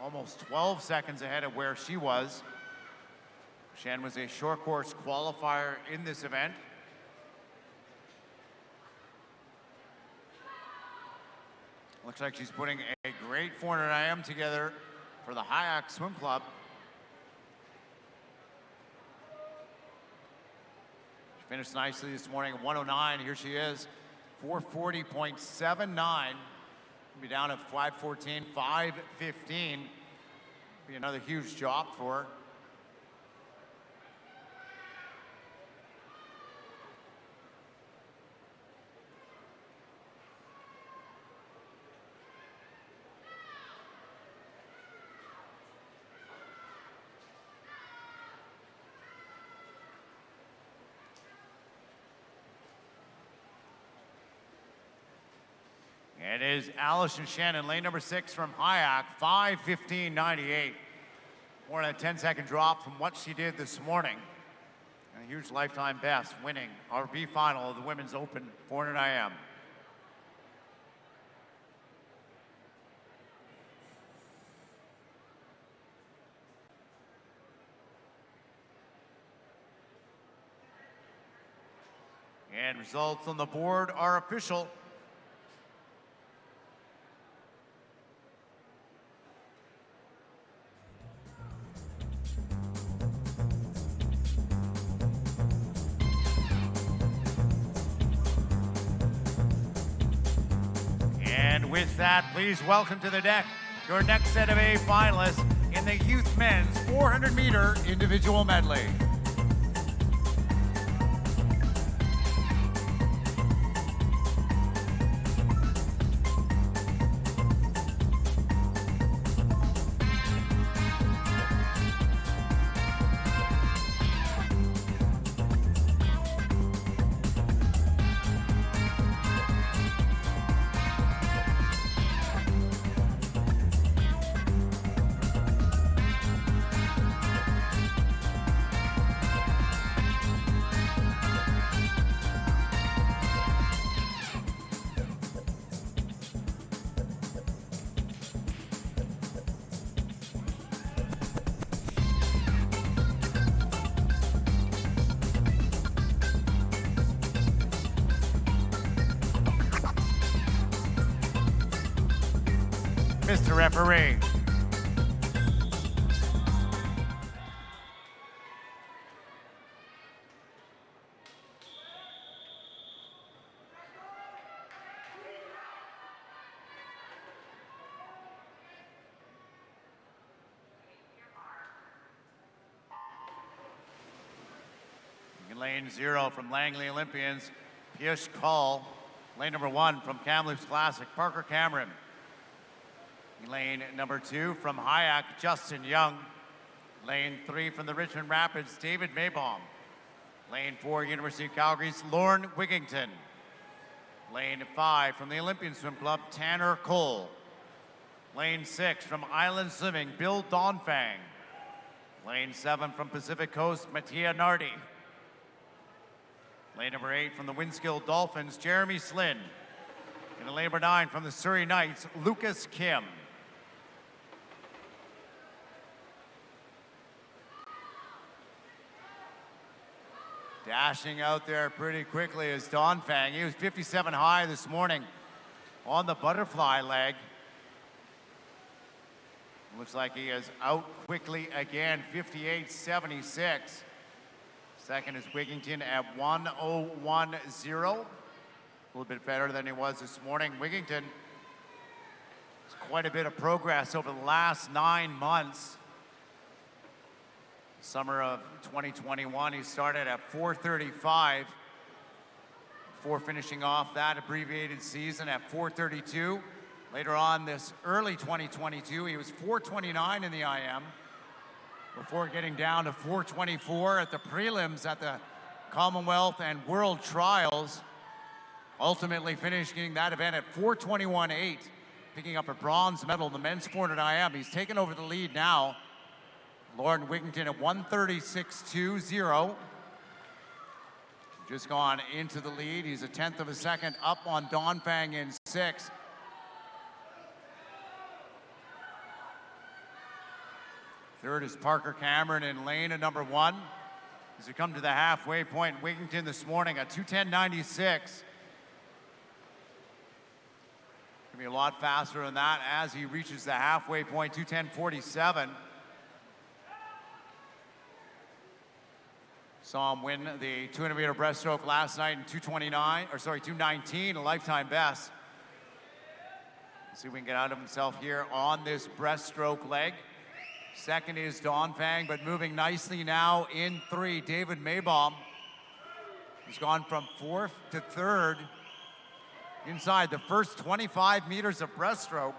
Almost 12 seconds ahead of where she was. Shen was a short course qualifier in this event. Looks like she's putting a great 400 IM together for the Hayak Swim Club. She finished nicely this morning at 109. Here she is, 440.79. Be down at 5:14, 5:15. Be another huge drop for her. It is Allison Shen in lane number 6 from Hayak, 5:15.98. More than a 10-second drop from what she did this morning. And a huge lifetime best, winning our B final of the Women's Open 400 IM. And results on the board are official. With that, please welcome to the deck your next set of A finalists in the Youth Men's 400-meter individual medley. Mr. Referee. In lane 0 from Langley Olympians, Piyush Kaul. Lane number 1 from Kamloops Classic, Parker Cameron. In lane number 2 from Hyack, Justin Young. Lane 3 from the Richmond Rapids, David Maybaum. Lane 4, University of Calgary's Lorne Wigington. Lane 5 from the Olympian Swim Club, Tanner Cole. Lane 6 from Island Swimming, Bill Donfang. Lane 7 from Pacific Coast, Mattia Nardi. Lane number 8 from the Winskill Dolphins, Jeremy Slynn. And lane number 9 from the Surrey Knights, Lucas Kim. Dashing out there pretty quickly is Donfang. He was 57 high this morning on the butterfly leg. Looks like he is out quickly again, 58.76. Second is Wigington at 1:01.0. A little bit better than he was this morning. Wigington, quite a bit of progress over the last 9 months. Summer of 2021, he started at 4:35 before finishing off that abbreviated season at 4:32. Later on this early 2022, he was 4:29 in the IM before getting down to 4:24 at the prelims at the Commonwealth and World Trials. Ultimately finishing that event at 4:21.8, picking up a bronze medal in the men's 400 IM. He's taken over the lead now. Lorne Wigington at 1:36.20. Just gone into the lead. He's a 1/10 of a second up on Donfang in 6th. Third is Parker Cameron in lane at number 1. As we come to the halfway point, Wigington this morning at 2:10.96. Gonna be a lot faster than that as he reaches the halfway point, 2:10.47. Saw him win the 200-meter breaststroke last night in 2:19, a lifetime best. Let's see if we can get out of himself here on this breaststroke leg. Second is Donfang, but moving nicely now in 3, David Maybaum. He's gone from 4th to 3rd inside the first 25 meters of breaststroke.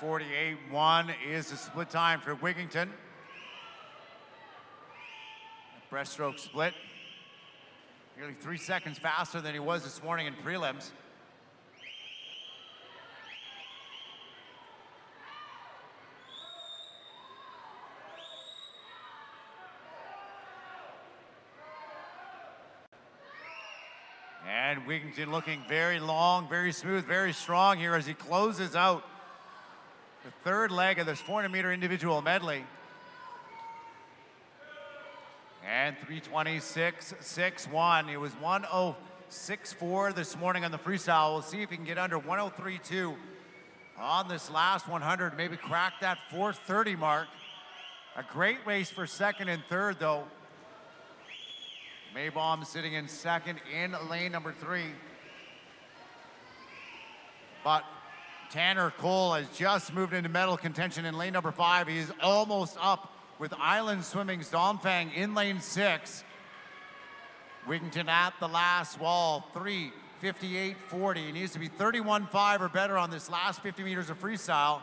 .248.1 is the split time for Wigington. Breaststroke split. Nearly 3 seconds faster than he was this morning in prelims. And Wigington looking very long, very smooth, very strong here as he closes out the third leg of this 400-meter individual medley. And 3:26.61. It was 1:06.4 this morning on the freestyle. We'll see if he can get under 1:03.2 on this last 100. Maybe crack that 4:30 mark. A great race for second and third, though. Maybaum sitting in second in lane number 3. But Tanner Cole has just moved into medal contention in lane number 5. He is almost up with Island Swimming's Donfang in lane 6. Wigington at the last wall, 3:58.40. He needs to be 31.5 or better on this last 50 meters of freestyle.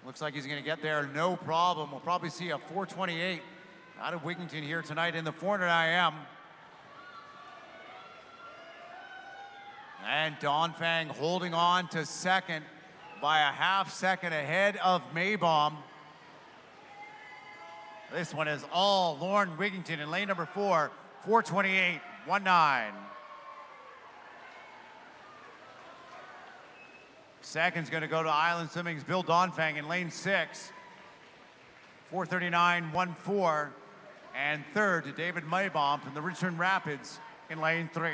Looks like he's gonna get there, no problem. We'll probably see a 4:28 out of Wigington here tonight in the 400 IM. And Donfang holding on to second by a half second ahead of Maybaum. This one is all Lorne Wigington in lane number 4, 4:28.19. Second's gonna go to Island Swimming's Bill Donfang in lane 6, 4:39.14. And third to David Maybaum from the Richmond Rapids in lane 3.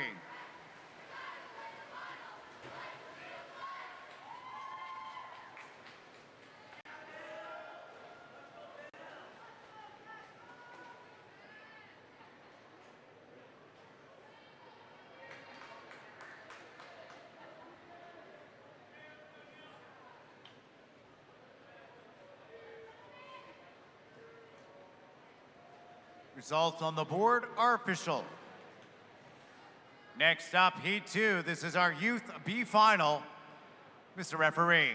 Results on the board are official. Next up, Heat 2. This is our Youth B final. Mr. Referee.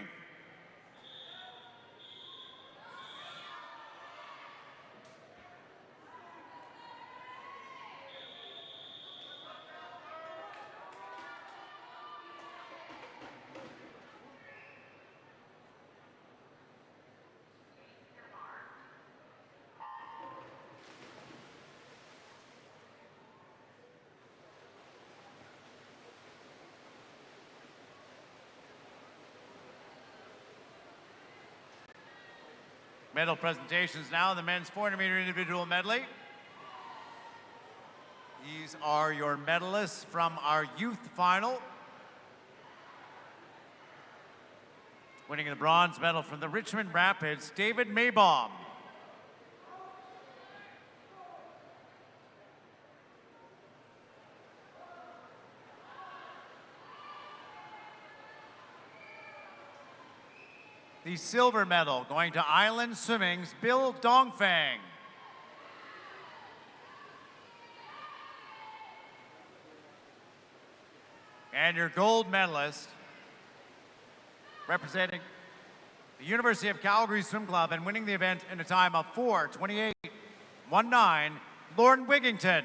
Medal presentations now, the men's 400-meter individual medley. These are your medalists from our youth final. Winning the bronze medal from the Richmond Rapids, David Maybaum. The silver medal going to Island Swimming's Bill Dongfang. And your gold medalist, representing the University of Calgary Swim Club and winning the event in a time of 4:28.19, Lauren Wigington.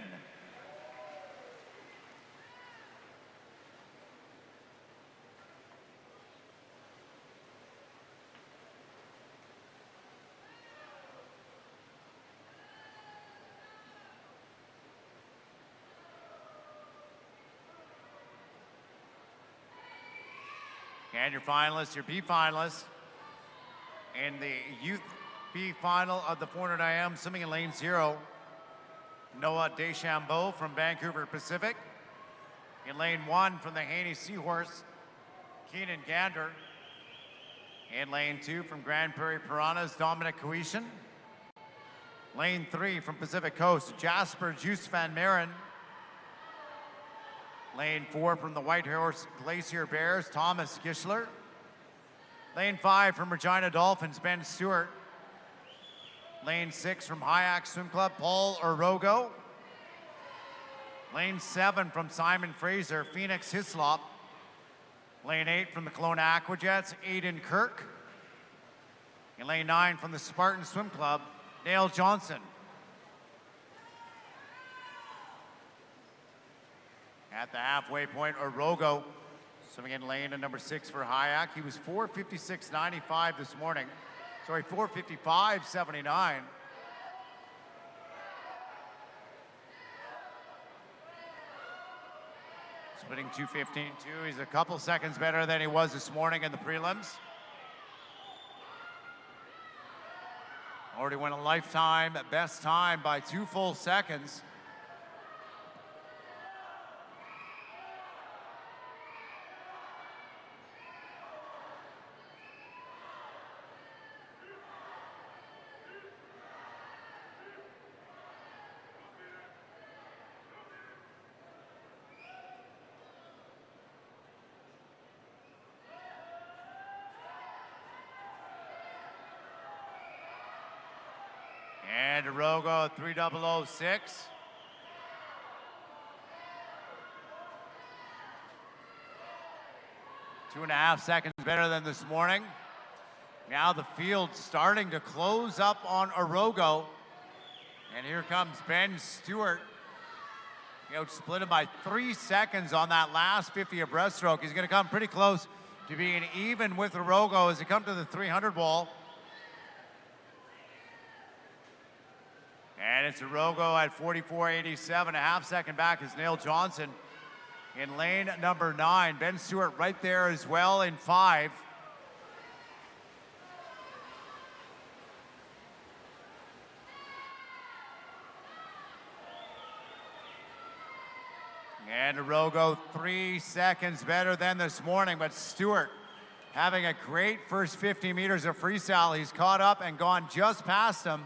And your finalists, your B finalists, in the Youth B final of the 400 IM, swimming in lane 0, Noah Deschambeau from Vancouver Pacific. In lane 1 from the Haney Seahorse, Keenan Gander. In lane 2 from Grand Prairie Piranhas, Dominic Coetian. Lane 3 from Pacific Coast, Jasper Juice Van Maren. Lane 4 from the Whitehorse Glacier Bears, Thomas Gischler. Lane 5 from Regina Dolphins, Ben Stewart. Lane 6 from Hyack Swim Club, Paul Orogo. Lane 7 from Simon Fraser, Phoenix Hislop. Lane 8 from the Kelowna Aquajets, Aiden Kirk. And lane 9 from the Spartan Swim Club, Dale Johnson. At the halfway point, Orogo swimming in lane at number 6 for Hyack. He was 4:56.95 this morning. Sorry, 4:55.79. Splitting 2:15.2. He's a couple seconds better than he was this morning in the prelims. Already went a lifetime best time by 2 full seconds. And Orogo 3:00.06. Two and a half seconds better than this morning. Now the field starting to close up on Orogo. And here comes Ben Stewart. He outsplit him by 3 seconds on that last 50 of breaststroke. He's going to come pretty close to being even with Orogo as he comes to the 300 wall. And it's Orogo at 44.87, a half second back is Neil Johnson in lane number 9. Ben Stewart right there as well in 5. And Arogo 3 seconds better than this morning, but Stewart having a great first 50 meters of freestyle. He's caught up and gone just past him.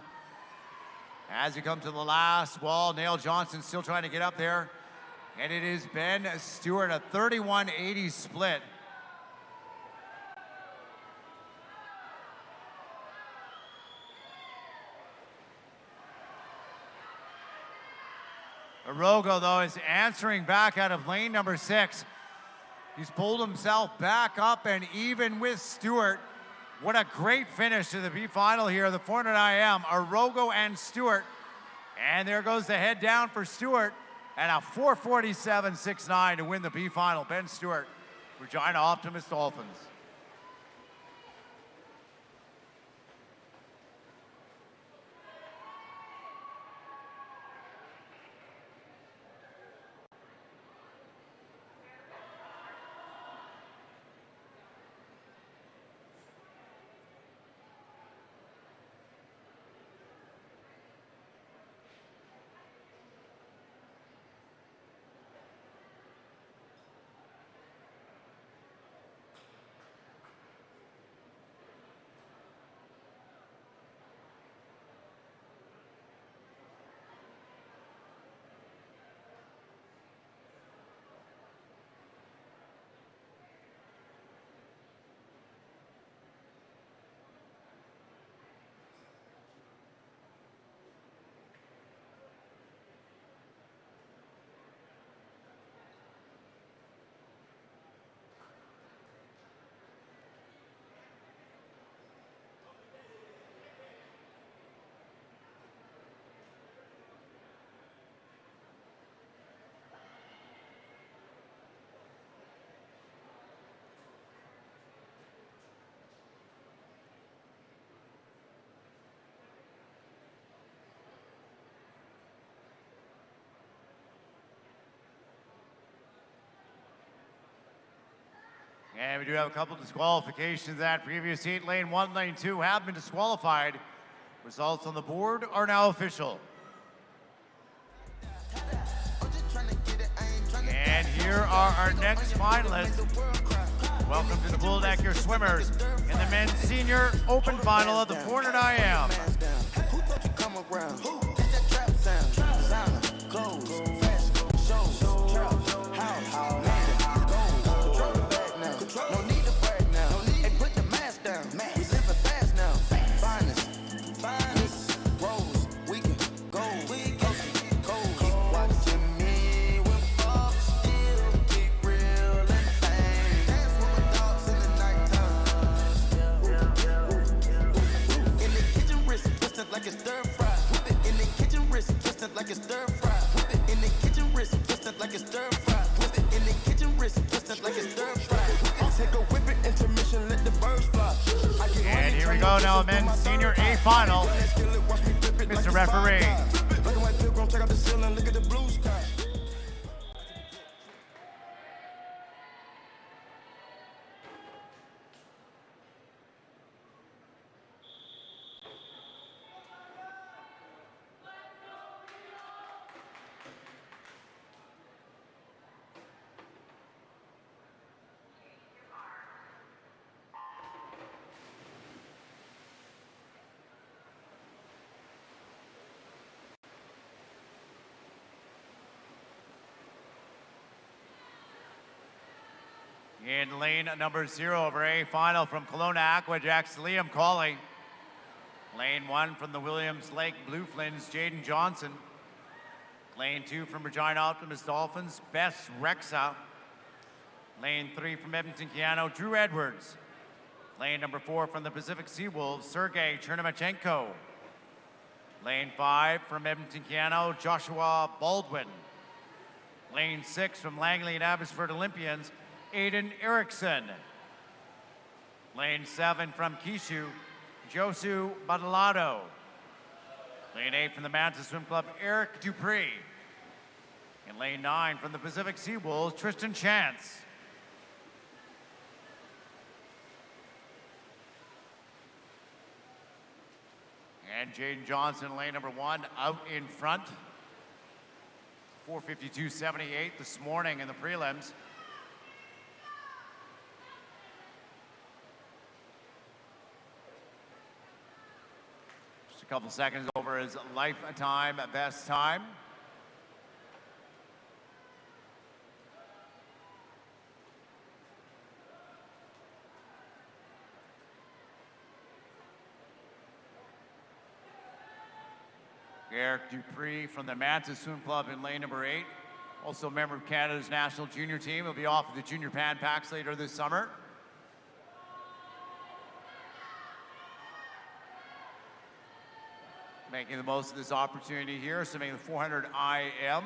As we come to the last wall, Neil Johnson still trying to get up there. And it is Ben Stewart, a 31-80 split. Arogo, though, is answering back out of lane number 6. He's pulled himself back up and even with Stewart. What a great finish to the B final here, the 400 IM, Arogo and Stewart. And there goes the head down for Stewart and a 4:47.69 to win the B final. Ben Stewart, Regina Optimist Dolphins. And we do have a couple disqualifications. That previous heat, lane 1, lane 2 have been disqualified. Results on the board are now official. And here are our next finalists. Welcome to the Bull Decker Swimmers in the men's senior open final of the 400 IM. Who told you come around? Who? It's that trap sound. Sound, clothes, fashion, shows, trap, house, control the bag now. No need to brag now. Hey, put the mask down. We living fast now. Finest, rose, we can go. Cold, keep watching me when Bob still keep real and fame. Dance with my dogs in the nighttime. In the kitchen, wrist twisted like it's stir fry. Whip it in the kitchen, wrist twisted like it's stir fry. Whip it in the kitchen, wrist twisted like it's stir fry. Whip it in the kitchen, wrist twisted like it's stir fry. Take a whip it, intermission, let the birds fly. And here we go now, men's senior A final. Mr. Referee. Black and white pilgrim, check out the ceiling, look at the blue sky. In lane number 0 of our A final from Kelowna Aqueducts, Liam Colley. Lane 1 from the Williams Lake Blue Flames, Jaden Johnson. Lane 2 from Regina Optimist Dolphins, Bess Rexa. Lane 3 from Edmonton Keano, Drew Edwards. Lane number 4 from the Pacific Seawolves, Sergei Chernymachenko. Lane 5 from Edmonton Keano, Joshua Baldwin. Lane 6 from Langley and Abbotsford Olympians, Aiden Erickson. Lane 7 from Kishu, Josu Badalado. Lane 8 from the Manta Swim Club, Eric Dupree. And lane 9 from the Pacific Seawolves, Tristan Chance. And Jaden Johnson, lane number 1, out in front. 4:52.78 this morning in the prelims. Just a couple seconds over his lifetime best time. Eric Dupree from the Mantis Swim Club in lane number 8. Also a member of Canada's national junior team. He'll be off at the Junior Pan Packs later this summer. Making the most of this opportunity here, swimming the 400 IM.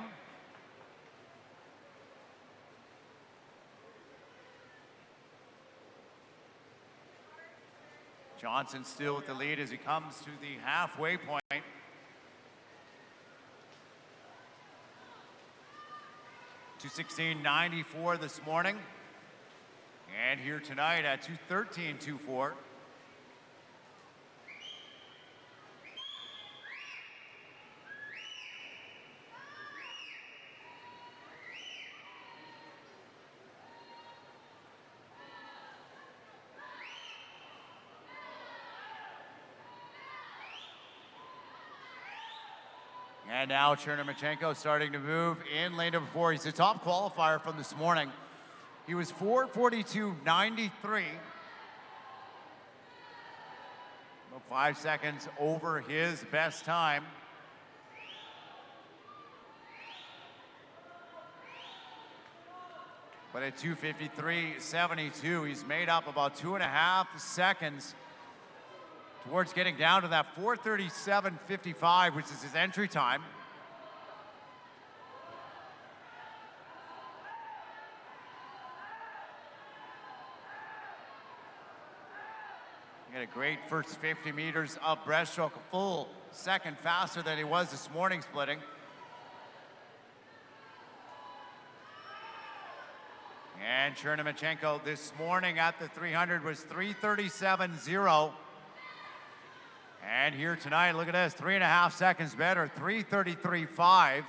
Johnson still with the lead as he comes to the halfway point. 2:16.94 this morning. And here tonight at 2:13.24. And now Chernymachenko starting to move in lane number 4. He's the top qualifier from this morning. He was 4:42.93. About 5 seconds over his best time. But at 2:53.72, he's made up about 2.5 seconds towards getting down to that 4:37.55, which is his entry time. He had a great first 50 meters up breaststroke, a full second faster than he was this morning splitting. And Chernymachenko this morning at the 300 was 3:37.0. And here tonight, look at this, 3.5 seconds better, 3:33.5.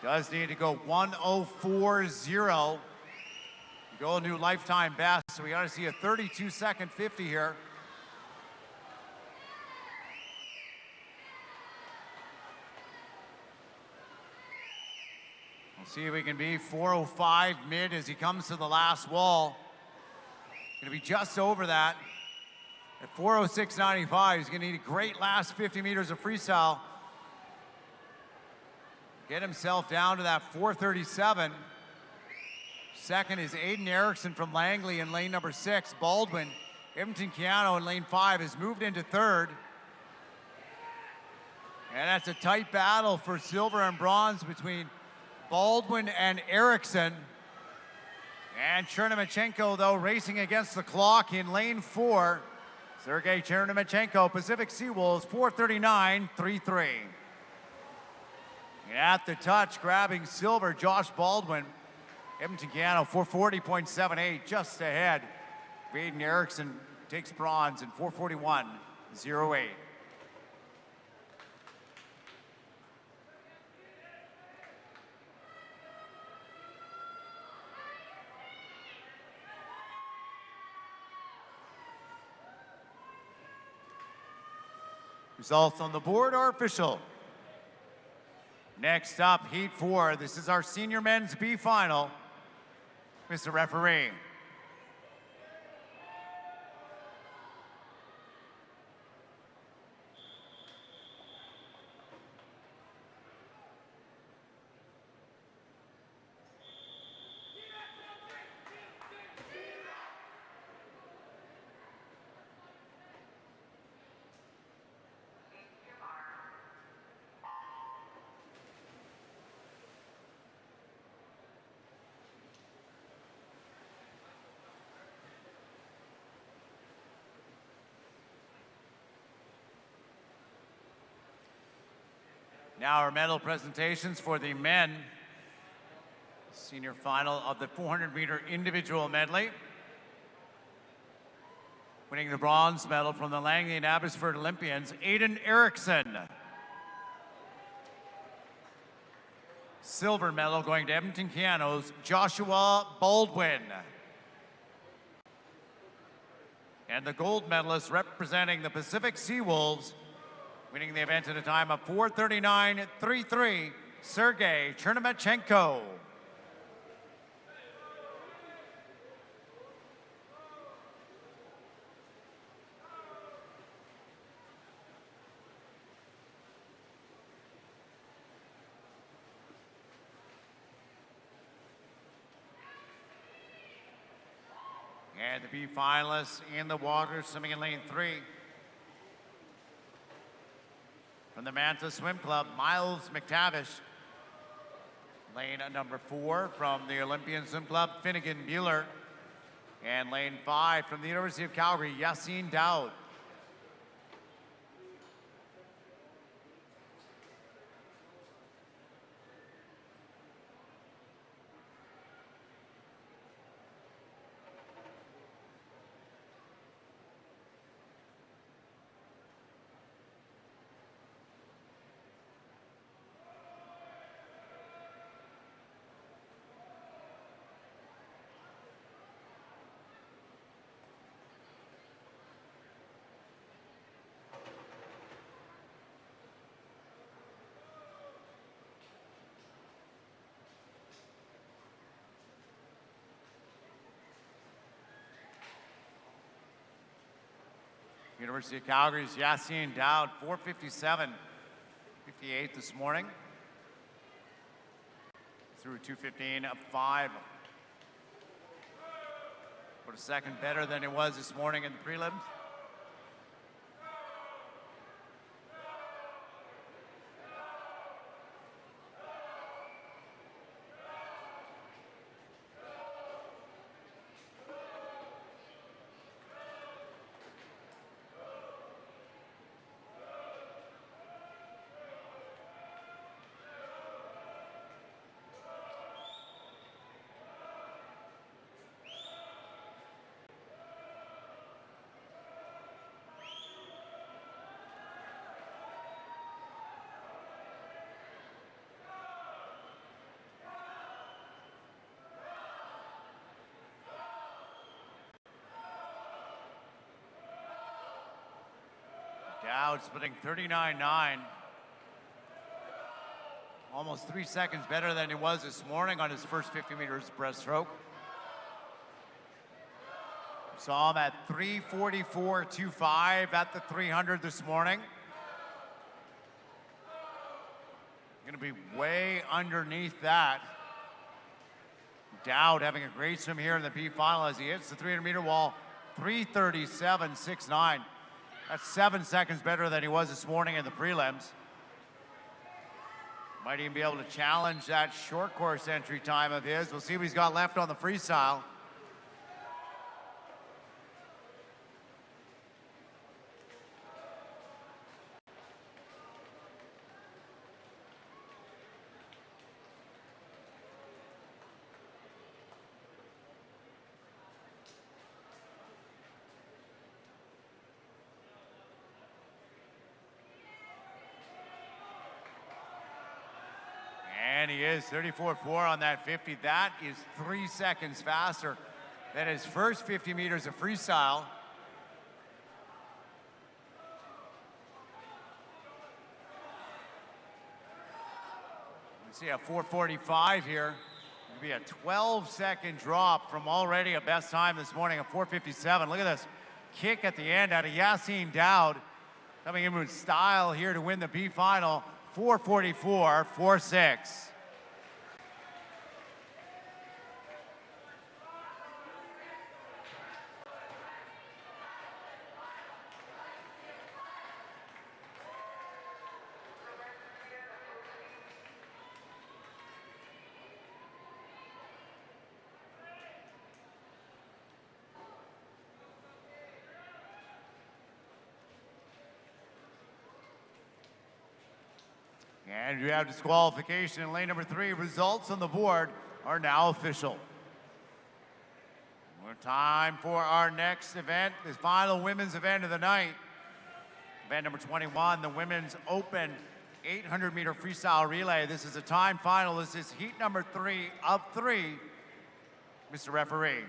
Does need to go 1:04.0. Go a new lifetime best, so we got to see a 32-second 50 here. We'll see if we can be 4:05 mid as he comes to the last wall. Gonna be just over that. At 4:06.95, he's gonna need a great last 50 meters of freestyle. Get himself down to that 4:37. Second is Aiden Erickson from Langley in lane number 6. Baldwin, Edmonton Keanu in lane 5 has moved into third. And that's a tight battle for silver and bronze between Baldwin and Erickson. And Chernymachenko, though, racing against the clock in lane 4. Sergei Chernymachenko, Pacific Seawolves, 4:39.33. And at the touch, grabbing silver, Josh Baldwin. Edmonton Keanu, 4:40.78, just ahead. Aiden Erickson takes bronze in 4:41.08. Results on the board are official. Next up, Heat 4. This is our senior men's B final. Mr. Referee. Now our medal presentations for the men. Senior final of the 400-meter individual medley. Winning the bronze medal from the Langley and Abbotsford Olympians, Aiden Erickson. Silver medal going to Edmonton Keano's Joshua Baldwin. And the gold medalist representing the Pacific Seawolves, winning the event at a time of 4:39.33, Sergei Chernomachenko. And the B finalists in the water, swimming in lane 3. From the Manta Swim Club, Miles McTavish. Lane number 4 from the Olympian Swim Club, Finnegan Bueller. And lane 5 from the University of Calgary, Yassine Dowd. University of Calgary's Yassine Dowd, 4:57.58 this morning. Through 2:15.5. About a second better than it was this morning in the prelims. Dowd splitting 39.9. Almost 3 seconds better than he was this morning on his first 50 meters breaststroke. Saw him at 3:44.25 at the 300 this morning. Going to be way underneath that. Dowd having a great swim here in the P final as he hits the 300 meter wall, 3:37.69. That's 7 seconds better than he was this morning in the prelims. Might even be able to challenge that short course entry time of his. We'll see what he's got left on the freestyle. And he is 34.4 on that 50. That is 3 seconds faster than his first 50 meters of freestyle. You see a 4:45 here. It'll be a 12-second drop from already a best time this morning of 4:57. Look at this kick at the end out of Yassine Dowd, coming in with style here to win the B final. 4:44.46. And you have disqualification in lane number 3. Results on the board are now official. Time for our next event, the final women's event of the night. Event number 21, the women's open 800-meter freestyle relay. This is a time final. This is heat number 3 of 3. Mr. Referee.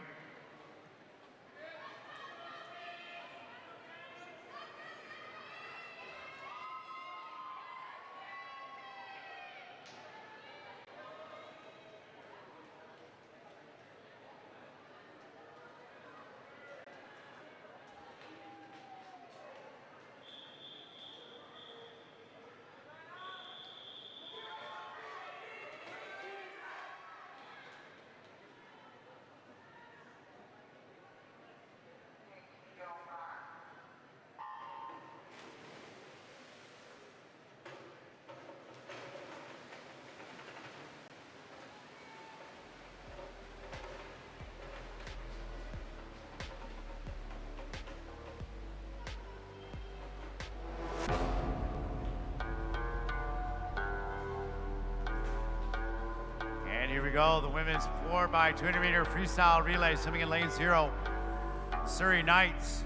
Here we go, the women's 4x200-meter freestyle relay swimming in lane 0. Surrey Knights.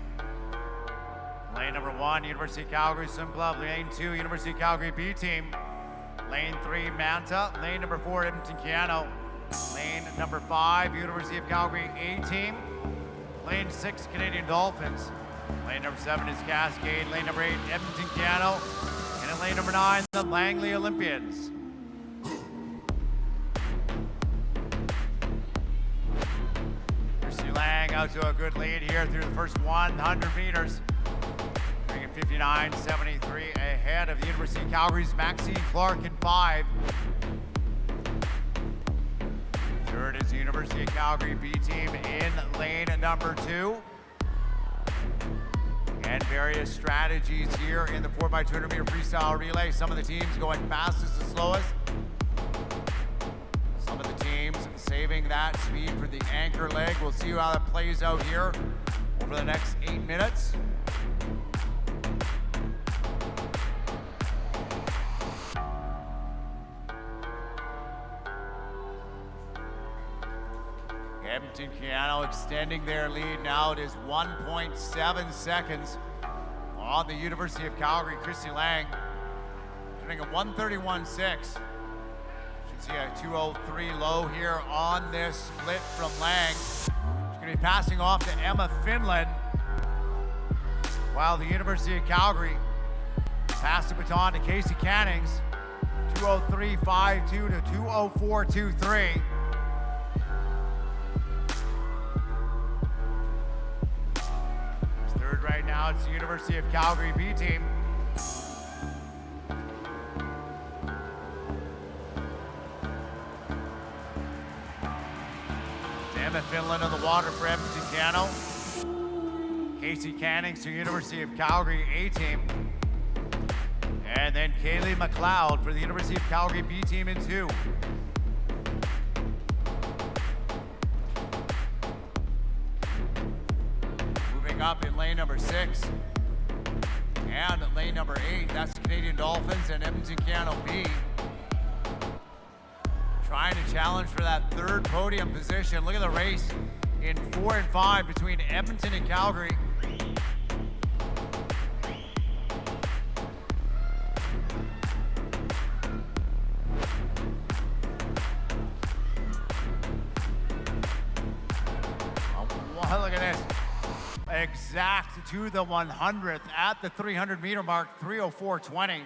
Lane number 1, University of Calgary Swim Club. Lane 2, University of Calgary B team. Lane 3, Manta. Lane number 4, Edmonton Keano. Lane number 5, University of Calgary A team. Lane 6, Canadian Dolphins. Lane number 7 is Cascade. Lane number 8, Edmonton Keano. And in lane number 9, the Langley Olympians. Lang out to a good lead here through the first 100 meters. Bringing 59.73 ahead of the University of Calgary's Maxine Clark in 5. Third is the University of Calgary B team in lane number 2. And various strategies here in the 4x200-meter freestyle relay. Some of the teams going fastest and slowest. Some of the teams saving that speed for the anchor leg. We'll see how that plays out here over the next 8 minutes. Edmonton Keano extending their lead. Now it is 1.7 seconds on the University of Calgary. Chrissy Lang turning a 1:31.6. See a 2:03 low here on this split from Lang. She's going to be passing off to Emma Finland, while the University of Calgary passed the baton to Casey Cannings. 2:03.52 to 2:04.23. Third right now, it's the University of Calgary B team. Emma Finland on the water for Edmonton Keano. Casey Cannings to University of Calgary A team. And then Kaylee McLeod for the University of Calgary B team in 2. Moving up in lane number 6. And lane number 8, that's the Canadian Dolphins and Edmonton Keano B. Trying to challenge for that third podium position. Look at the race in 4 and 5 between Edmonton and Calgary. Oh, look at this. Exact to the 100th at the 300-meter mark, 3:04.20.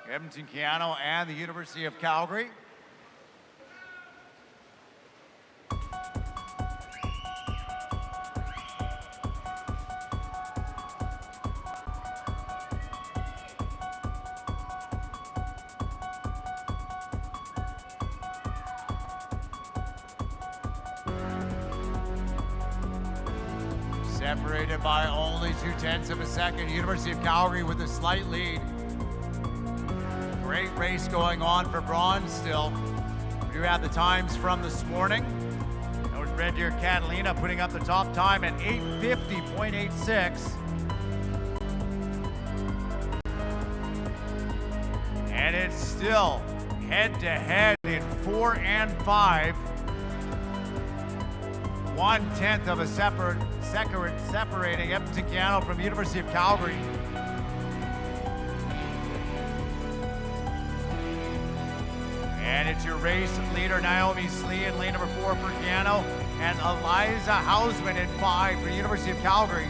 Edmonton Keano and the University of Calgary. Separated by only 0.2 of a second. University of Calgary with a slight lead. Great race going on for bronze still. We do have the times from this morning. That was Red Deer Catalina putting up the top time at 8:50.86. And it's still head-to-head in 4 and 5. 1/10 of a separating Edmonton Canal from University of Calgary. And it's your race leader, Naomi Slee, in lane number 4 for Keano, and Eliza Hausman in 5 for University of Calgary.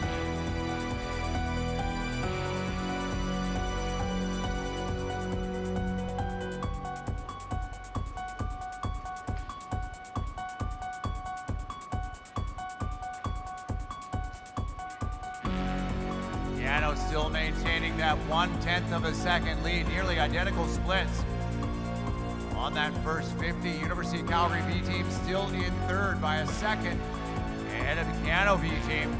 Keano still maintaining that 1/10 of a second lead, nearly identical splits. On that first 50, University of Calgary B team still in third by a second ahead of the Keano B team.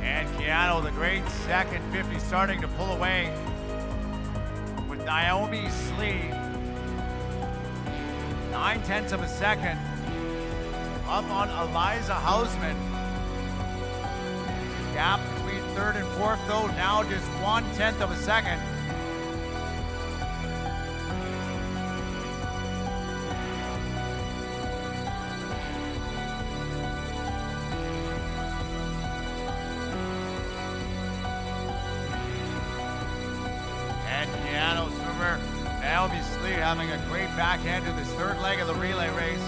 And Keano, the great second 50, starting to pull away with Naomi Slee. 9/10 of a second up on Eliza Hausman. Gap between third and fourth, though, now just 1/10 of a second. And Keano swimmer Naomi Slee having a great backhand to this third leg of the relay race.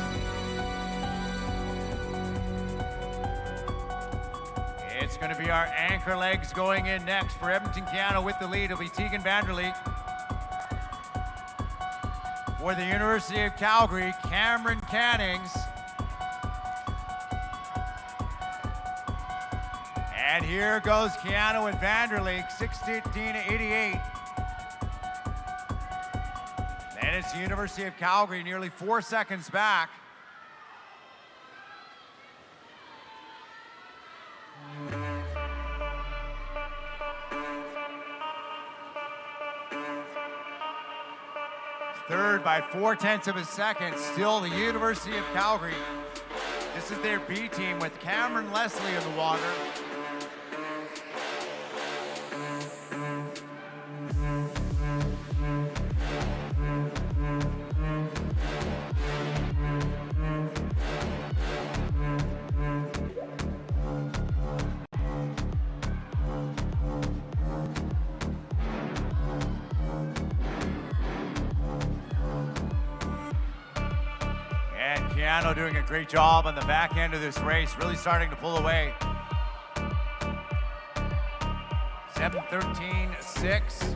It's going to be our anchor legs going in next for Edmonton Keano. With the lead, it'll be Tegan Vanderleek. For the University of Calgary, Cameron Cannings. And here goes Keano and Vanderleek, 6:15:88. And it's the University of Calgary, nearly 4 seconds back. Third by 4/10 of a second, still the University of Calgary. This is their B team with Cameron Leslie in the water. Keano doing a great job on the back end of this race, really starting to pull away. 7:13.6.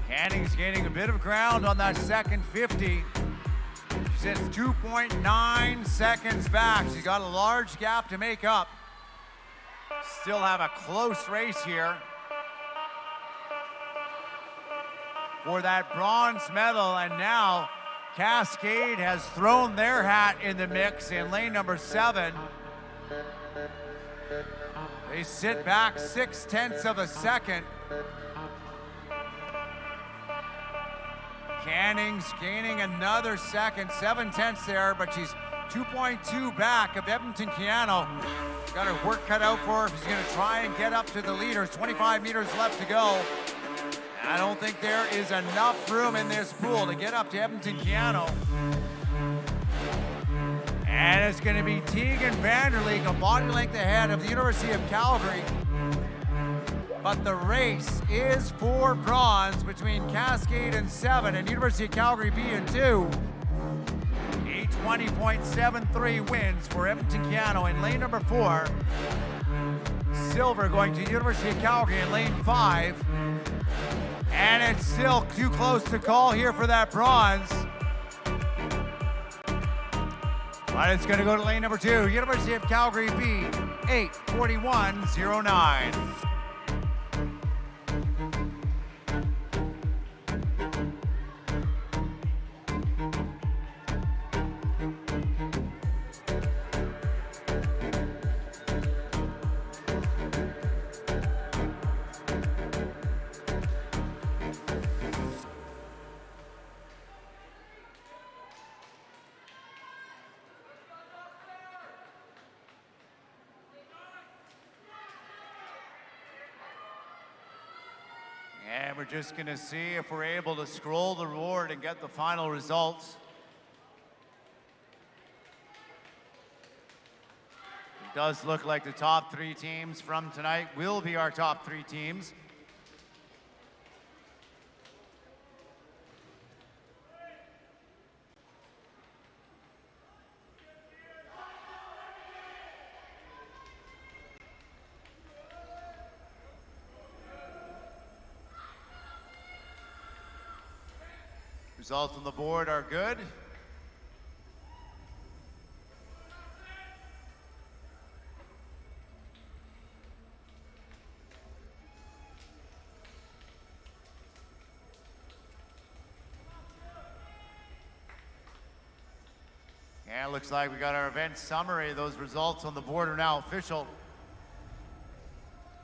Canning's gaining a bit of ground on that second 50. She sits 2.9 seconds back. She's got a large gap to make up. Still have a close race here for that bronze medal, and now Cascade has thrown their hat in the mix in lane number 7. They sit back 6/10 of a second. Canning's gaining another second, 7/10 there, but she's 2.2 back of Edmonton Keano. Got her work cut out for her if she's gonna try and get up to the leaders. 25 meters left to go. I don't think there is enough room in this pool to get up to Edmonton Keano. And it's going to be Tegan Vanderleek, a body length ahead of the University of Calgary. But the race is for bronze between Cascade and 7 and University of Calgary B and 2. 8:20.73 wins for Edmonton Keano in lane number 4. Silver going to University of Calgary in lane 5. And it's still too close to call here for that bronze. But it's going to go to lane number 2, University of Calgary B, 8:41.09. And we're just going to see if we're able to scroll the board and get the final results. It does look like the top 3 teams from tonight will be our top 3 teams. Results on the board are good. And it looks like we got our event summary. Those results on the board are now official.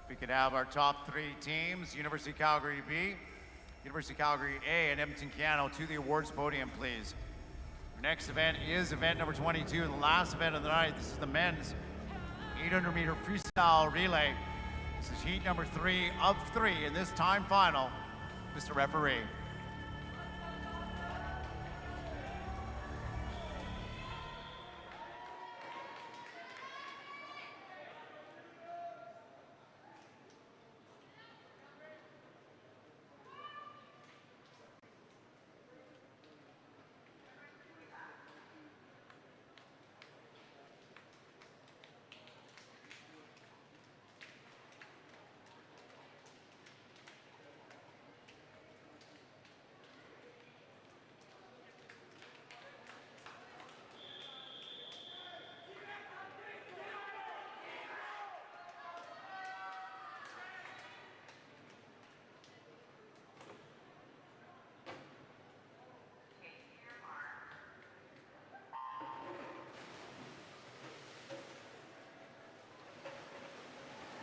We can have our top 3 teams, University of Calgary B, University of Calgary A, and Edmonton Keano to the awards podium, please. Our next event is event number 22, the last event of the night. This is the men's 800-meter freestyle relay. This is heat number 3 of 3 in this time final. Mr. Referee.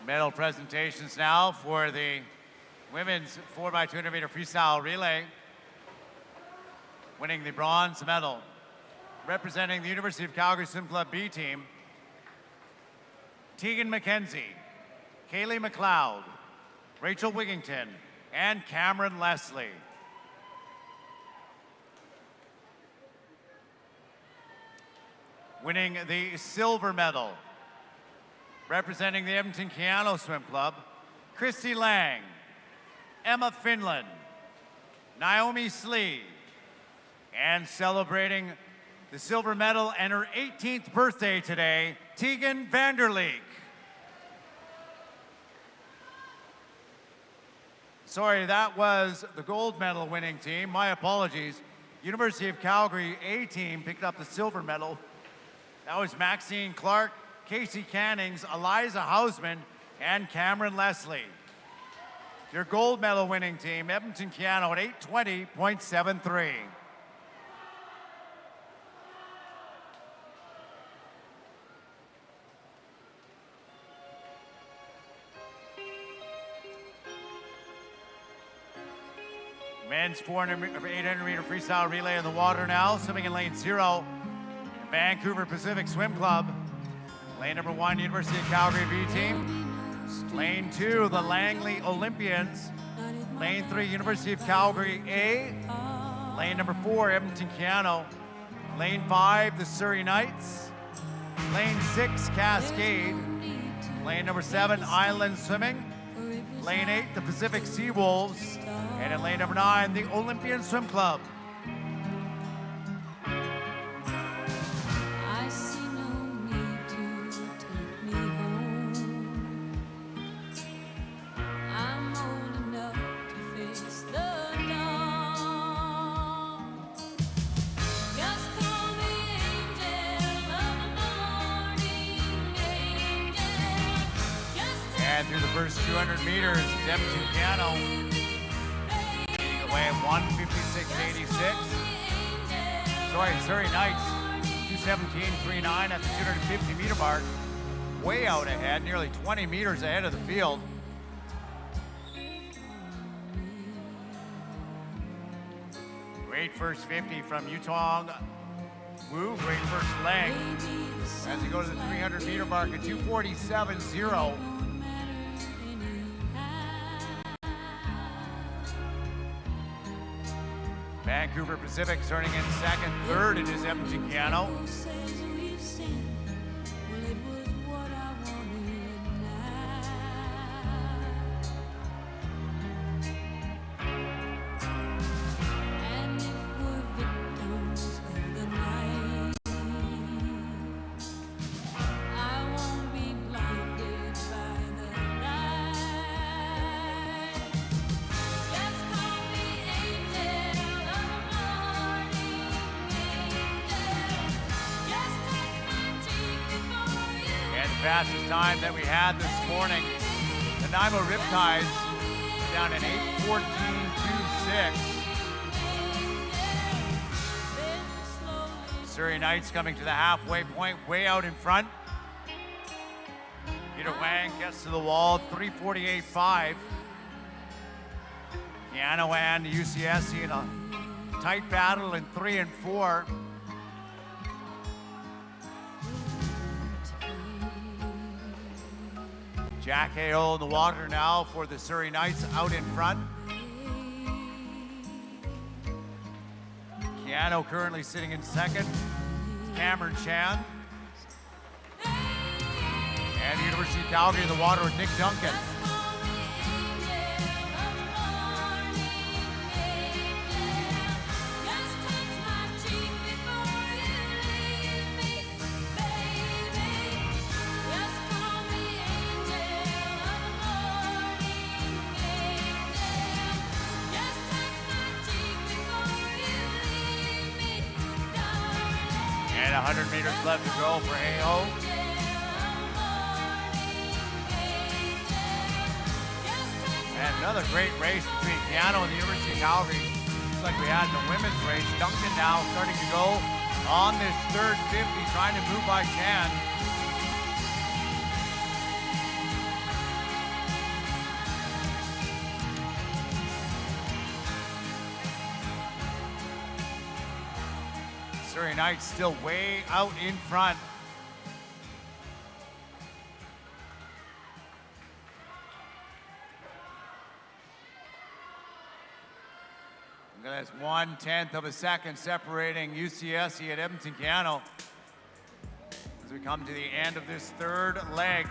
Medal presentations now for the women's 4x200 meter freestyle relay. Winning the bronze medal, representing the University of Calgary Swim Club B team, Tegan McKenzie, Kaylee McLeod, Rachel Wigington, and Cameron Leslie. Winning the silver medal, representing the Edmonton Keano Swim Club, Christy Lang, Emma Finland, Naomi Slee, and celebrating the silver medal and her 18th birthday today, Tegan Vanderleek. Sorry, that was the gold medal winning team. My apologies. University of Calgary A team picked up the silver medal. That was Maxine Clark, Casey Cannings, Eliza Hausman, and Cameron Leslie. Your gold medal winning team, Edmonton Keano at 8:20.73. Men's 800 meter freestyle relay in the water now, swimming in lane 0, Vancouver Pacific Swim Club. Lane number 1, University of Calgary B team. Lane 2, the Langley Olympians. Lane 3, University of Calgary A. Lane number 4, Edmonton Keano. Lane 5, the Surrey Knights. Lane 6, Cascade. Lane number 7, Island Swimming. Lane 8, the Pacific Seawolves. And in lane number 9, the Olympian Swim Club. And through the first 200 meters, Edmonton Keano leading away at 1:56.86. Sorry, Surrey Knights 2:17.39 at the 250 meter mark. Way out ahead, nearly 20 meters ahead of the field. Great first 50 from Yutong Wu, great first leg. As we go to the 300 meter mark at 2:47.0. Vancouver Pacific turning in second. Third, it is Edmonton Keano. Fastest time that we had this morning. The Nanaimo Riptides down at 8:14.26. Surrey Knights coming to the halfway point, way out in front. Peter Wang gets to the wall, 3:48.5. Keano and UCSC in a tight battle in 3 and 4. Jack Hale in the water now for the Surrey Knights out in front. Keano currently sitting in second. Cameron Chan. And University of Calgary in the water with Nick Duncan. And 100 meters left to go for Aho. And another great race between Keano and the University of Calgary. Just like we had in the women's race. Duncan now starting to go on this third 50, trying to move by Chan. Surrey Knights still way out in front. That's 1/10 of a second separating UCSC at Edmonton Keano. As we come to the end of this third leg,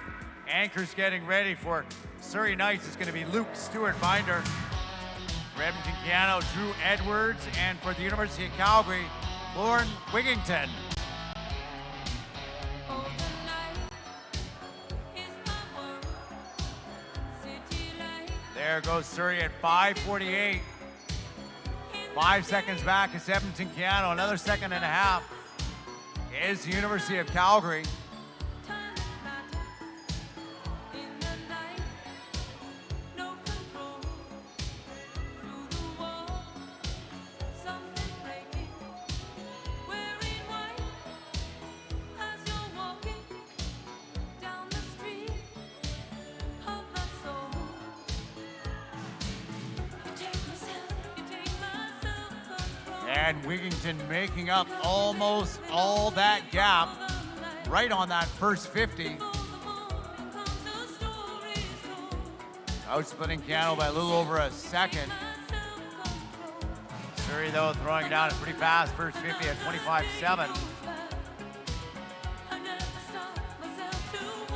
anchors getting ready for Surrey Knights is going to be Luke Stewart-Binder. For Edmonton Keano, Drew Edwards, and for the University of Calgary, Lauren Wigington. There goes Surrey at 5:48. 5 seconds back is Edmonton Keano. Another second and a half is the University of Calgary. And Wigington making up almost all that gap right on that first 50. Outsplitting Keano by a little over a second. Surrey, though, throwing down a pretty fast first 50 at 25.7.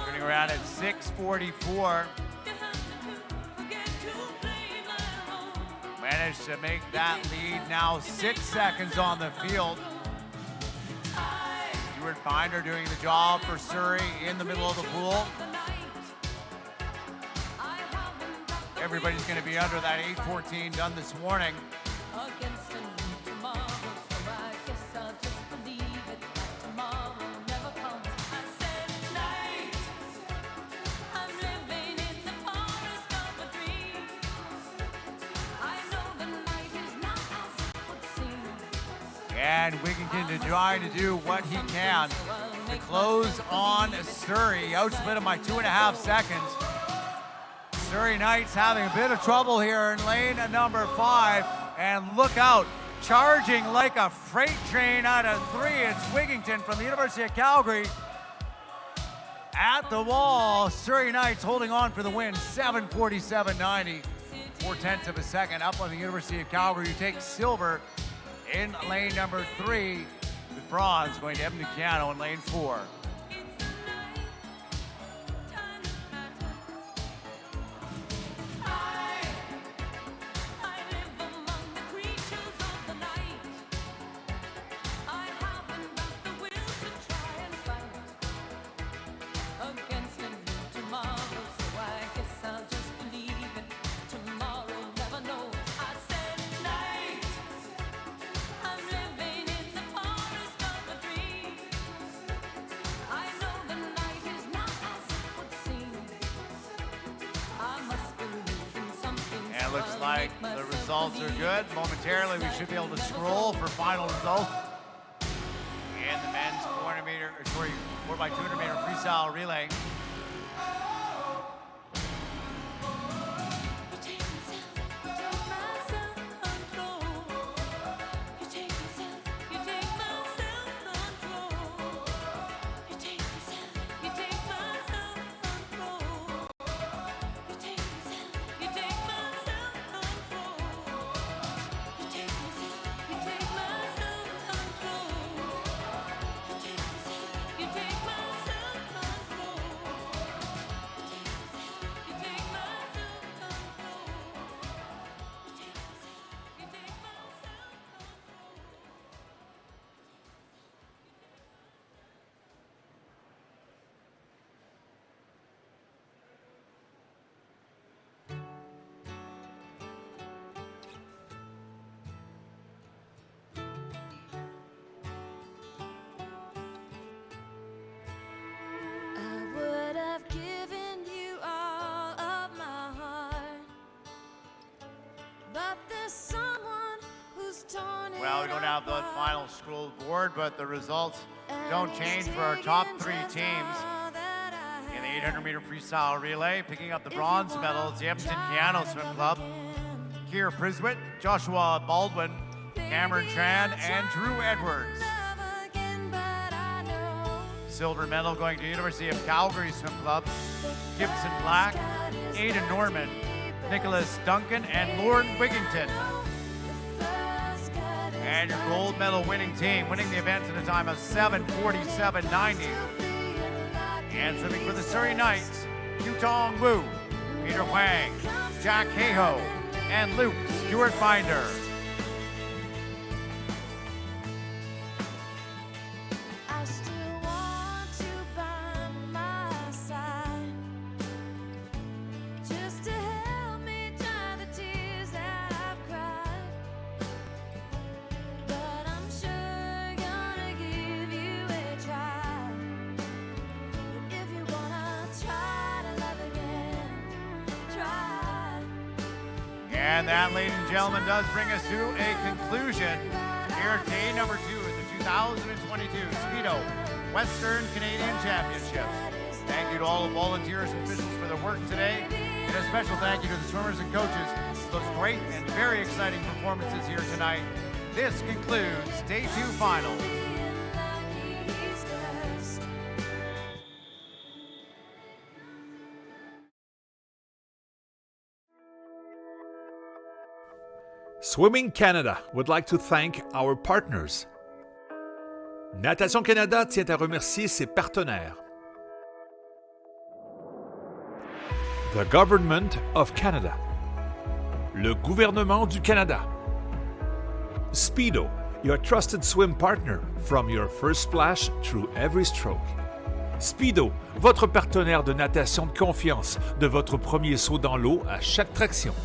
Turning around at 6:44. Managed to make that lead now 6 seconds on the field. Stewart-Binder doing the job for Surrey in the middle of the pool. Everybody's going to be under that 8:14 done this morning. And Wigington to try to do what he can to close on Surrey. Outsplit him by 2.5 seconds. Surrey Knights having a bit of trouble here in lane number 5. And look out, charging like a freight train out of 3. It's Wigington from the University of Calgary. At the wall, Surrey Knights holding on for the win, 7:47.90. 4/10 of a second up on the University of Calgary, who takes silver In lane number 3, with bronze going to Edmonton Keanu in lane 4. And it looks like the results are good. Momentarily, we should be able to scroll for final results. And the men's 400 meter, 4x200 meter freestyle relay. Well, we don't have the final scroll board, but the results don't change for our top 3 teams. In the 800 meter freestyle relay, picking up the bronze medals, the Edmonton Keanu Swim Club, Keir Priswitt, Joshua Baldwin, Cameron Tran, and Drew Edwards. Silver medal going to University of Calgary Swim Club, Gibson Black, Aidan Norman, Nicholas Duncan, and Lauren Wigington. And your gold medal winning team, winning the event in a time of 7:47.90. And swimming for the Surrey Knights, Yutong Wu, Peter Huang, Jack Hayhoe, and Luke Stewart Binder. And that, ladies and gentlemen, does bring us to a conclusion here at day number 2 of the 2022 Speedo Western Canadian Championships. Thank you to all the volunteers and officials for their work today. And a special thank you to the swimmers and coaches for those great and very exciting performances here tonight. This concludes day 2 finals. Swimming Canada would like to thank our partners. Natation Canada tient à remercier ses partenaires. The Government of Canada. Le gouvernement du Canada. Speedo, your trusted swim partner from your first splash through every stroke. Speedo, votre partenaire de natation de confiance de votre premier saut dans l'eau à chaque traction.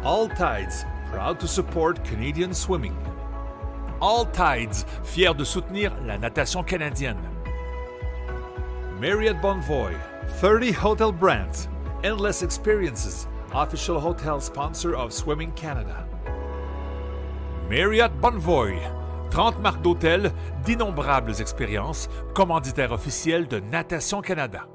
All Tides, proud to support Canadian swimming. All Tides, fier de soutenir la natation canadienne. Marriott Bonvoy, 30 hotel brands, endless experiences, official hotel sponsor of Swimming Canada. Marriott Bonvoy, 30 marques d'hôtels, d'innombrables expériences, commanditaire officiel de Natation Canada.